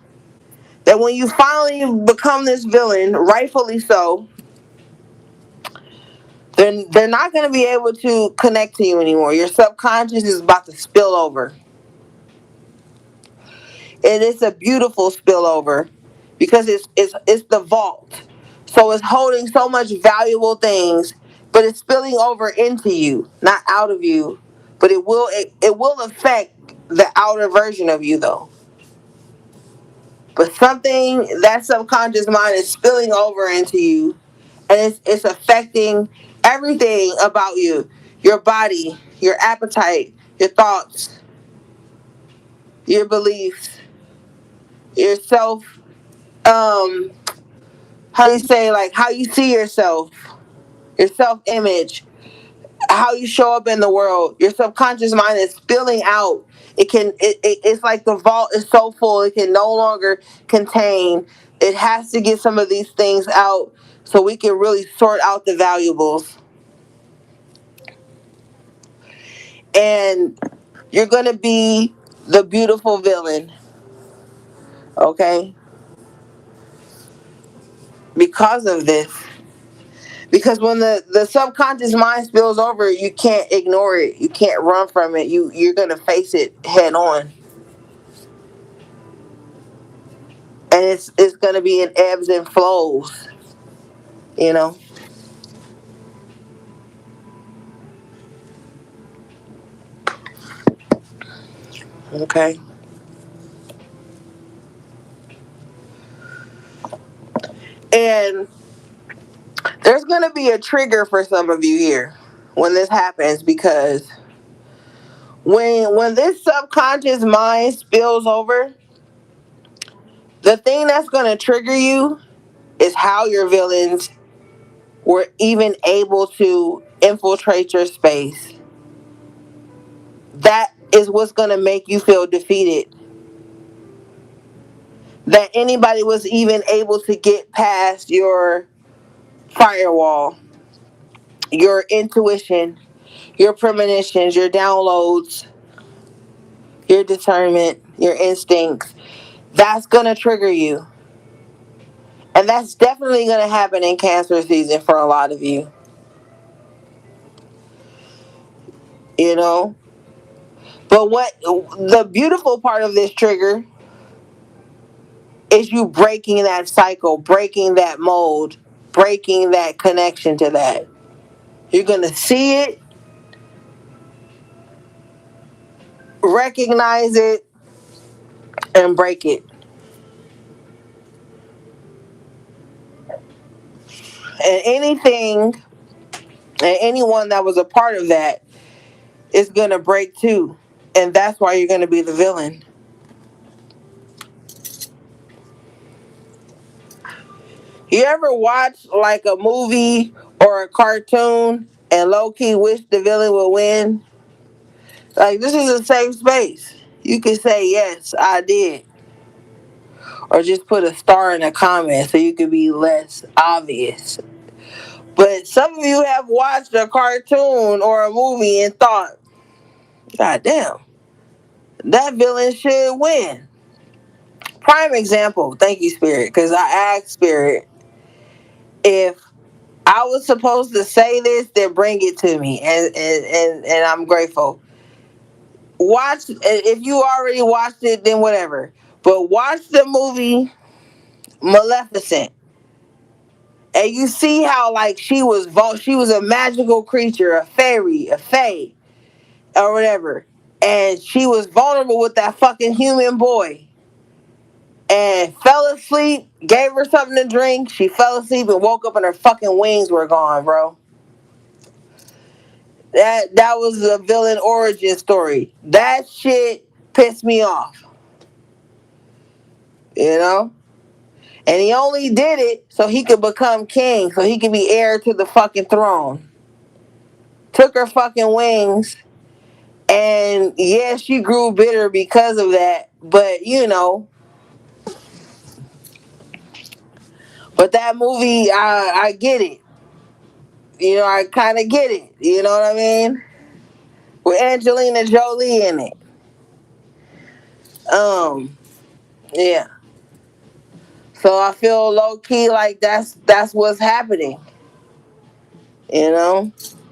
that when you finally become this villain, rightfully so, then they're not going to be able to connect to you anymore. Your subconscious is about to spill over. And it's a beautiful spillover because it's the vault. So it's holding so much valuable things, but it's spilling over into you, not out of you. But it will affect the outer version of you though. But something that subconscious mind is spilling over into you, and it's affecting everything about you, your body, your appetite, your thoughts, your beliefs, your self, um how you say, like how you see yourself, your self image, how you show up in the world. Your subconscious mind is spilling out. It's like the vault is so full it can no longer contain. It has to get some of these things out so we can really sort out the valuables. And you're gonna be the beautiful villain, okay? Because of this. Because when the subconscious mind spills over, you can't ignore it. You can't run from it. You're gonna face it head on. And it's gonna be in ebbs and flows, you know. Okay. And there's gonna be a trigger for some of you here when this happens, because when this subconscious mind spills over, the thing that's gonna trigger you is how your villains were even able to infiltrate your space. That is what's gonna make you feel defeated. That anybody was even able to get past your firewall, your intuition, your premonitions, your downloads, your discernment, your instincts. That's going to trigger you. And that's definitely going to happen in Cancer season for a lot of you. You know? But what the beautiful part of this trigger is you breaking that cycle, breaking that mold, breaking that connection to that. You're going to see it, recognize it, and break it. And anything and anyone that was a part of that is going to break too. And that's why you're going to be the villain. You ever watch like a movie or a cartoon and low key wish the villain would win, like this is a safe space. You can say yes, I did, or just put a star in the comment so you can be less obvious. But some of you have watched a cartoon or a movie and thought, God damn, that villain should win. Prime example, thank you, Spirit, because I asked Spirit if I was supposed to say this, then bring it to me, and I'm grateful. Watch, if you already watched it, then whatever. But watch the movie Maleficent, and you see how like she was a magical creature, a fairy, a fae, or whatever, and she was vulnerable with that fucking human boy, and fell asleep. Gave her something to drink. She fell asleep and woke up, and her fucking wings were gone, bro. That was the villain origin story. That shit pissed me off. You know? And he only did it so he could become king, so he could be heir to the fucking throne. Took her fucking wings, and yeah, she grew bitter because of that. But but that movie, I get it. I kind of get it. You know what I mean? With Angelina Jolie in it. Um, yeah. So I feel low key like that's what's happening. You know,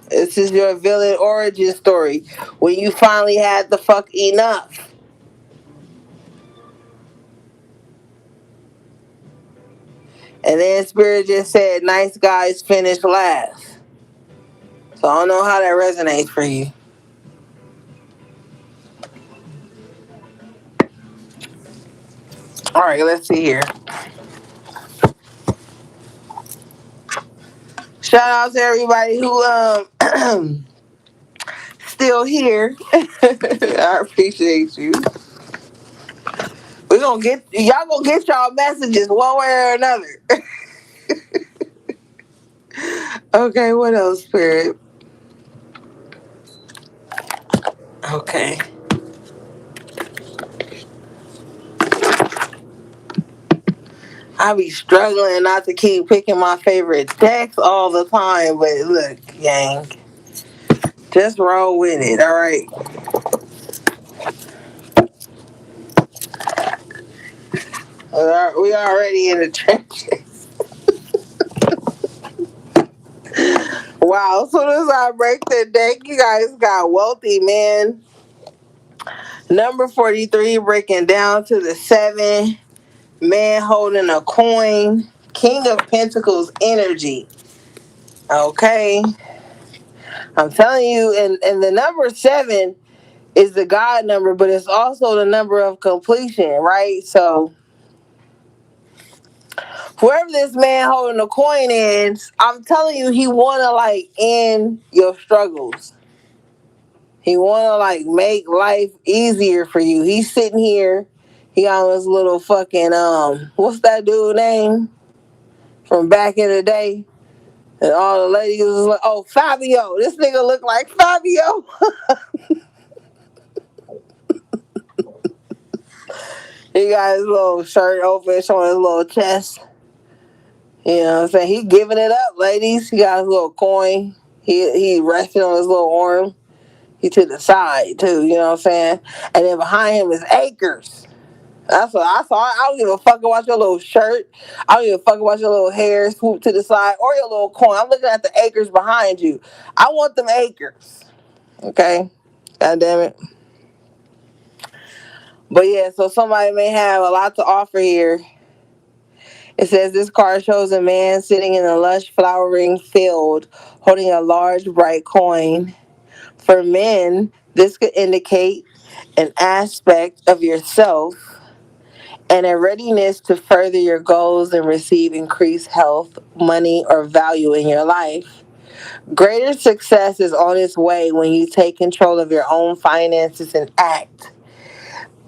this is your villain origin story when you finally had the fuck enough. And then Spirit just said, "Nice guys finish last." So I don't know how that resonates for you. All right, let's see here. Shout out to everybody who still here. I appreciate you. Y'all gonna get y'all messages one way or another. Okay, what else, Spirit? Okay. I be struggling not to keep picking my favorite decks all the time, but look, gang, just roll with it, all right? We already in the trenches. Wow, as soon as I break the deck, you guys got wealthy, man. Number 43 breaking down to the 7. Man holding a coin. King of Pentacles energy. Okay. I'm telling you, and the number 7 is the God number, but it's also the number of completion, right? So whoever this man holding the coin is, I'm telling you, he wanna like end your struggles. He wanna like make life easier for you. He's sitting here, he on his little fucking what's that dude name from back in the day? And all the ladies was like, oh, Fabio. This nigga look like Fabio. He got his little shirt open, showing his little chest. You know what I'm saying? He giving it up, ladies. He got his little coin. He resting on his little arm. He to the side too, you know what I'm saying? And then behind him is acres. That's what I saw. I don't give a fuck about your little shirt. I don't give a fuck about your little hair swooped to the side or your little coin. I'm looking at the acres behind you. I want them acres. Okay? God damn it. But yeah, so somebody may have a lot to offer here. It says this card shows a man sitting in a lush flowering field holding a large bright coin. For men, this could indicate an aspect of yourself and a readiness to further your goals and receive increased health, money, or value in your life. Greater success is on its way when you take control of your own finances and act.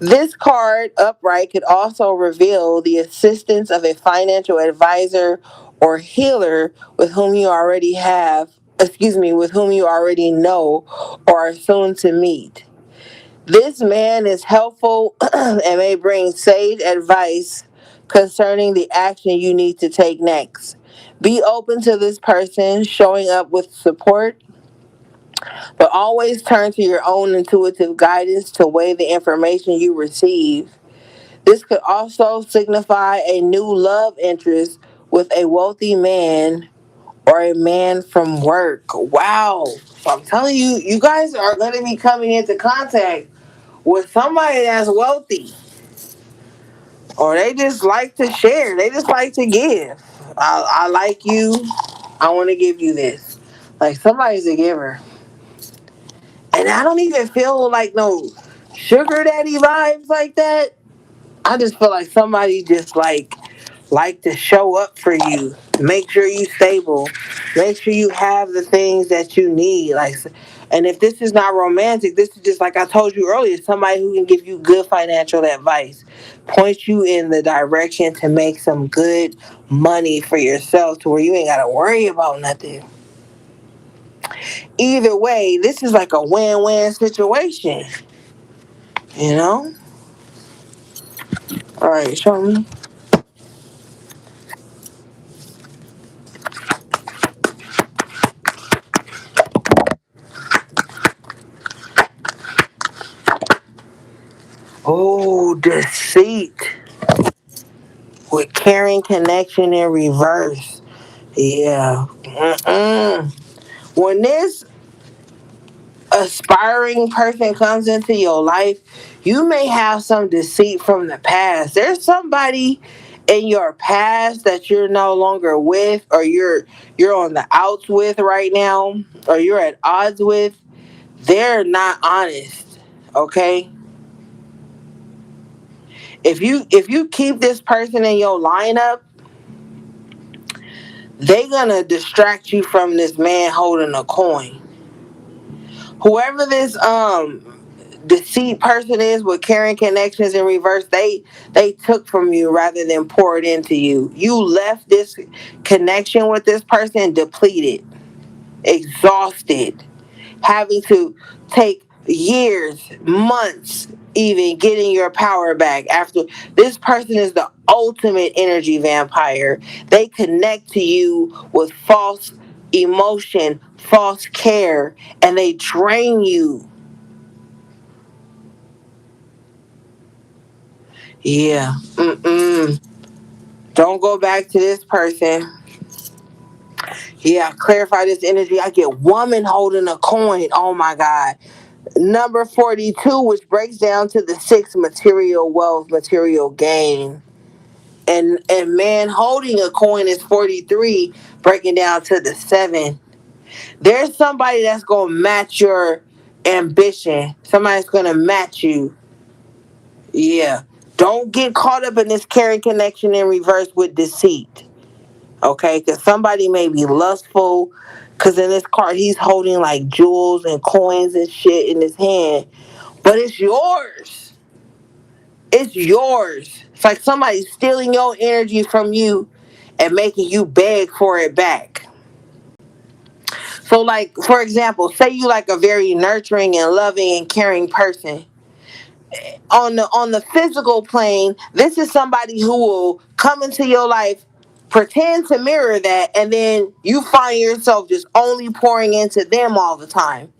This card, upright, could also reveal the assistance of a financial advisor or healer with whom you already with whom you already know or are soon to meet. This man is helpful and may bring sage advice concerning the action you need to take next. Be open to this person showing up with support, but always turn to your own intuitive guidance to weigh the information you receive. This could also signify a new love interest with a wealthy man or a man from work. Wow. So I'm telling you, you guys are going to be coming into contact with somebody that's wealthy, or they just like to share, they just like to give. I like you, I want to give you this. Like, somebody's a giver. And I don't even feel like no sugar daddy vibes like that. I just feel like somebody just like to show up for you, make sure you stable, make sure you have the things that you need. Like, and if this is not romantic, this is just like I told you earlier, somebody who can give you good financial advice, point you in the direction to make some good money for yourself, to where you ain't gotta worry about nothing. Either way, this is like a win-win situation, you know. All right, show me. Oh, deceit with caring connection in reverse. Yeah. Mm-mm. When this aspiring person comes into your life, you may have some deceit from the past. There's somebody in your past that you're no longer with, or you're on the outs with right now, or you're at odds with. They're not honest. Okay? If you keep this person in your lineup, they gonna distract you from this man holding a coin. Whoever this deceit person is with carrying connections in reverse, they took from you rather than poured into you. You left this connection with this person depleted, exhausted, having to take years, months, even getting your power back. After this person is the ultimate energy vampire. They connect to you with false emotion, false care, and they drain you. Yeah. Mm-mm. Don't go back to this person. Yeah, clarify this energy. I get woman holding a coin. Oh my God. Number 42, which breaks down to the six, material wealth, material gain. And man holding a coin is 43, breaking down to the seven. There's somebody that's gonna match your ambition. Somebody's gonna match you. Yeah. Don't get caught up in this carrying connection in reverse with deceit. Okay? Because somebody may be lustful. Because in this card, he's holding like jewels and coins and shit in his hand. But it's yours. It's yours. It's like somebody stealing your energy from you and making you beg for it back. So, like, for example, say you like a very nurturing and loving and caring person. On the physical plane, this is somebody who will come into your life, pretend to mirror that, and then you find yourself just only pouring into them all the time,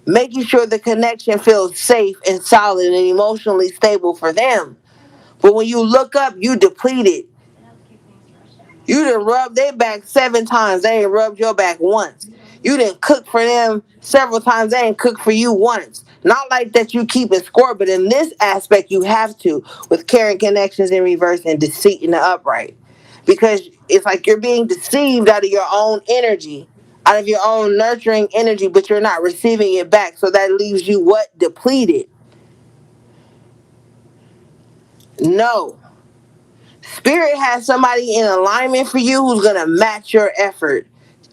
making sure the connection feels safe and solid and emotionally stable for them. But when you look up, you depleted. You done rubbed their back 7 times. They ain't rubbed your back once. You didn't cook for them several times. They ain't cooked for you once. Not like that you keep it score, but in this aspect you have to, with carrying connections in reverse and deceit in the upright. Because it's like you're being deceived out of your own energy, out of your own nurturing energy, but you're not receiving it back. So that leaves you what? Depleted. No. Spirit has somebody in alignment for you who's gonna match your effort.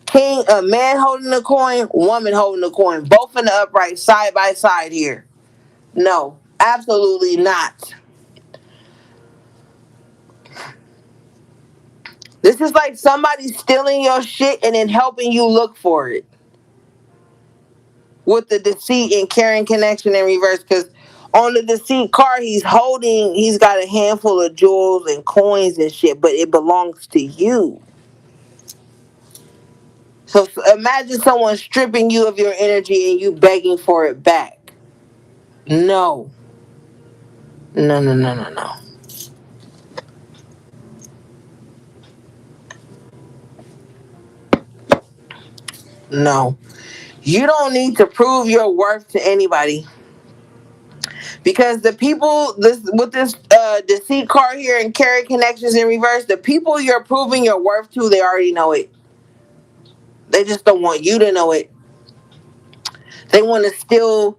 King, a man holding the coin, woman holding the coin, both in the upright, side by side here. No, absolutely not. This is like somebody stealing your shit and then helping you look for it with the deceit and caring connection in reverse. Because on the deceit card, he's got a handful of jewels and coins and shit, but it belongs to you. So imagine someone stripping you of your energy and you begging for it back. No. No, no, no, no, no. No. You don't need to prove your worth to anybody. Because the people this with this deceit card here and carry connections in reverse, the people you're proving your worth to, they already know it. They just don't want you to know it. They want to steal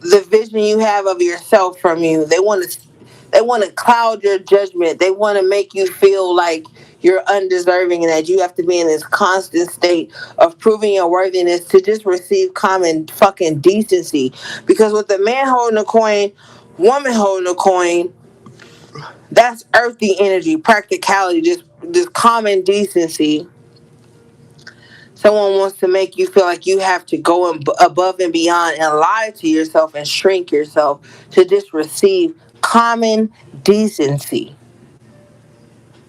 the vision you have of yourself from you. They want to cloud your judgment. They want to make you feel like you're undeserving and that you have to be in this constant state of proving your worthiness to just receive common fucking decency. Because with the man holding a coin, woman holding a coin, that's earthy energy, practicality, just common decency. Someone wants to make you feel like you have to go above and beyond and lie to yourself and shrink yourself to just receive common decency.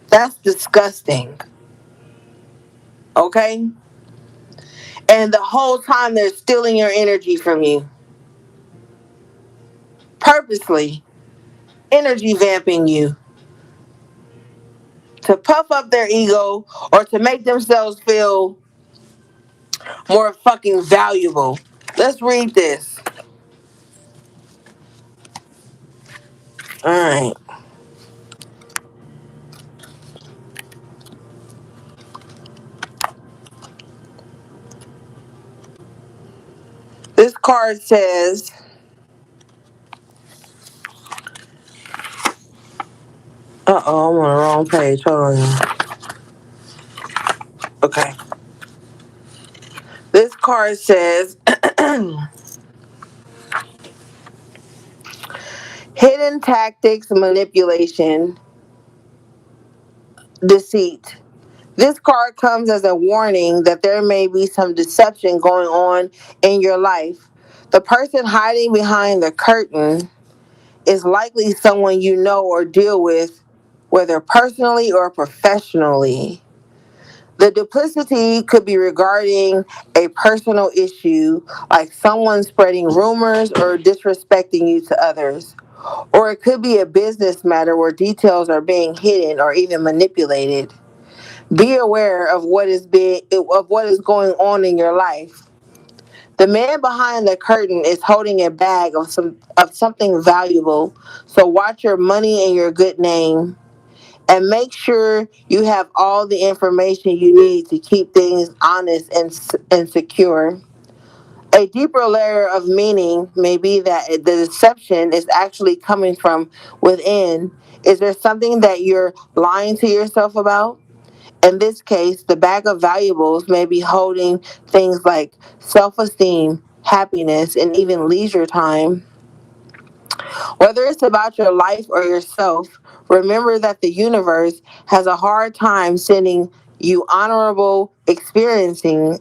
That's disgusting. Okay? And the whole time they're stealing your energy from you. Purposely energy vamping you to puff up their ego or to make themselves feel more fucking valuable. Let's read this. All right. This card says, I'm on the wrong page. Hold on. Okay. This card says, hidden tactics, manipulation, deceit. This card comes as a warning that there may be some deception going on in your life. The person hiding behind the curtain is likely someone you know or deal with, whether personally or professionally. The duplicity could be regarding a personal issue, like someone spreading rumors or disrespecting you to others. Or it could be a business matter where details are being hidden or even manipulated. Be aware of what is going on in your life. The man behind the curtain is holding a bag of something valuable. So watch your money and your good name and make sure you have all the information you need to keep things honest and secure. A deeper layer of meaning may be that the deception is actually coming from within. Is there something that you're lying to yourself about? In this case, the bag of valuables may be holding things like self esteem, happiness, and even leisure time. Whether it's about your life or yourself, remember that the universe has a hard time sending you honorable experiences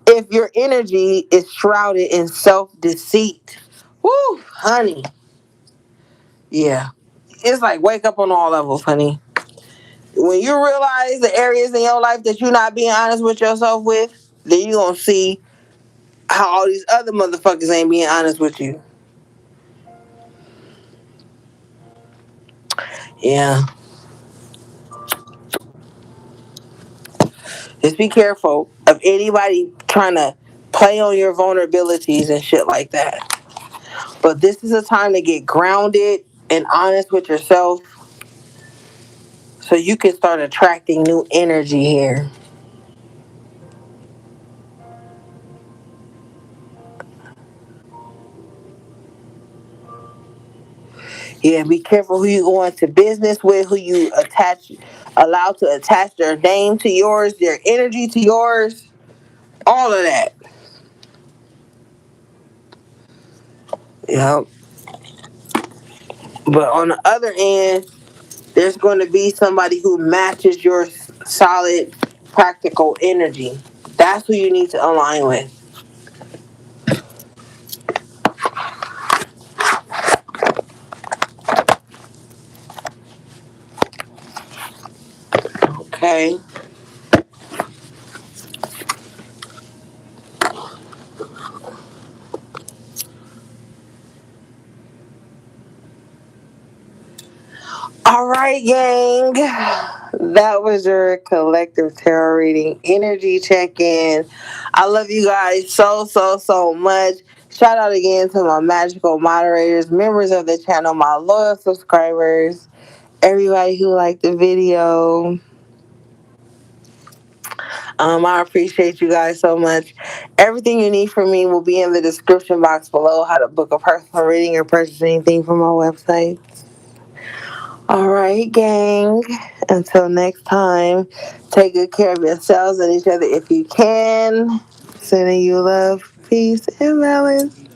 if your energy is shrouded in self-deceit. Woo, honey. Yeah. It's like wake up on all levels, honey. When you realize the areas in your life that you're not being honest with yourself with, then you're gonna see how all these other motherfuckers ain't being honest with you. Yeah. Just be careful of anybody trying to play on your vulnerabilities and shit like that. But this is a time to get grounded and honest with yourself so you can start attracting new energy here. Yeah, be careful who you go into business with, who you allow to attach their name to yours, their energy to yours, all of that. Yep. But on the other end, there's going to be somebody who matches your solid, practical energy. That's who you need to align with. Okay. All right, gang. That was your collective tarot reading energy check in. I love you guys so, so, so much. Shout out again to my magical moderators, members of the channel, my loyal subscribers, everybody who liked the video. I appreciate you guys so much. Everything you need from me will be in the description box below. How to book a personal reading or purchase anything from my website. All right, gang. Until next time, take good care of yourselves and each other if you can. Sending you love, peace, and balance.